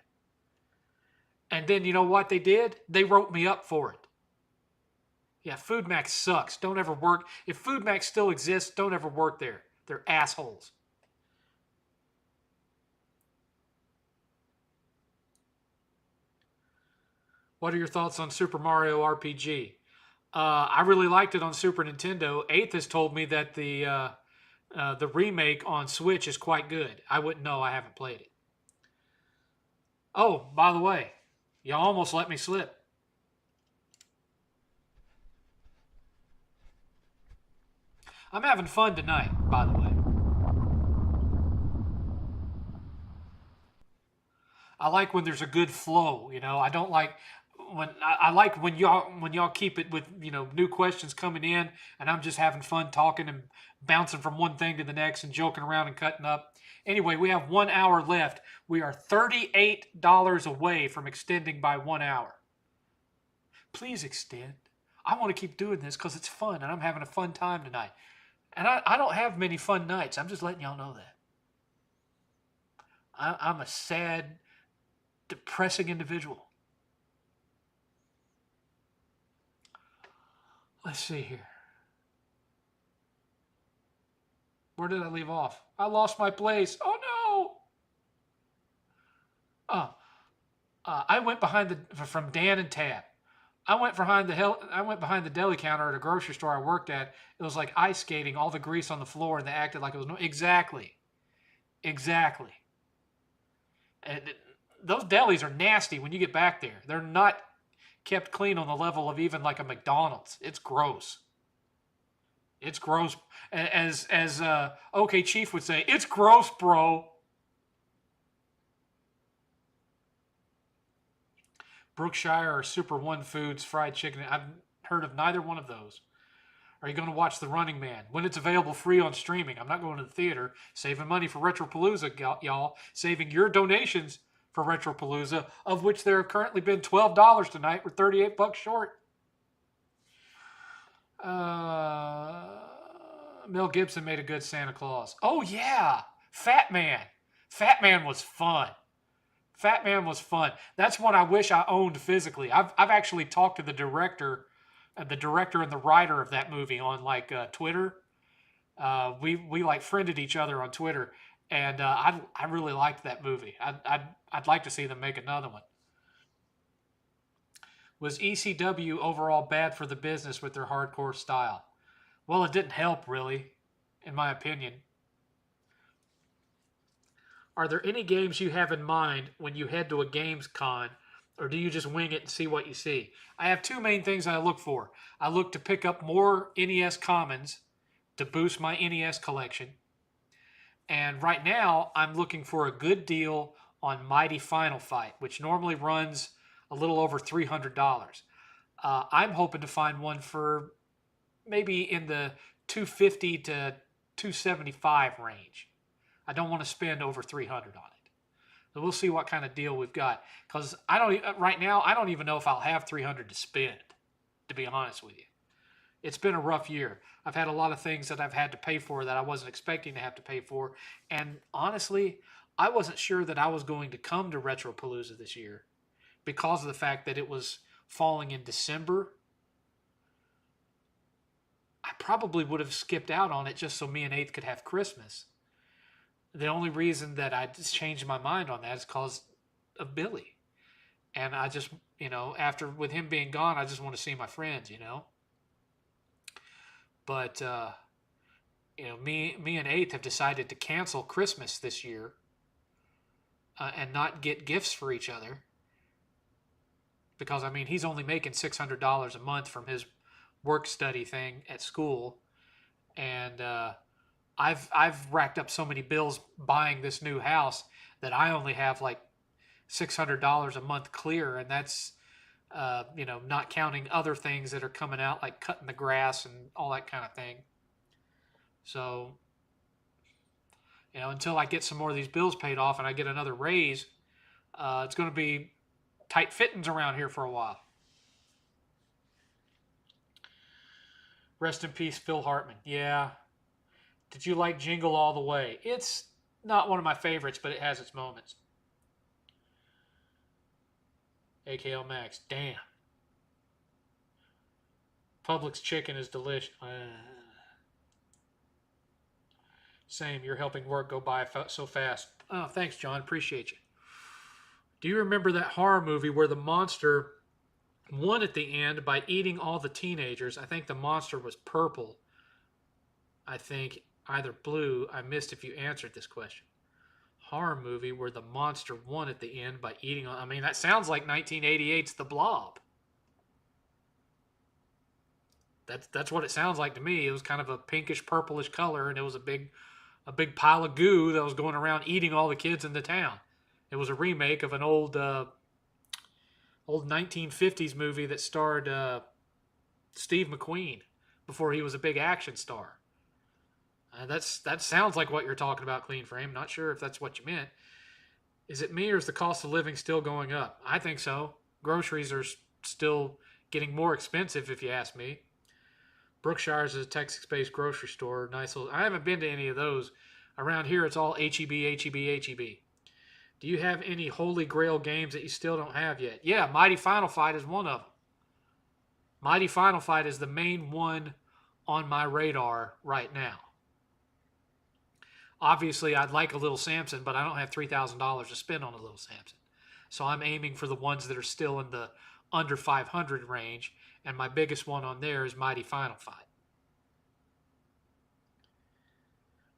And then you know what they did? They wrote me up for it. Yeah, Food Max sucks. Don't ever work. If Food Max still exists, don't ever work there. They're assholes. What are your thoughts on Super Mario RPG? I really liked it on Super Nintendo. 8th has told me that the remake on Switch is quite good. I wouldn't know. I haven't played it. Oh, by the way, you almost let me slip. I'm having fun tonight, by the way. I like when there's a good flow. I don't like when I like when y'all keep it with new questions coming in, and I'm just having fun talking and bouncing from one thing to the next and joking around and cutting up. Anyway, we have 1 hour left. We are $38 away from extending by 1 hour. Please extend. I want to keep doing this because it's fun and I'm having a fun time tonight. And I don't have many fun nights. I'm just letting y'all know that. I'm a sad, depressing individual. Let's see here. Where did I leave off? I lost my place. Oh no! Oh, I went from Dan and Tab. I went behind the deli counter at a grocery store I worked at. It was like ice skating, all the grease on the floor, and they acted like it was no. Exactly. And those delis are nasty when you get back there. They're not kept clean on the level of even like a McDonald's. It's gross. It's gross. As OK Chief would say, it's gross, bro. Brookshire or Super One Foods fried chicken. I've heard of neither one of those. Are you going to watch The Running Man when it's available free on streaming? I'm not going to the theater. Saving money for Retropalooza, y'all. Saving your donations for Retropalooza, of which there have currently been $12 tonight. We're $38 short. Mel Gibson made a good Santa Claus. Oh yeah, Fat Man. Fat Man was fun. Fat Man was fun. That's one I wish I owned physically. I've actually talked to the director and the writer of that movie on like Twitter. We like friended each other on Twitter, and I really liked that movie. I'd like to see them make another one. Was ECW overall bad for the business with their hardcore style? Well, it didn't help really, in my opinion. Are there any games you have in mind when you head to a games con, or do you just wing it and see what you see? I have two main things I look for. I look to pick up more NES commons to boost my NES collection. And right now, I'm looking for a good deal on Mighty Final Fight, which normally runs a little over $300. I'm hoping to find one for maybe in the 250 to 275 range. I don't want to spend over 300 on it. So we'll see what kind of deal we've got. Because right now, I don't even know if I'll have 300 to spend, to be honest with you. It's been a rough year. I've had a lot of things that I've had to pay for that I wasn't expecting to have to pay for. And honestly, I wasn't sure that I was going to come to Retropalooza this year because of the fact that it was falling in December. I probably would have skipped out on it just so me and 8th could have Christmas. The only reason that I just changed my mind on that is because of Billy. And I just, after with him being gone, I just want to see my friends, But Me and Eighth have decided to cancel Christmas this year and not get gifts for each other because I mean he's only making $600 a month from his work study thing at school, and I've racked up so many bills buying this new house that I only have like $600 a month clear, and that's not counting other things that are coming out like cutting the grass and all that kind of thing. So until I get some more of these bills paid off and I get another raise, it's going to be tight fittings around here for a while. Rest in peace, Phil Hartman. Yeah. Did you like Jingle All the Way? It's not one of my favorites, but it has its moments. AKL Max. Damn. Publix chicken is delicious. Same. You're helping work go by so fast. Oh, thanks, John. Appreciate you. Do you remember that horror movie where the monster won at the end by eating all the teenagers? I think the monster was purple. I think either blue. I missed if you answered this question. Horror movie where the monster won at the end by eating. I mean, that sounds like 1988's The Blob. That's what it sounds like to me. It was kind of a pinkish purplish color, and it was a big pile of goo that was going around eating all the kids in the town. It was a remake of an old 1950s movie that starred Steve McQueen before he was a big action star. That sounds like what you're talking about, Clean Frame. Not sure if that's what you meant. Is it me or is the cost of living still going up? I think so. Groceries are still getting more expensive, if you ask me. Brookshire's is a Texas-based grocery store. Nice little. I haven't been to any of those. Around here, it's all HEB, HEB, HEB. Do you have any Holy Grail games that you still don't have yet? Yeah, Mighty Final Fight is one of them. Mighty Final Fight is the main one on my radar right now. Obviously, I'd like a Little Samson, but I don't have $3,000 to spend on a Little Samson. So I'm aiming for the ones that are still in the under 500 range, and my biggest one on there is Mighty Final Fight.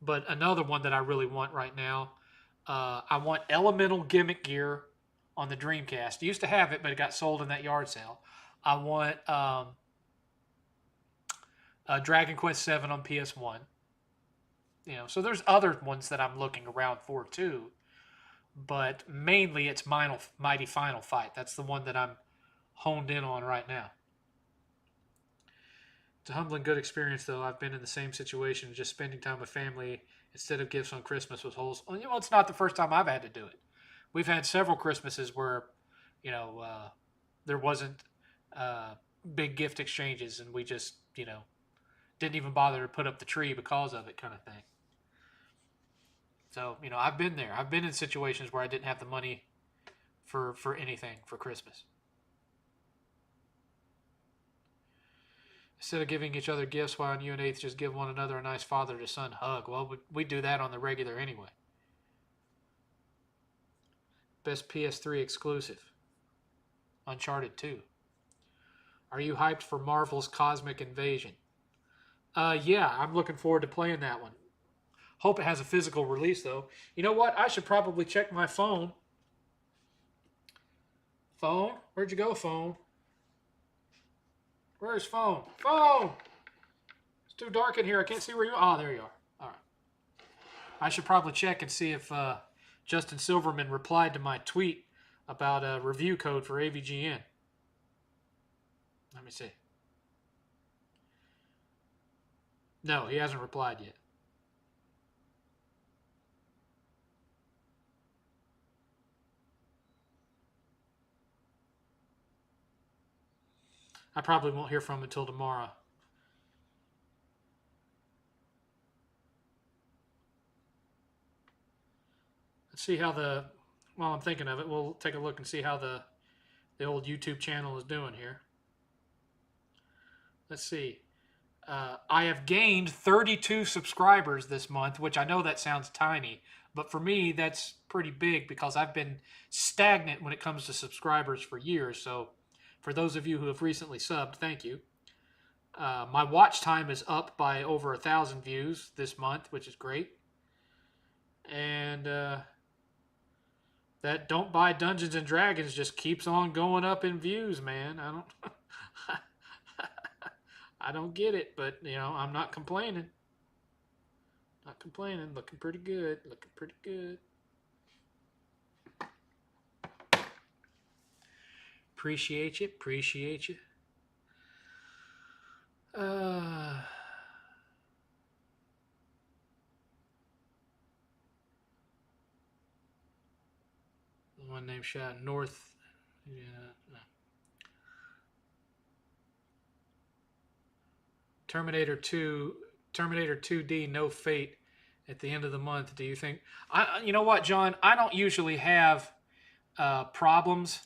But another one that I really want right now, I want Elemental Gimmick Gear on the Dreamcast. I used to have it, but it got sold in that yard sale. I want Dragon Quest VII on PS1. So there's other ones that I'm looking around for too, but mainly it's Mighty Final Fight. That's the one that I'm honed in on right now. It's a humbling good experience, though. I've been in the same situation, just spending time with family instead of gifts on Christmas was wholesome. It's not the first time I've had to do it. We've had several Christmases where, there wasn't big gift exchanges, and we just, didn't even bother to put up the tree because of it, kind of thing. So, I've been there. I've been in situations where I didn't have the money for anything for Christmas. Instead of giving each other gifts, why don't you and Eighth just give one another a nice father-to-son hug? Well, we do that on the regular anyway. Best PS3 exclusive. Uncharted 2. Are you hyped for Marvel's Cosmic Invasion? Yeah, I'm looking forward to playing that one. Hope it has a physical release, though. You know what? I should probably check my phone. Phone? Where'd you go, phone? Where's phone? Phone! It's too dark in here. I can't see where you are. Oh, there you are. All right. I should probably check and see if Justin Silverman replied to my tweet about a review code for AVGN. Let me see. No, he hasn't replied yet. I probably won't hear from him until tomorrow. Let's see how while I'm thinking of it, we'll take a look and see how the old YouTube channel is doing here. Let's see. I have gained 32 subscribers this month, which I know that sounds tiny, but for me, that's pretty big because I've been stagnant when it comes to subscribers for years. So for those of you who have recently subbed, thank you. My watch time is up by over 1,000 views this month, which is great. And that Don't Buy Dungeons and Dragons just keeps on going up in views, man. I don't I don't get it, but I'm not complaining. Not complaining. Looking pretty good. Looking pretty good. Appreciate you. Appreciate you. One name shot North. Yeah. Terminator 2D, No Fate at the end of the month. Do you think? You know what, John? I don't usually have problems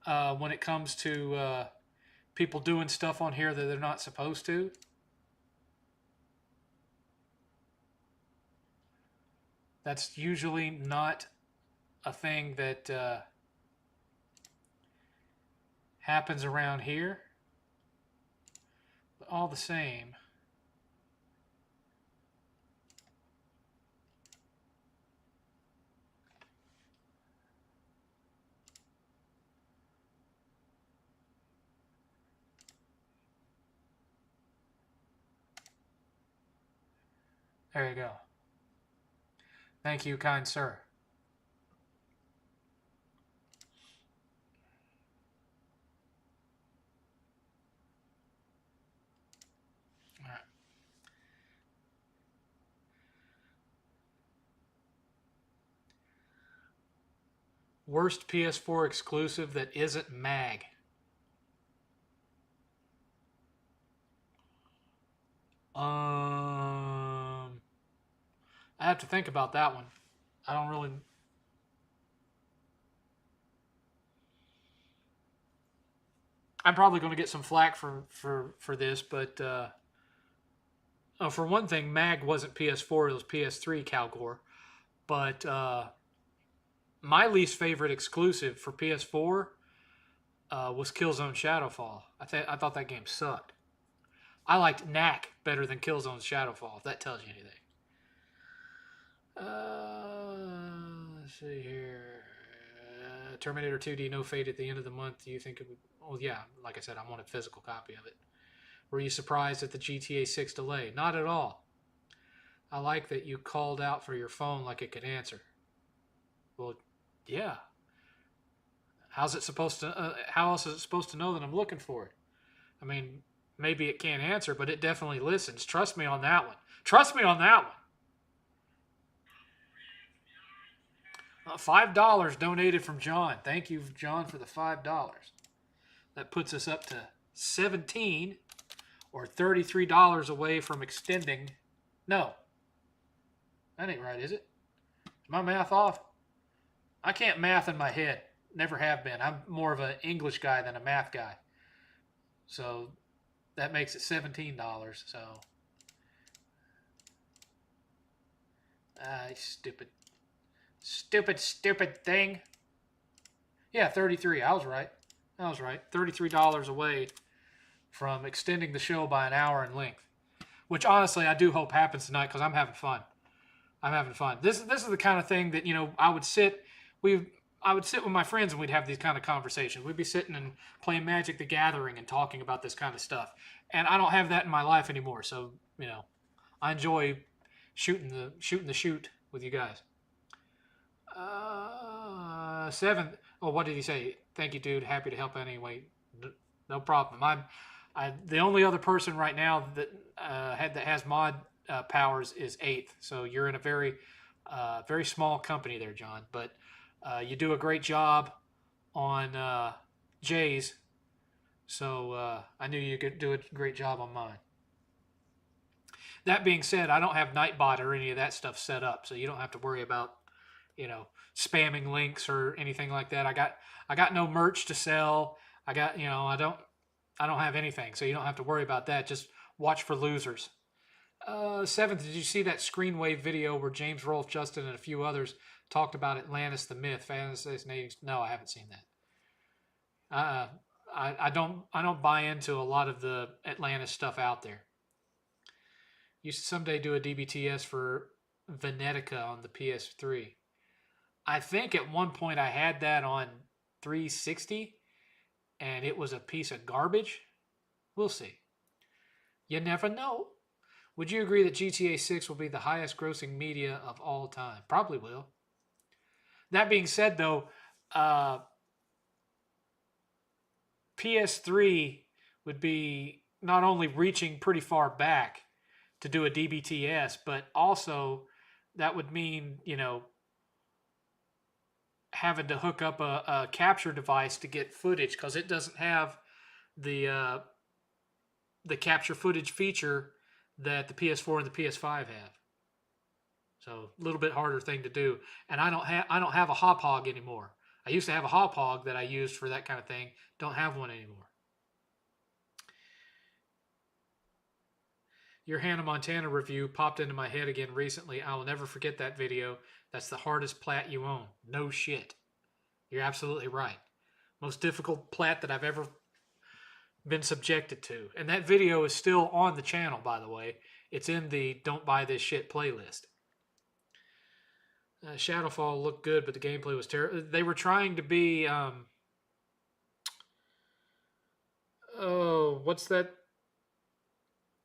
when it comes to people doing stuff on here that they're not supposed to. That's usually not a thing that happens around here. But all the same, there you go. Thank you, kind sir. All right. Worst PS4 exclusive that isn't MAG. I have to think about that one. I don't really. I'm probably going to get some flack for this, but for one thing, MAG wasn't PS4; it was PS3. Calgore, but my least favorite exclusive for PS4 was Killzone Shadowfall. I thought that game sucked. I liked Knack better than Killzone Shadowfall, if that tells you anything. Let's see here. Terminator 2D, No Fate at the end of the month. Do you think it would... Well, yeah, like I said, I want a physical copy of it. Were you surprised at the GTA 6 delay? Not at all. I like that you called out for your phone like it could answer. Well, yeah. How's it supposed to... how else is it supposed to know that I'm looking for it? I mean, maybe it can't answer, but it definitely listens. Trust me on that one. Trust me on that one. $5 donated from John. Thank you, John, for the $5. That puts us up to $17 or $33 away from extending. No. That ain't right, is it? Is my math off? I can't math in my head. Never have been. I'm more of an English guy than a math guy. So that makes it $17. So. Stupid thing. Yeah, 33. I was right. $33 away from extending the show by an hour in length. Which honestly I do hope happens tonight because I'm having fun. This is the kind of thing that, I would sit with my friends and we'd have these kind of conversations. We'd be sitting and playing Magic the Gathering and talking about this kind of stuff. And I don't have that in my life anymore. So, I enjoy shooting the shoot with you guys. 7th. Oh, what did he say? Thank you, dude. Happy to help anyway. No problem. I the only other person right now that has mod powers is 8th. So you're in a very very small company there, John. But you do a great job on Jay's. So I knew you could do a great job on mine. That being said, I don't have Nightbot or any of that stuff set up, so you don't have to worry about spamming links or anything like that. I got no merch to sell. I got I don't have anything, so you don't have to worry about that. Just watch for losers. 7th, did you see that Screenwave video where James Rolfe, Justin, and a few others talked about Atlantis the myth? No, I haven't seen that. I don't buy into a lot of the Atlantis stuff out there. You should someday do a DBTS for Venetica on the PS3. I think at one point I had that on 360 and it was a piece of garbage. We'll see. You never know. Would you agree that GTA 6 will be the highest grossing media of all time? Probably will. That being said, though, PS3 would be not only reaching pretty far back to do a DBTS, but also that would mean, having to hook up a capture device to get footage because it doesn't have the capture footage feature that the PS4 and the PS5 have. So a little bit harder thing to do. And I don't have a hop hog anymore. I used to have a hop hog that I used for that kind of thing. Don't have one anymore. Your Hannah Montana review popped into my head again recently. I will never forget that video. That's the hardest plat you own. No shit. You're absolutely right. Most difficult plat that I've ever been subjected to. And that video is still on the channel, by the way. It's in the Don't Buy This Shit playlist. Shadowfall looked good, but the gameplay was terrible. They were trying to be... what's that?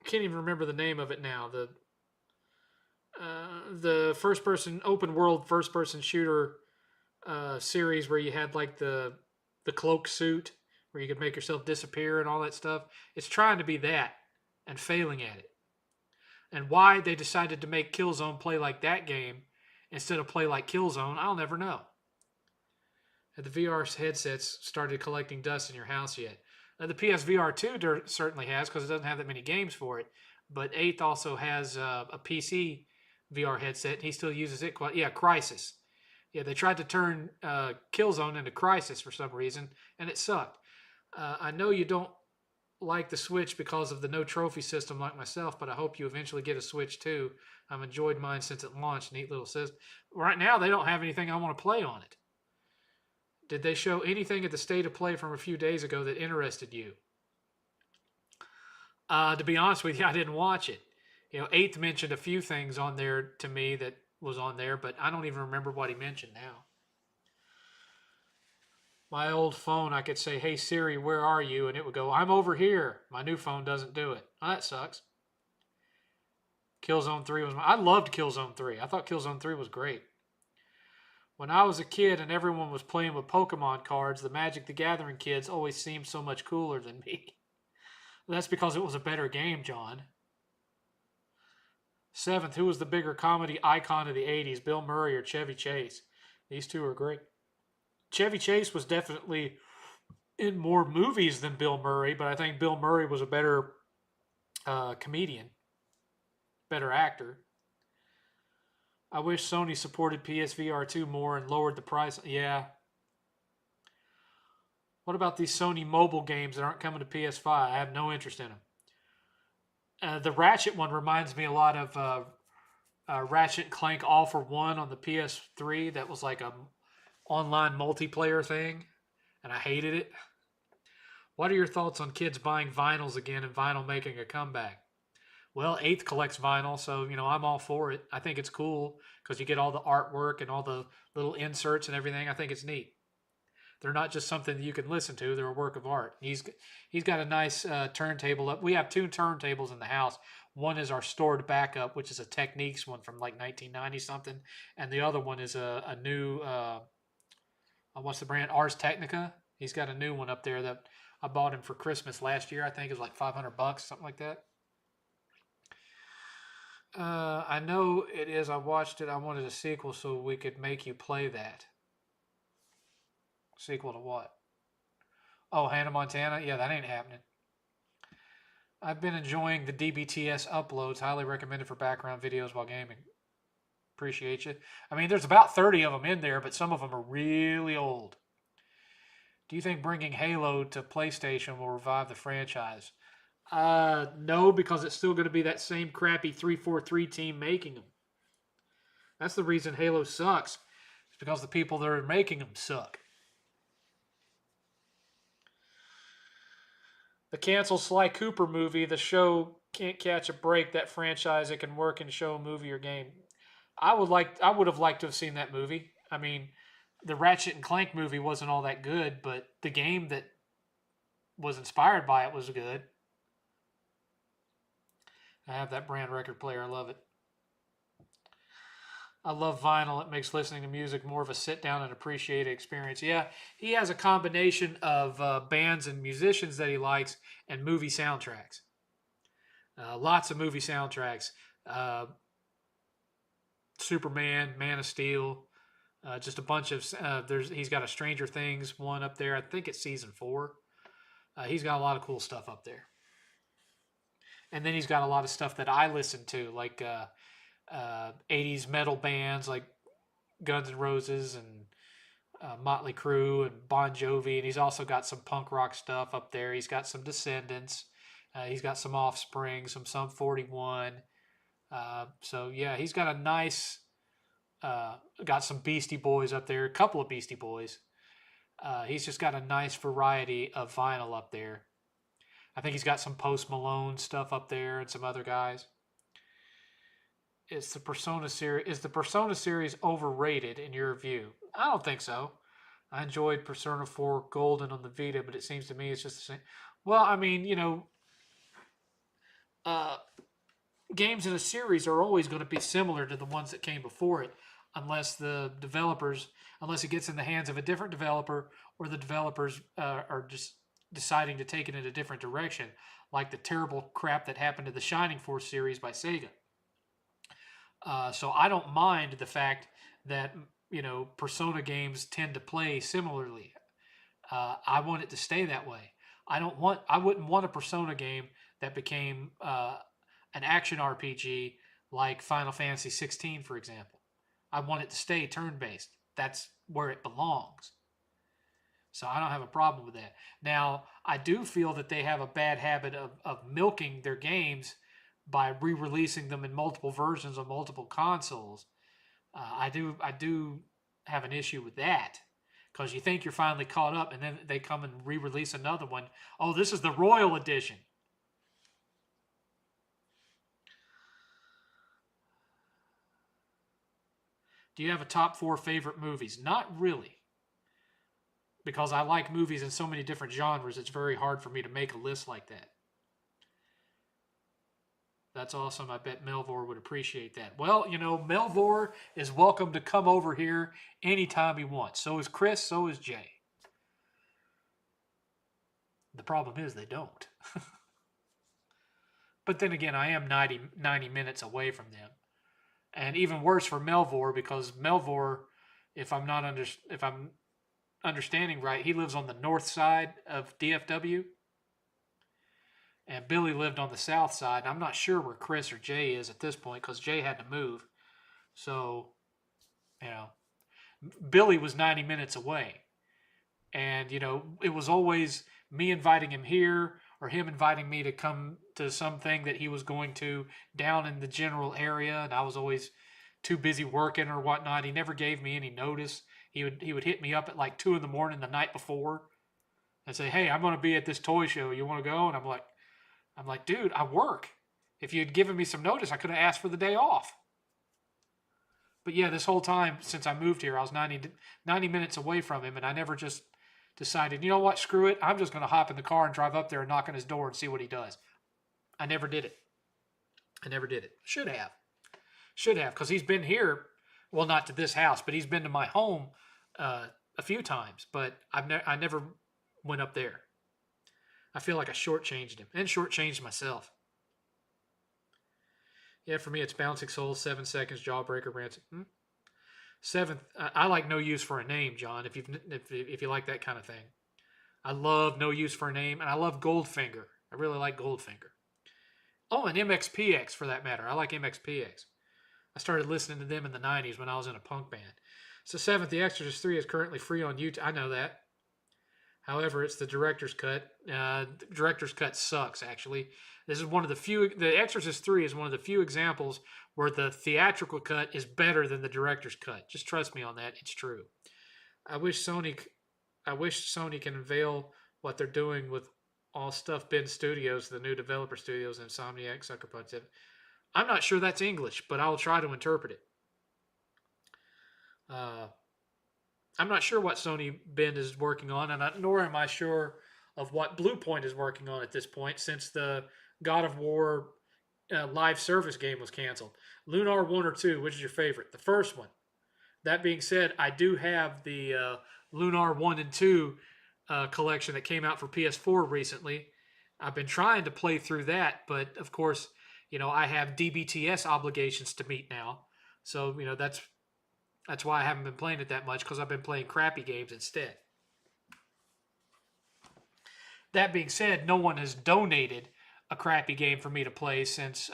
I can't even remember the name of it now. The first-person, open-world first-person shooter series where you had like the cloak suit where you could make yourself disappear and all that stuff. It's trying to be that and failing at it. And why they decided to make Killzone play like that game instead of play like Killzone, I'll never know. Have the VR headsets started collecting dust in your house yet? The PSVR 2 certainly has because it doesn't have that many games for it. But 8th also has a PC VR headset. And he still uses it quite. Yeah, Crysis. Yeah, they tried to turn Killzone into Crysis for some reason, and it sucked. I know you don't like the Switch because of the no trophy system like myself, but I hope you eventually get a Switch too. I've enjoyed mine since it launched. Neat little system. Right now, they don't have anything I want to play on it. Did they show anything at the State of Play from a few days ago that interested you? To be honest with you, I didn't watch it. 8th mentioned a few things on there to me that was on there, but I don't even remember what he mentioned now. My old phone, I could say, "Hey Siri, where are you?" and it would go, "I'm over here." My new phone doesn't do it. Oh, that sucks. Killzone 3 was I loved Killzone 3. I thought Killzone 3 was great. When I was a kid and everyone was playing with Pokemon cards, the Magic the Gathering kids always seemed so much cooler than me. That's because it was a better game, John. 7th, who was the bigger comedy icon of the 80s, Bill Murray or Chevy Chase? These two are great. Chevy Chase was definitely in more movies than Bill Murray, but I think Bill Murray was a better comedian, better actor. I wish Sony supported PSVR 2 more and lowered the price. Yeah. What about these Sony mobile games that aren't coming to PS5? I have no interest in them. The Ratchet one reminds me a lot of Ratchet & Clank All for One on the PS3. That was like a online multiplayer thing, and I hated it. What are your thoughts on kids buying vinyls again and vinyl making a comeback? Well, 8th collects vinyl, so, I'm all for it. I think it's cool because you get all the artwork and all the little inserts and everything. I think it's neat. They're not just something that you can listen to. They're a work of art. He's got a nice turntable up. We have 2 turntables in the house. One is our stored backup, which is a Techniques one from like 1990 something, and the other one is a new what's the brand? Ars Technica. He's got a new one up there that I bought him for Christmas last year. I think it was like $500, something like that. I know it is. I watched it. I wanted a sequel so we could make you play that. Sequel to what? Oh, Hannah Montana? Yeah, that ain't happening. I've been enjoying the DBTS uploads. Highly recommended for background videos while gaming. Appreciate you. I mean, there's about 30 of them in there, but some of them are really old. Do you think bringing Halo to PlayStation will revive the franchise? No, because it's still going to be that same crappy 343 team making them. That's the reason Halo sucks. It's because the people that are making them suck. The canceled Sly Cooper movie, the show can't catch a break. That franchise, it can work in show, movie, or game. I would have liked to have seen that movie. I mean, the Ratchet and Clank movie wasn't all that good, but the game that was inspired by it was good. I have that brand record player. I love it. I love vinyl. It makes listening to music more of a sit down and appreciate experience. Yeah, he has a combination of bands and musicians that he likes and movie soundtracks. Lots of movie soundtracks. Uh, Superman, Man of Steel, just a bunch of. He's got a Stranger Things one up there. I think it's season 4. He's got a lot of cool stuff up there. And then he's got a lot of stuff that I listen to, like 80s metal bands like Guns N' Roses and Motley Crue and Bon Jovi. And he's also got some punk rock stuff up there. He's got some Descendants. He's got some Offspring, some Sum 41. So, yeah, he's got a nice, got some Beastie Boys up there, a couple of Beastie Boys. He's just got a nice variety of vinyl up there. I think he's got some Post Malone stuff up there and some other guys. Is the Persona series overrated in your view? I don't think so. I enjoyed Persona 4 Golden on the Vita, but it seems to me it's just the same. Well, I mean, games in a series are always going to be similar to the ones that came before it, unless it gets in the hands of a different developer, or the developers are just deciding to take it in a different direction, like the terrible crap that happened to the Shining Force series by Sega. So I don't mind the fact that Persona games tend to play similarly. I want it to stay that way. I wouldn't want a Persona game that became an action RPG like Final Fantasy 16, for example. I want it to stay turn-based. That's where it belongs. So I don't have a problem with that. Now, I do feel that they have a bad habit of milking their games by re-releasing them in multiple versions on multiple consoles. I do have an issue with that, because you think you're finally caught up, and then they come and re-release another one. Oh, this is the Royal Edition. Do you have a top 4 favorite movies? Not really. Because I like movies in so many different genres, it's very hard for me to make a list like that. That's awesome. I bet Melvor would appreciate that. Well, Melvor is welcome to come over here anytime he wants. So is Chris, so is Jay. The problem is they don't. But then again, I am 90 minutes away from them. And even worse for Melvor, because Melvor, if I'm understanding right, he lives on the north side of DFW. And Billy lived on the south side. And I'm not sure where Chris or Jay is at this point, because Jay had to move. So, Billy was 90 minutes away. And, it was always me inviting him here, or him inviting me to come to something that he was going to down in the general area. And I was always too busy working or whatnot. He never gave me any notice. He would hit me up at like 2 a.m. the night before and say, "Hey, I'm going to be at this toy show. You want to go?" And I'm like, dude, I work. If you had given me some notice, I could have asked for the day off. But yeah, this whole time since I moved here, I was 90 minutes away from him, and I never just decided, you know what, screw it. I'm just going to hop in the car and drive up there and knock on his door and see what he does. I never did it. Should have, because he's been here. Well, not to this house, but he's been to my home a few times. But I never went up there. I feel like I shortchanged him and shortchanged myself. Yeah, for me, it's Bouncing Souls, 7 Seconds, Jawbreaker, Ransom. 7th, I like No Use for a Name, John, if you like that kind of thing. I love No Use for a Name, and I love Goldfinger. I really like Goldfinger. Oh, and MXPX, for that matter. I like MXPX. I started listening to them in the 90s when I was in a punk band. So 7th, The Exorcist 3 is currently free on YouTube. I know that. However, it's the director's cut. The director's cut sucks, actually. This is one of the few. The Exorcist 3 is one of the few examples where the theatrical cut is better than the director's cut. Just trust me on that. It's true. I wish Sony can unveil what they're doing with all stuff Ben Studios, the new developer studios, Insomniac, Sucker Punch. I'm not sure that's English, but I'll try to interpret it. I'm not sure what Sony Ben is working on, nor am I sure of what Bluepoint is working on at this point, since the God of War live service game was canceled. Lunar 1 or 2, which is your favorite? The first one. That being said, I do have the Lunar 1 and 2 collection that came out for PS4 recently. I've been trying to play through that, but of course, I have DBTS obligations to meet now. So, that's why I haven't been playing it that much, because I've been playing crappy games instead. That being said, no one has donated a crappy game for me to play since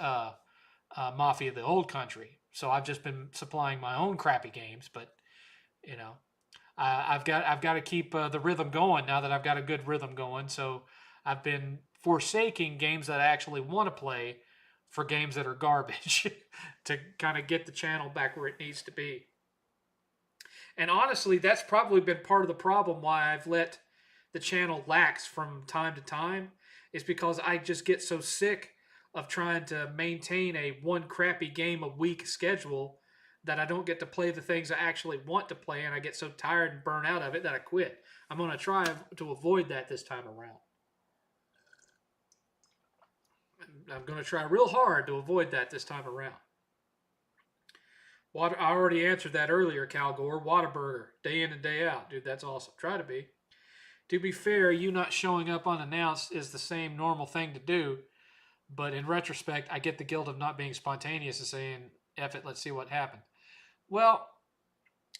Mafia: The Old Country. So I've just been supplying my own crappy games, but I've got to keep the rhythm going now that I've got a good rhythm going. So I've been forsaking games that I actually want to play for games that are garbage to kind of get the channel back where it needs to be. And honestly, that's probably been part of the problem why I've let the channel lax from time to time, is because I just get so sick of trying to maintain a one crappy game a week schedule that I don't get to play the things I actually want to play, and I get so tired and burnt out of it that I quit. I'm going to try to avoid that this time around. I'm going to try real hard to avoid that this time around. I already answered that earlier, Cal Gore. Whataburger, day in and day out. Dude, that's awesome. Try to be. To be fair, you not showing up unannounced is the same normal thing to do. But in retrospect, I get the guilt of not being spontaneous and saying, F it, let's see what happened. Well,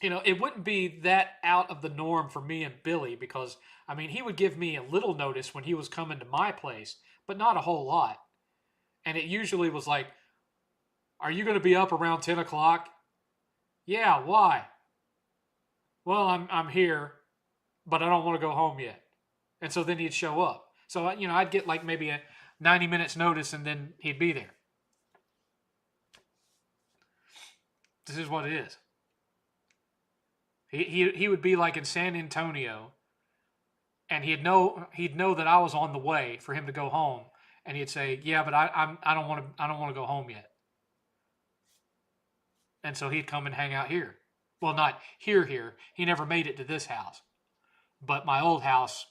it wouldn't be that out of the norm for me and Billy, because, he would give me a little notice when he was coming to my place, but not a whole lot. And it usually was like, are you going to be up around 10 o'clock? Yeah, why? Well, I'm here, but I don't want to go home yet. And so then he'd show up. So, I'd get like maybe a 90 minutes notice, and then he'd be there. This is what it is. He would be like in San Antonio, and he'd know that I was on the way for him to go home, and he'd say, "Yeah, but I don't want to go home yet." And so he'd come and hang out here. Well, not here. He never made it to this house, but my old house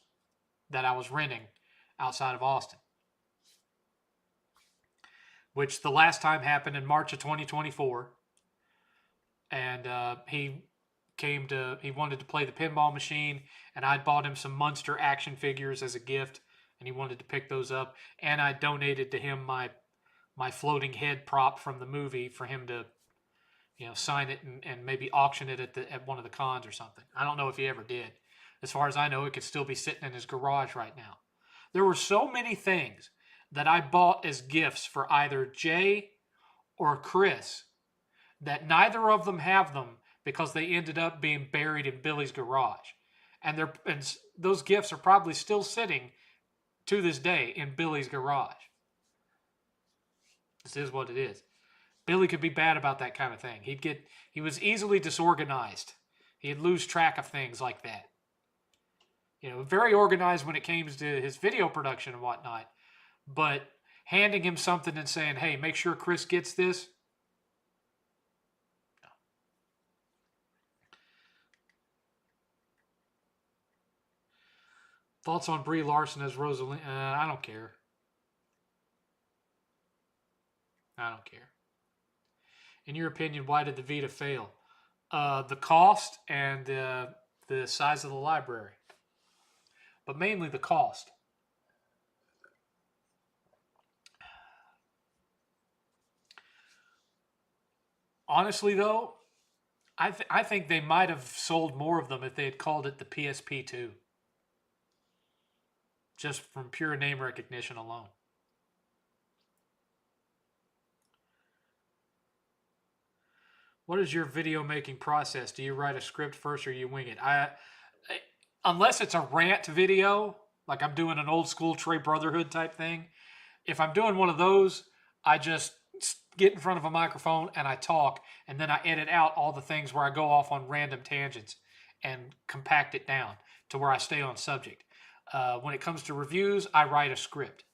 that I was renting outside of Austin, which the last time happened in March of 2024. And he wanted to play the pinball machine, and I'd bought him some Munster action figures as a gift, and he wanted to pick those up. And I donated to him my floating head prop from the movie for him to, sign it and maybe auction it at one of the cons or something. I don't know if he ever did. As far as I know, it could still be sitting in his garage right now. There were so many things that I bought as gifts for either Jay or Chris that neither of them have them, because they ended up being buried in Billy's garage. And those gifts are probably still sitting to this day in Billy's garage. This is what it is. Billy could be bad about that kind of thing. He was easily disorganized. He'd lose track of things like that. Very organized when it came to his video production and whatnot. But handing him something and saying, hey, make sure Chris gets this. No. Thoughts on Brie Larson as Rosaline? I don't care. In your opinion, why did the Vita fail? The cost and the size of the library. But mainly the cost. Honestly, though, I think they might have sold more of them if they had called it the PSP2. Just from pure name recognition alone. What is your video making process? Do you write a script first or you wing it? Unless it's a rant video, like I'm doing an old school Trey Brotherhood type thing. If I'm doing one of those, I just get in front of a microphone and I talk, and then I edit out all the things where I go off on random tangents and compact it down to where I stay on subject. When it comes to reviews, I write a script.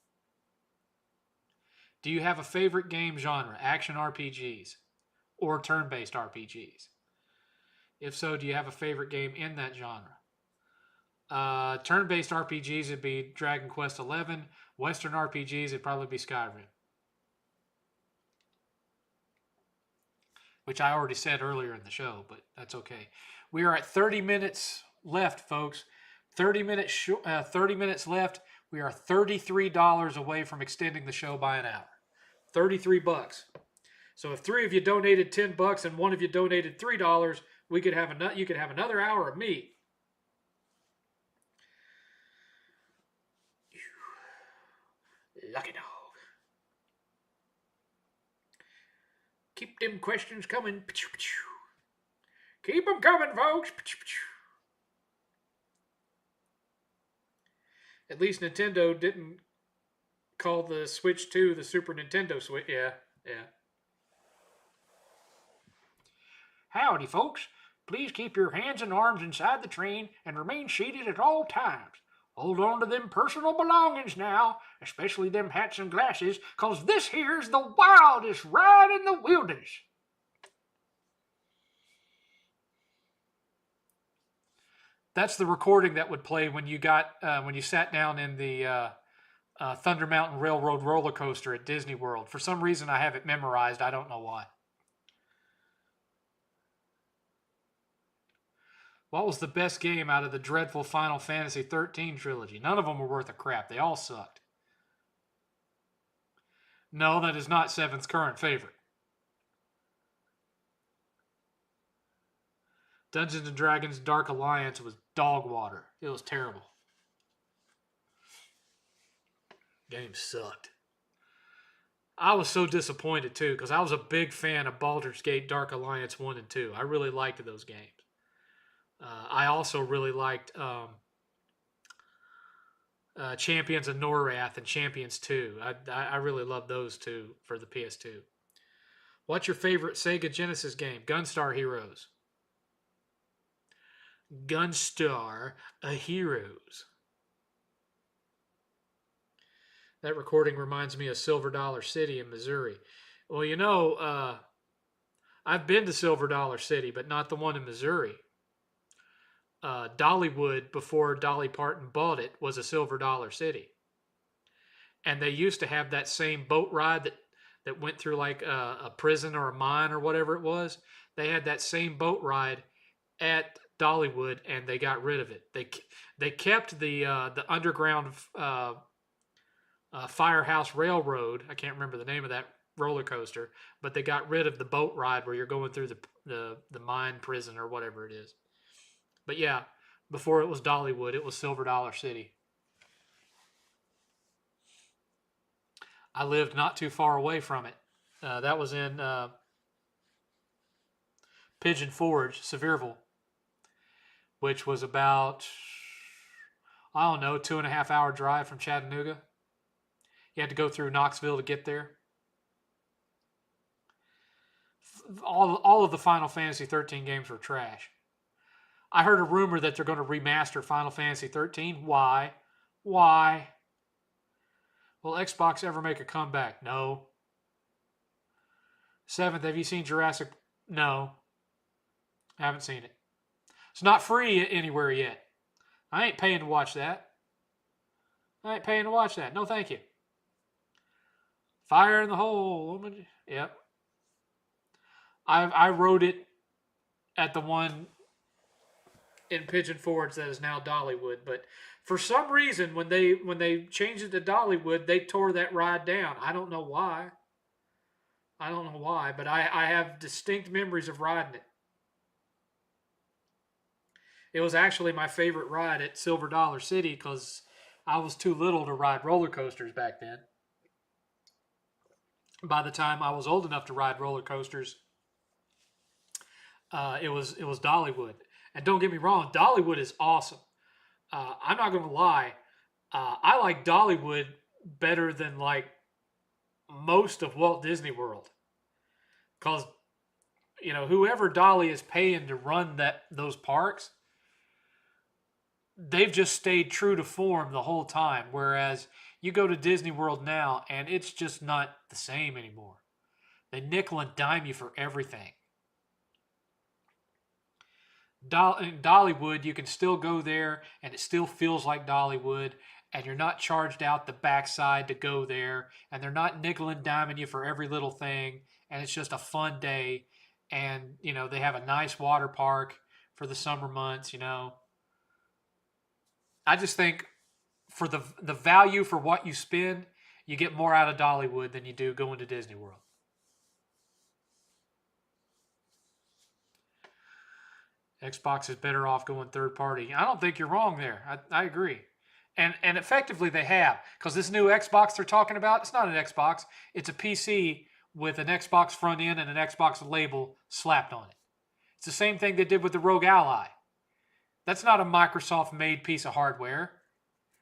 Do you have a favorite game genre, action RPGs or turn-based RPGs? If so, do you have a favorite game in that genre? Turn-based RPGs would be Dragon Quest XI. Western RPGs would probably be Skyrim, which I already said earlier in the show, but that's okay. We are at 30 minutes left, folks. 30 minutes left. We are $33 away from extending the show by an hour. $33. So if 3 of you donated $10 and 1 of you donated $3, you could have another hour of me. Lucky dog. Keep them questions coming. Keep them coming, folks. At least Nintendo didn't call the Switch 2 the Super Nintendo Switch. Yeah. Howdy, folks. Please keep your hands and arms inside the train and remain seated at all times. Hold on to them personal belongings now, especially them hats and glasses, 'cause this here's the wildest ride in the wilderness. That's the recording that would play when you sat down in the Thunder Mountain Railroad roller coaster at Disney World. For some reason, I have it memorized. I don't know why. What was the best game out of the dreadful Final Fantasy 13 trilogy? None of them were worth a crap. They all sucked. No, that is not Seventh's current favorite. Dungeons & Dragons Dark Alliance was dog water. It was terrible. Game sucked. I was so disappointed too, because I was a big fan of Baldur's Gate Dark Alliance 1 and 2. I really liked those games. I also really liked Champions of Norrath and Champions 2. I really love those two for the PS2. What's your favorite Sega Genesis game? Gunstar Heroes. Gunstar Heroes. That recording reminds me of Silver Dollar City in Missouri. Well, you know, I've been to Silver Dollar City, but not the one in Missouri. Dollywood, before Dolly Parton bought it, was a Silver Dollar City. And they used to have that same boat ride that went through like a prison or a mine or whatever it was. They had that same boat ride at Dollywood, and they got rid of it. They kept the underground Firehouse Railroad. I can't remember the name of that roller coaster, but they got rid of the boat ride where you're going through the mine prison or whatever it is. But yeah, before it was Dollywood, it was Silver Dollar City. I lived not too far away from it. That was in Pigeon Forge, Sevierville, which was about, I don't know, 2.5 hour drive from Chattanooga. You had to go through Knoxville to get there. All of the Final Fantasy 13 games were trash. I heard a rumor that they're going to remaster Final Fantasy 13. Why? Will Xbox ever make a comeback? No. 7th, have you seen Jurassic? No. I haven't seen it. It's not free anywhere yet. I ain't paying to watch that. No, thank you. Fire in the hole. Yep. I wrote it at the one in Pigeon Forge that is now Dollywood, but for some reason when they changed it to Dollywood, they tore that ride down. I don't know why, but I have distinct memories of riding it. It was actually my favorite ride at Silver Dollar City because I was too little to ride roller coasters back then. By the time I was old enough to ride roller coasters, it was Dollywood. And don't get me wrong, Dollywood is awesome. I'm not going to lie. I like Dollywood better than like most of Walt Disney World. Because, you know, whoever Dolly is paying to run those parks, they've just stayed true to form the whole time. Whereas you go to Disney World now and it's just not the same anymore. They nickel and dime you for everything. In Dollywood, you can still go there and it still feels like Dollywood, and you're not charged out the backside to go there, and they're not nickel and diming you for every little thing, and it's just a fun day. And, they have a nice water park for the summer months. I just think for the value for what you spend, you get more out of Dollywood than you do going to Disney World. Xbox is better off going third party. I don't think you're wrong there. I agree. And effectively they have, because this new Xbox they're talking about, it's not an Xbox. It's a PC with an Xbox front end and an Xbox label slapped on it. It's the same thing they did with the Rogue Ally. That's not a Microsoft-made piece of hardware.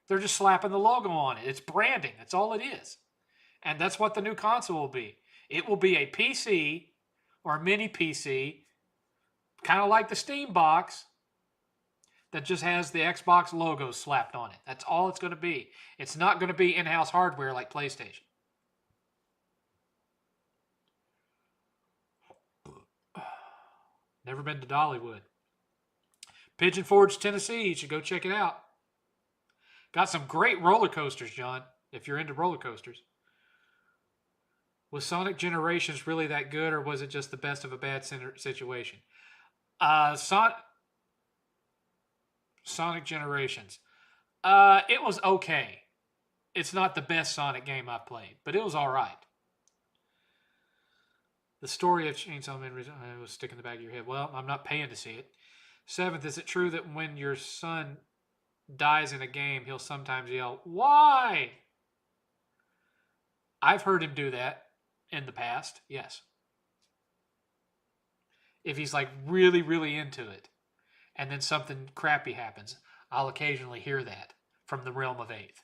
They're just slapping the logo on it. It's branding. That's all it is. And that's what the new console will be. It will be a PC or a mini PC, kind of like the Steam box, that just has the Xbox logo slapped on it. That's all it's going to be. It's not going to be in-house hardware like PlayStation. Never been to Dollywood. Pigeon Forge, Tennessee. You should go check it out. Got some great roller coasters, John, if you're into roller coasters. Was Sonic Generations really that good, or was it just the best of a bad situation? Sonic Generations. It was okay. It's not the best Sonic game I've played, but it was all right. The story of Chainsaw Man was stick in the back of your head. Well, I'm not paying to see it. 7th, is it true that when your son dies in a game, he'll sometimes yell, "Why?" I've heard him do that in the past, yes. If he's like really, really into it, and then something crappy happens, I'll occasionally hear that from the realm of 8th.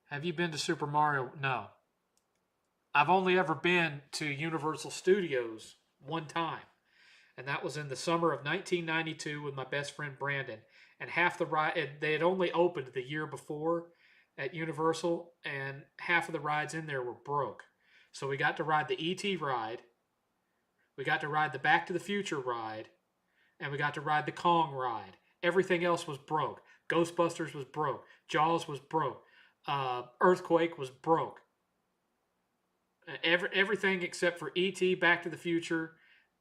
Have you been to Super Mario? No. I've only ever been to Universal Studios one time, and that was in the summer of 1992 with my best friend Brandon. And half the ride, they had only opened the year before at Universal, and half of the rides in there were broke. So we got to ride the E.T. ride, we got to ride the Back to the Future ride, and we got to ride the Kong ride. Everything else was broke. Ghostbusters was broke. Jaws was broke. Earthquake was broke. Everything except for E.T., Back to the Future,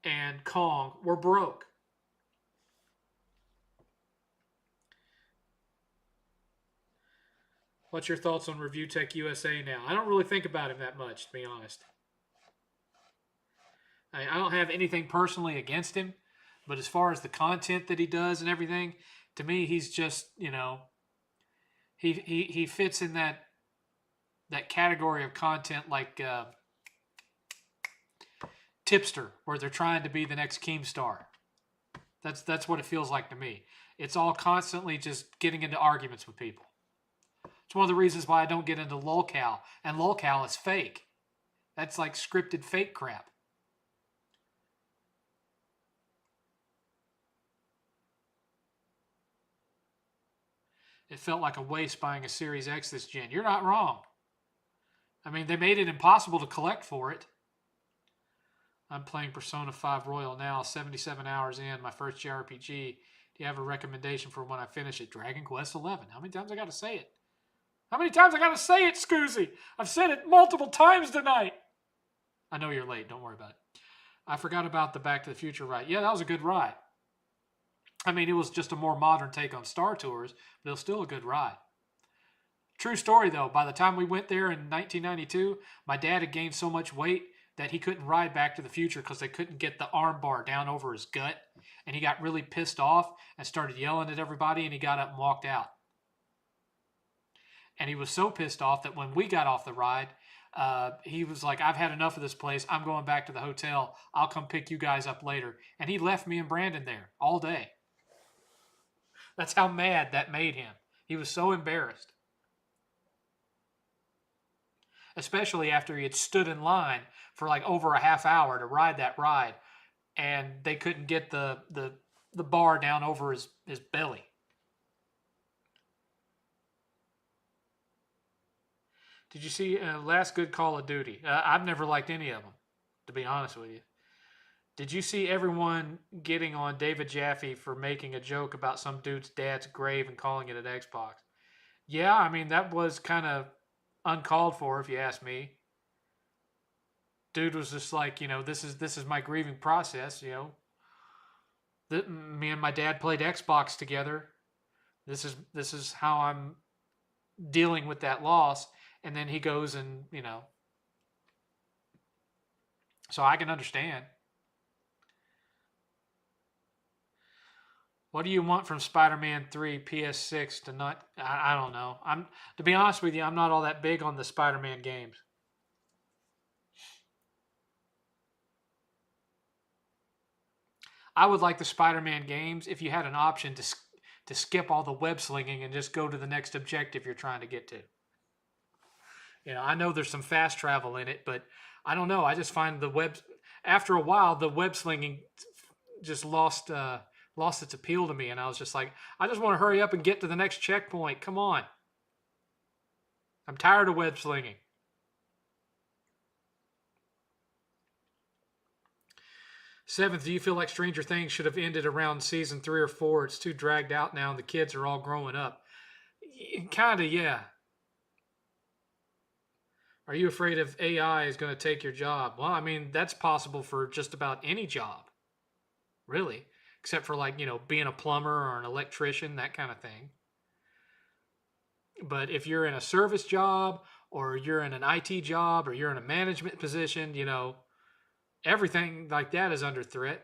and Kong were broke. What's your thoughts on Review Tech USA now? I don't really think about him that much, to be honest. I don't have anything personally against him, but as far as the content that he does and everything, to me, he's just, he fits in that category of content like Tipster, where they're trying to be the next Keemstar. That's what it feels like to me. It's all constantly just getting into arguments with people. It's one of the reasons why I don't get into lolcow, and lolcow is fake. That's like scripted fake crap. It felt like a waste buying a Series X this gen. You're not wrong. I mean, they made it impossible to collect for it. I'm playing Persona 5 Royal now, 77 hours in, my first JRPG. Do you have a recommendation for when I finish it? Dragon Quest 11. How many times I got to say it? How many times I got to say it, Scoozy? I've said it multiple times tonight. I know you're late. Don't worry about it. I forgot about the Back to the Future ride. Yeah, that was a good ride. I mean, it was just a more modern take on Star Tours, but it was still a good ride. True story, though. By the time we went there in 1992, my dad had gained so much weight that he couldn't ride Back to the Future because they couldn't get the arm bar down over his gut. And he got really pissed off and started yelling at everybody, and he got up and walked out. And he was so pissed off that when we got off the ride, he was like, "I've had enough of this place. I'm going back to the hotel. I'll come pick you guys up later." And he left me and Brandon there all day. That's how mad that made him. He was so embarrassed. Especially after he had stood in line for like over a half hour to ride that ride. And they couldn't get the the bar down over his belly. Did you see last good Call of Duty? I've never liked any of them, to be honest with you. Did you see everyone getting on David Jaffe for making a joke about some dude's dad's grave and calling it an Xbox? Yeah, I mean that was kind of uncalled for, if you ask me. Dude was just like, this is my grieving process. Me and my dad played Xbox together. This is how I'm dealing with that loss. And then he goes and so I can understand. What do you want from Spider-Man 3 PS6 to not? I don't know. To be honest with you, I'm not all that big on the Spider-Man games. I would like the Spider-Man games if you had an option to skip all the web slinging and just go to the next objective you're trying to get to. I know there's some fast travel in it, but I don't know. I just find after a while, the web slinging just lost its appeal to me, and I was just like, I just want to hurry up and get to the next checkpoint. Come on. I'm tired of web slinging. Seventh, do you feel like Stranger Things should have ended around season 3 or 4? It's too dragged out now, and the kids are all growing up. Kind of, yeah. Are you afraid of AI is going to take your job? Well, I mean, that's possible for just about any job, really, except for being a plumber or an electrician, that kind of thing. But if you're in a service job or you're in an IT job or you're in a management position, everything like that is under threat.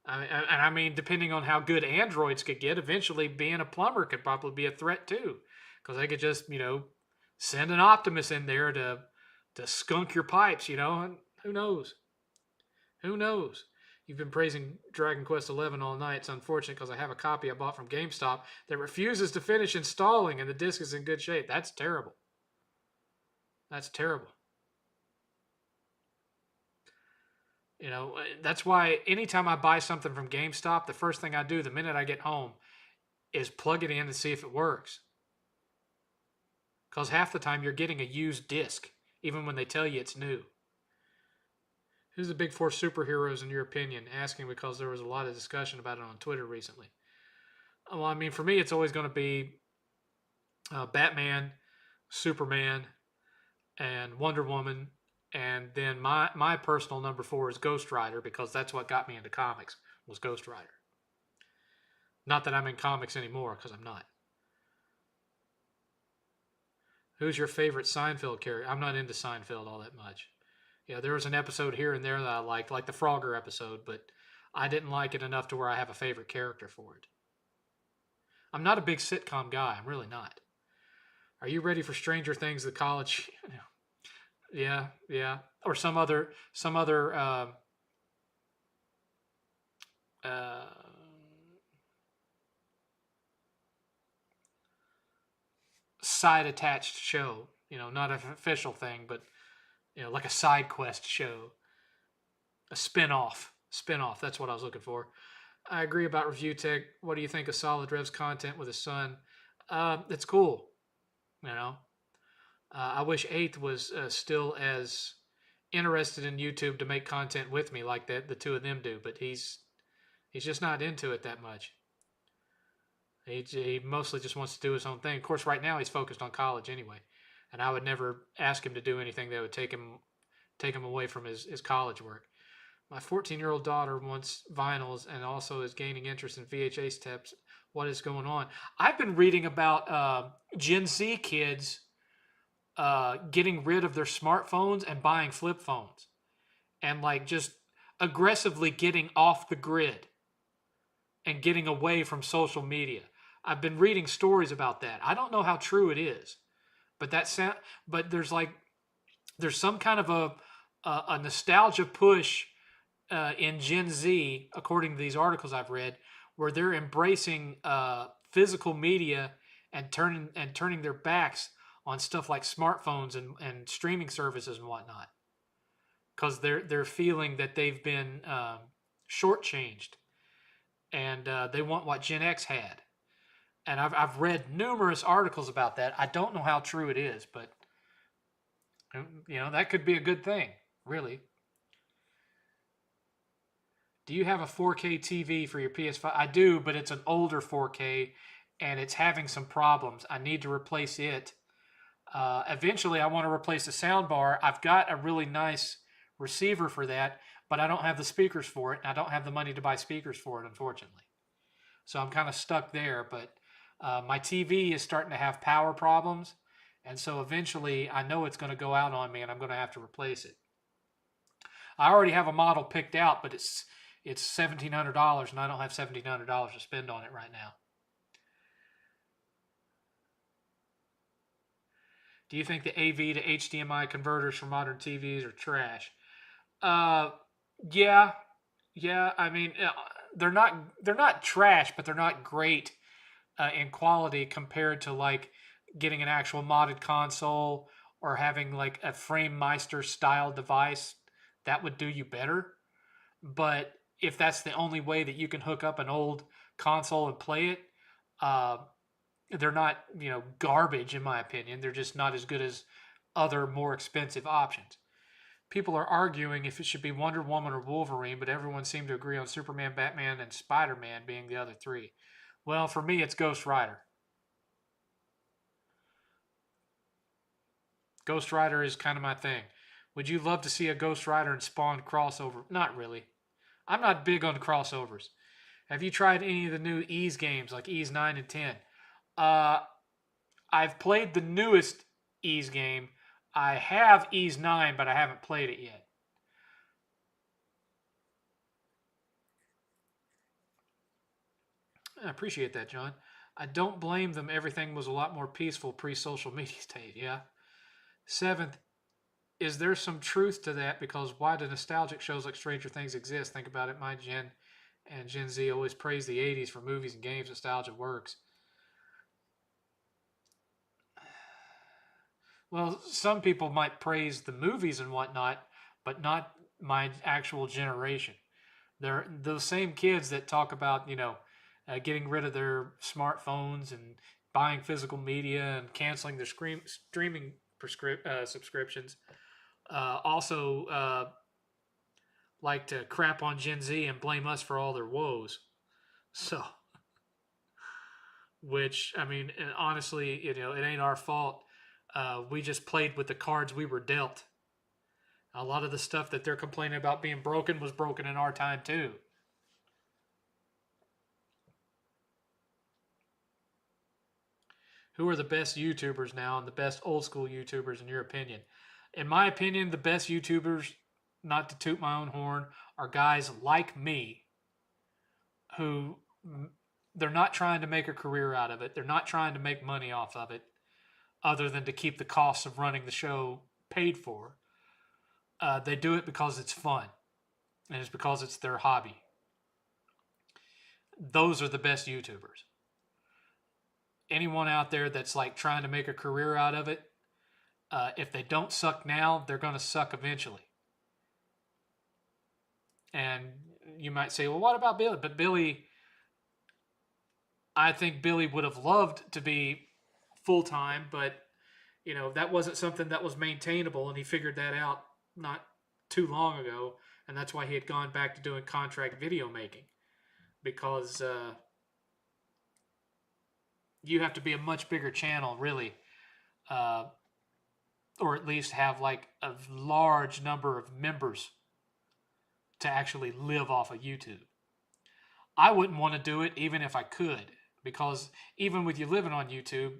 I mean, depending on how good androids could get, eventually being a plumber could probably be a threat too, because they could just send an Optimus in there to skunk your pipes, and who knows? Who knows? You've been praising Dragon Quest XI all night. It's unfortunate because I have a copy I bought from GameStop that refuses to finish installing, and the disc is in good shape. That's terrible. That's terrible. That's why anytime I buy something from GameStop, the first thing I do the minute I get home is plug it in and see if it works. Because half the time you're getting a used disc, even when they tell you it's new. Who's the big four superheroes in your opinion? Asking because there was a lot of discussion about it on Twitter recently. Well, I mean, for me, it's always going to be Batman, Superman, and Wonder Woman. And then my personal number 4 is Ghost Rider, because that's what got me into comics, was Ghost Rider. Not that I'm in comics anymore, because I'm not. Who's your favorite Seinfeld character? I'm not into Seinfeld all that much. There was an episode here and there that I liked, like the Frogger episode, but I didn't like it enough to where I have a favorite character for it. I'm not a big sitcom guy. I'm really not. Are you ready for Stranger Things, the college? Yeah. Or some other side attached show. Not an official thing, but like a side quest show, a spin-off. That's what I was looking for. I agree about Review Tech. What do you think of Solid Rev's content with his son? It's cool. I wish 8th was still as interested in YouTube to make content with me like that the two of them do, but he's just not into it that much. He mostly just wants to do his own thing. Of course, right now he's focused on college anyway, and I would never ask him to do anything that would take him away from his college work. My 14-year-old daughter wants vinyls and also is gaining interest in VHS tapes. What is going on? I've been reading about Gen Z kids getting rid of their smartphones and buying flip phones, and just aggressively getting off the grid and getting away from social media. I've been reading stories about that. I don't know how true it is, but but there's some kind of a nostalgia push in Gen Z, according to these articles I've read, where they're embracing physical media and turning their backs on stuff like smartphones and streaming services and whatnot, because they're feeling that they've been shortchanged. and they want what Gen X had. And I've read numerous articles about that. I don't know how true it is, but that could be a good thing, really. Do you have a 4K TV for your PS5? I do, but it's an older 4K, and it's having some problems. I need to replace it. Eventually, I want to replace the sound bar. I've got a really nice receiver for that, but I don't have the speakers for it, and I don't have the money to buy speakers for it, unfortunately. So I'm kind of stuck there, but my TV is starting to have power problems, and so eventually I know it's going to go out on me, and I'm going to have to replace it. I already have a model picked out, but it's $1,700, and I don't have $1,700 to spend on it right now. Do you think the AV to HDMI converters for modern TVs are trash? Yeah, yeah. I mean, they're not trash, but they're not great in quality compared to like getting an actual modded console or having like a FrameMeister style device. That would do you better. But if that's the only way that you can hook up an old console and play it, uh, they're not garbage in my opinion. They're just not as good as other more expensive options. People are arguing if it should be Wonder Woman or Wolverine, but everyone seemed to agree on Superman, Batman, and Spider-Man being the other three. Well, for me, it's Ghost Rider. Ghost Rider is kind of my thing. Would you love to see a Ghost Rider and Spawn crossover? Not really. I'm not big on crossovers. Have you tried any of the new Ease games like Ease 9 and 10? Uh, I've played the newest Ease game. I have Ease 9, but I haven't played it yet. I appreciate that, John. I don't blame them. Everything was a lot more peaceful pre-social media state. Yeah. Seventh, is there some truth to that? Because why do nostalgic shows like Stranger Things exist? Think about it. My Gen and Gen Z always praise the 80s for movies and games. Nostalgia works. Well, some people might praise the movies and whatnot, but not my actual generation. They're those same kids that talk about, getting rid of their smartphones and buying physical media and canceling their streaming subscriptions. Also, like to crap on Gen Z and blame us for all their woes. So, which I mean, and honestly, it ain't our fault. We just played with the cards we were dealt. A lot of the stuff that they're complaining about being broken was broken in our time too. Who are the best YouTubers now and the best old school YouTubers in your opinion? In my opinion, the best YouTubers, not to toot my own horn, are guys like me who they're not trying to make a career out of it. They're not trying to make money off of it other than to keep the costs of running the show paid for. They do it because it's fun and it's because it's their hobby. Those are the best YouTubers. Anyone out there that's like trying to make a career out of it, if they don't suck now, they're going to suck eventually. And you might say, well, what about Billy? But I think Billy would have loved to be full time, but that wasn't something that was maintainable, and he figured that out not too long ago, and that's why he had gone back to doing contract video making, because you have to be a much bigger channel, really, or at least have like a large number of members to actually live off of YouTube. I wouldn't want to do it even if I could, because even with you living on YouTube,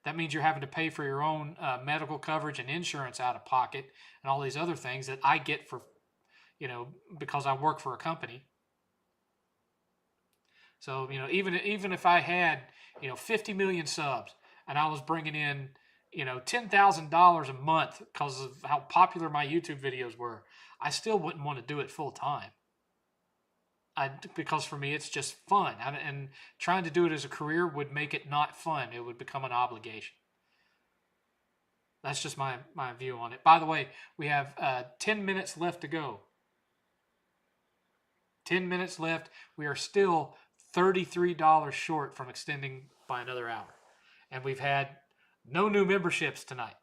that means you're having to pay for your own medical coverage and insurance out of pocket and all these other things that I get for, because I work for a company. So, even if I had, 50 million subs and I was bringing in, $10,000 a month because of how popular my YouTube videos were, I still wouldn't want to do it full time. Because for me, it's just fun. And trying to do it as a career would make it not fun. It would become an obligation. That's just my view on it. By the way, we have 10 minutes left to go. 10 minutes left. We are still $33 short from extending by another hour. And we've had no new memberships tonight.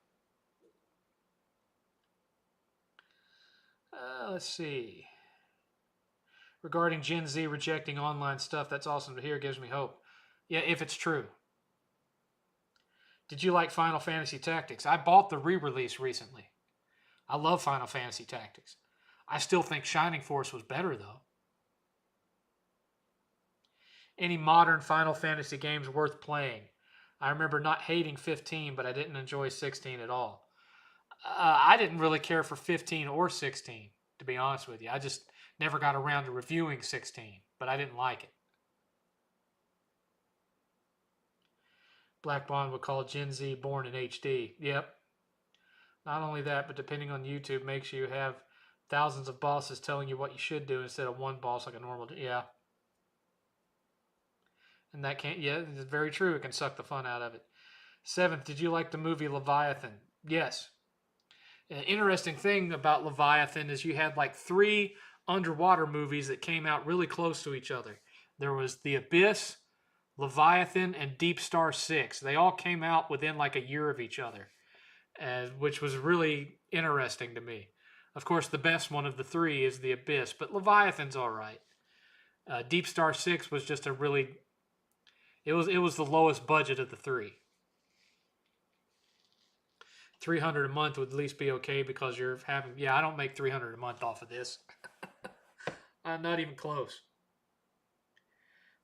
Let's see. Regarding Gen Z rejecting online stuff, that's awesome to hear. Gives me hope. Yeah, if it's true. Did you like Final Fantasy Tactics? I bought the re-release recently. I love Final Fantasy Tactics. I still think Shining Force was better, though. Any modern Final Fantasy games worth playing? I remember not hating 15, but I didn't enjoy 16 at all. I didn't really care for 15 or 16, to be honest with you. I just never got around to reviewing 16, but I didn't like it. Black Bond would call Gen Z born in HD. Yep. Not only that, but depending on YouTube, makes you have thousands of bosses telling you what you should do instead of one boss like a normal. Yeah. And that can't, yeah, it's very true. It can suck the fun out of it. 7th, did you like the movie Leviathan? Yes. An interesting thing about Leviathan is you had like 3 underwater movies that came out really close to each other. There was The Abyss, Leviathan, and Deep Star 6. They all came out within like a year of each other, which was really interesting to me. Of course, the best one of the 3 is The Abyss, but Leviathan's all right. Deep Star 6 was just a really... It was the lowest budget of the 3. $300 a month would at least be okay because you're having... Yeah, I don't make $300 a month off of this. Not even close.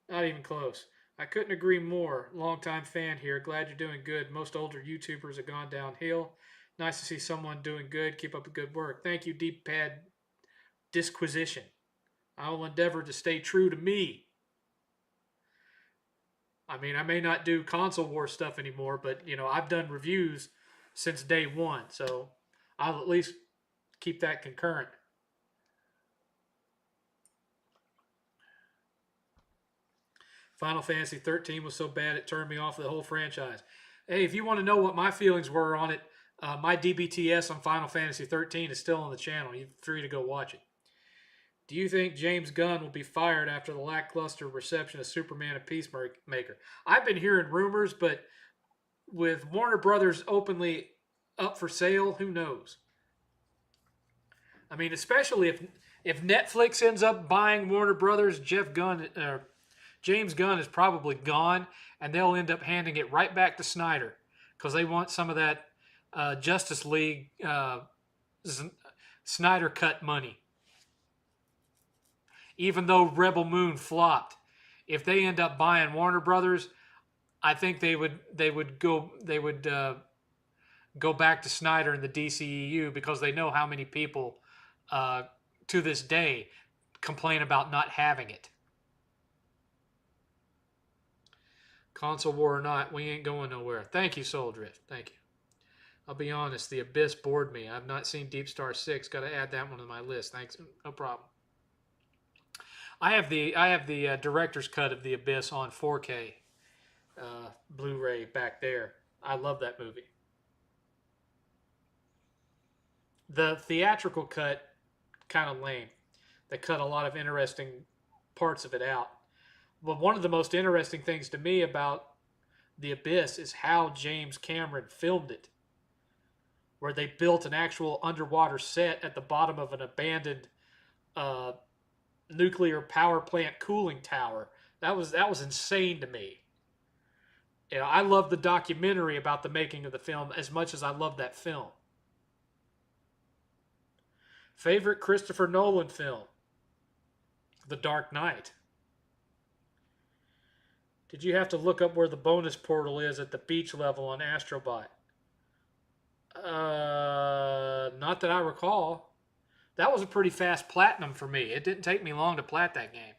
Not even close. I couldn't agree more. Longtime fan here. Glad you're doing good. Most older YouTubers have gone downhill. Nice to see someone doing good. Keep up the good work. Thank you, Deep Pad Disquisition. I will endeavor to stay true to me. I mean, I may not do console war stuff anymore, but, you know, I've done reviews since day one, so I'll at least keep that concurrent. Final Fantasy 13 was so bad it turned me off of the whole franchise. Hey, if you want to know what my feelings were on it, my DBTS on Final Fantasy 13 is still on the channel. You're free to go watch it. Do you think James Gunn will be fired after the lackluster reception of Superman and Peacemaker? I've been hearing rumors, but with Warner Brothers openly up for sale, who knows? I mean, especially if Netflix ends up buying Warner Brothers, James Gunn is probably gone, and they'll end up handing it right back to Snyder because they want some of that Justice League Snyder cut money. Even though Rebel Moon flopped, if they end up buying Warner Brothers, I think they would go back to Snyder and the DCEU because they know how many people to this day complain about not having it. Console war or not, we ain't going nowhere. Thank you, Soul Drift. Thank you. I'll be honest, The Abyss bored me. I've not seen Deep Star 6. Got to add that one to my list. Thanks. No problem. I have the director's cut of The Abyss on 4K Blu-ray back there. I love that movie. The theatrical cut, kind of lame. They cut a lot of interesting parts of it out. But one of the most interesting things to me about The Abyss is how James Cameron filmed it, where they built an actual underwater set at the bottom of an abandoned nuclear power plant cooling tower. That was insane to me. You know, I love the documentary about the making of the film as much as I love that film. Favorite Christopher Nolan film? The Dark Knight. Did you have to look up where the bonus portal is at the beach level on Astrobot? Not that I recall. That was a pretty fast platinum for me. It didn't take me long to plat that game.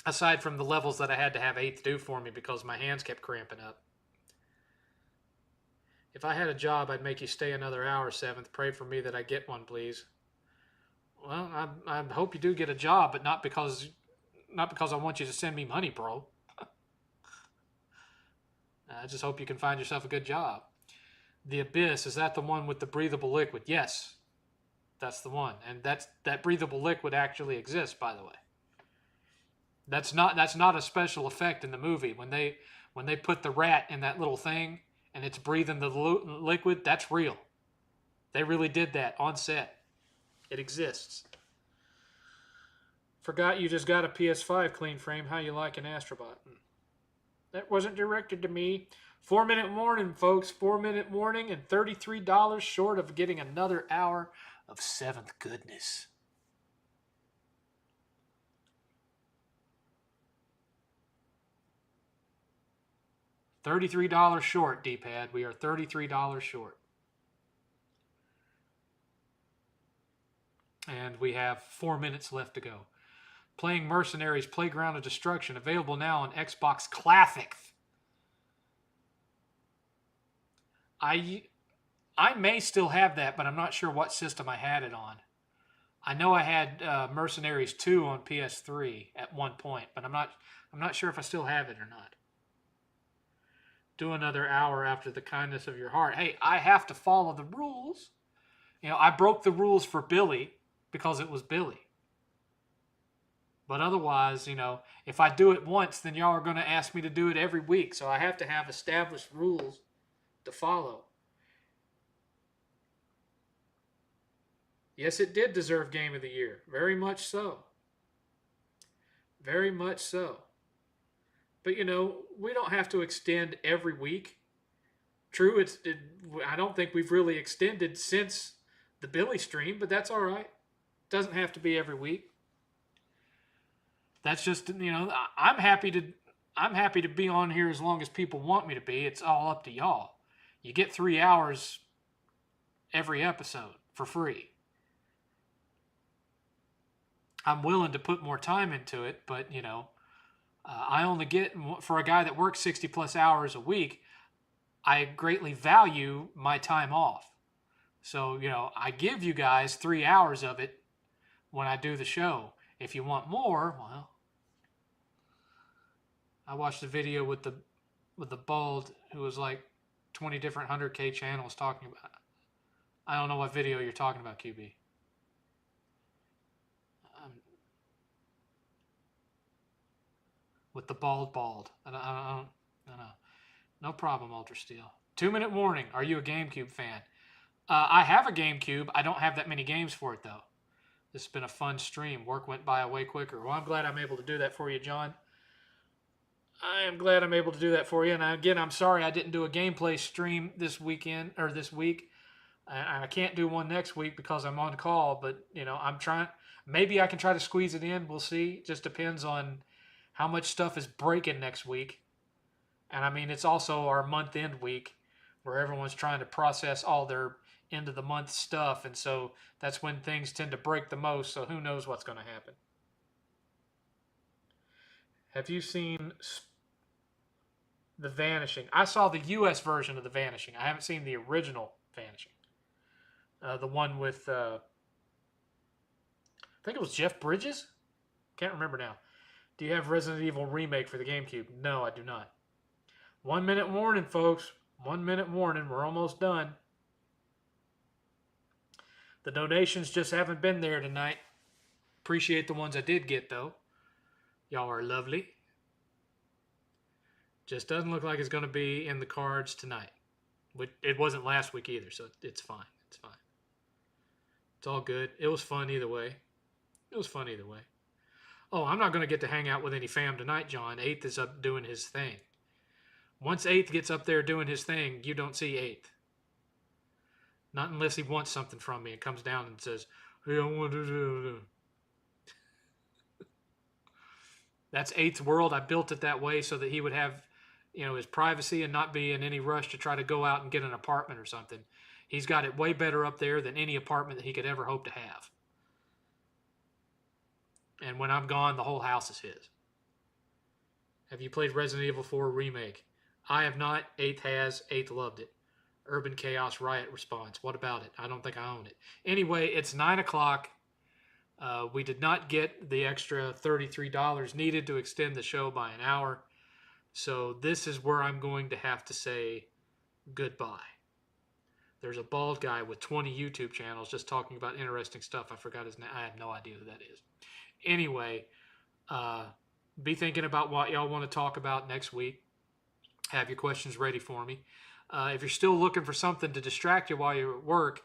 Aside from the levels that I had to have 8th do for me because my hands kept cramping up. If I had a job, I'd make you stay another hour, 7th. Pray for me that I get one, please. Well, I hope you do get a job, but not because I want you to send me money, bro. I just hope you can find yourself a good job. The Abyss, is that the one with the breathable liquid? Yes. That's the one. And that breathable liquid actually exists, by the way. That's not a special effect in the movie. When they put the rat in that little thing and it's breathing the liquid, that's real. They really did that on set. It exists. Forgot you just got a PS5 clean frame. How you like an Astrobot? That wasn't directed to me. 4-minute warning, folks. 4-minute warning and $33 short of getting another hour of 7th goodness. $33 short, D-Pad. We are $33 short. And we have 4 minutes left to go. Playing Mercenaries Playground of Destruction. Available now on Xbox Classic. I may still have that, but I'm not sure what system I had it on. I know I had Mercenaries 2 on PS3 at one point, but I'm not sure if I still have it or not. Do another hour after the kindness of your heart. Hey, I have to follow the rules. I broke the rules for Billy because it was Billy. But otherwise, if I do it once, then y'all are going to ask me to do it every week. So I have to have established rules to follow. Yes, it did deserve Game of the Year. Very much so. Very much so. But, we don't have to extend every week. True, I don't think we've really extended since the Billy stream, but that's all right. Doesn't have to be every week. That's just, I'm happy to be on here as long as people want me to be. It's all up to y'all. You get 3 hours every episode for free. I'm willing to put more time into it, but, I only get, for a guy that works 60 plus hours a week, I greatly value my time off. So, I give you guys 3 hours of it when I do the show. If you want more, well, I watched a video with the bald who was like 20 different 100K channels talking about it. I don't know what video you're talking about, QB. With the bald. I don't know. No problem, Ultra Steel. 2-minute warning. Are you a GameCube fan? I have a GameCube. I don't have that many games for it, though. This has been a fun stream. Work went by way quicker. Well, I'm glad I'm able to do that for you, John. I am glad I'm able to do that for you. And again, I'm sorry I didn't do a gameplay stream this week. I can't do one next week because I'm on call, but I'm trying. Maybe I can try to squeeze it in. We'll see. Just depends on how much stuff is breaking next week. And I mean, it's also our month-end week where everyone's trying to process all their end-of-the-month stuff. And so that's when things tend to break the most. So who knows what's going to happen. Have you seen The Vanishing? I saw the U.S. version of The Vanishing. I haven't seen the original Vanishing. The one with, I think it was Jeff Bridges? Can't remember now. Do you have Resident Evil Remake for the GameCube? No, I do not. 1-minute warning, folks. 1-minute warning. We're almost done. The donations just haven't been there tonight. Appreciate the ones I did get, though. Y'all are lovely. Just doesn't look like it's going to be in the cards tonight. It wasn't last week either, so it's fine. It's fine. It's all good. It was fun either way. Oh, I'm not going to get to hang out with any fam tonight, John. 8th is up doing his thing. Once 8th gets up there doing his thing, you don't see 8th. Not unless he wants something from me and comes down and says, hey, I want to do. That's 8th's world. I built it that way so that he would have, his privacy and not be in any rush to try to go out and get an apartment or something. He's got it way better up there than any apartment that he could ever hope to have. And when I'm gone, the whole house is his. Have you played Resident Evil 4 Remake? I have not. 8th has. 8th loved it. Urban Chaos Riot response. What about it? I don't think I own it. Anyway, it's 9 o'clock. We did not get the extra $33 needed to extend the show by an hour. So this is where I'm going to have to say goodbye. There's a bald guy with 20 YouTube channels just talking about interesting stuff. I forgot his name. I have no idea who that is. Anyway, be thinking about what y'all want to talk about next week. Have your questions ready for me. If you're still looking for something to distract you while you're at work,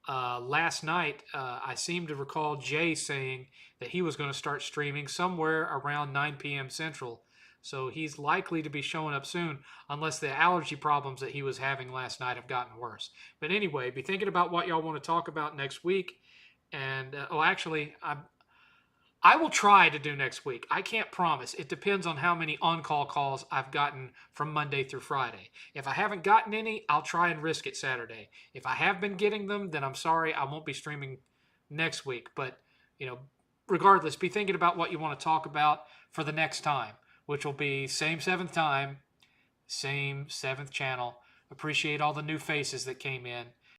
last night I seem to recall Jay saying that he was going to start streaming somewhere around 9 p.m. Central. So he's likely to be showing up soon, unless the allergy problems that he was having last night have gotten worse. But anyway, be thinking about what y'all want to talk about next week. And, I will try to do next week. I can't promise. It depends on how many on-call calls I've gotten from Monday through Friday. If I haven't gotten any, I'll try and risk it Saturday. If I have been getting them, then I'm sorry, I won't be streaming next week. But, regardless, be thinking about what you want to talk about for the next time, which will be same 7th time, same 7th channel. Appreciate all the new faces that came in.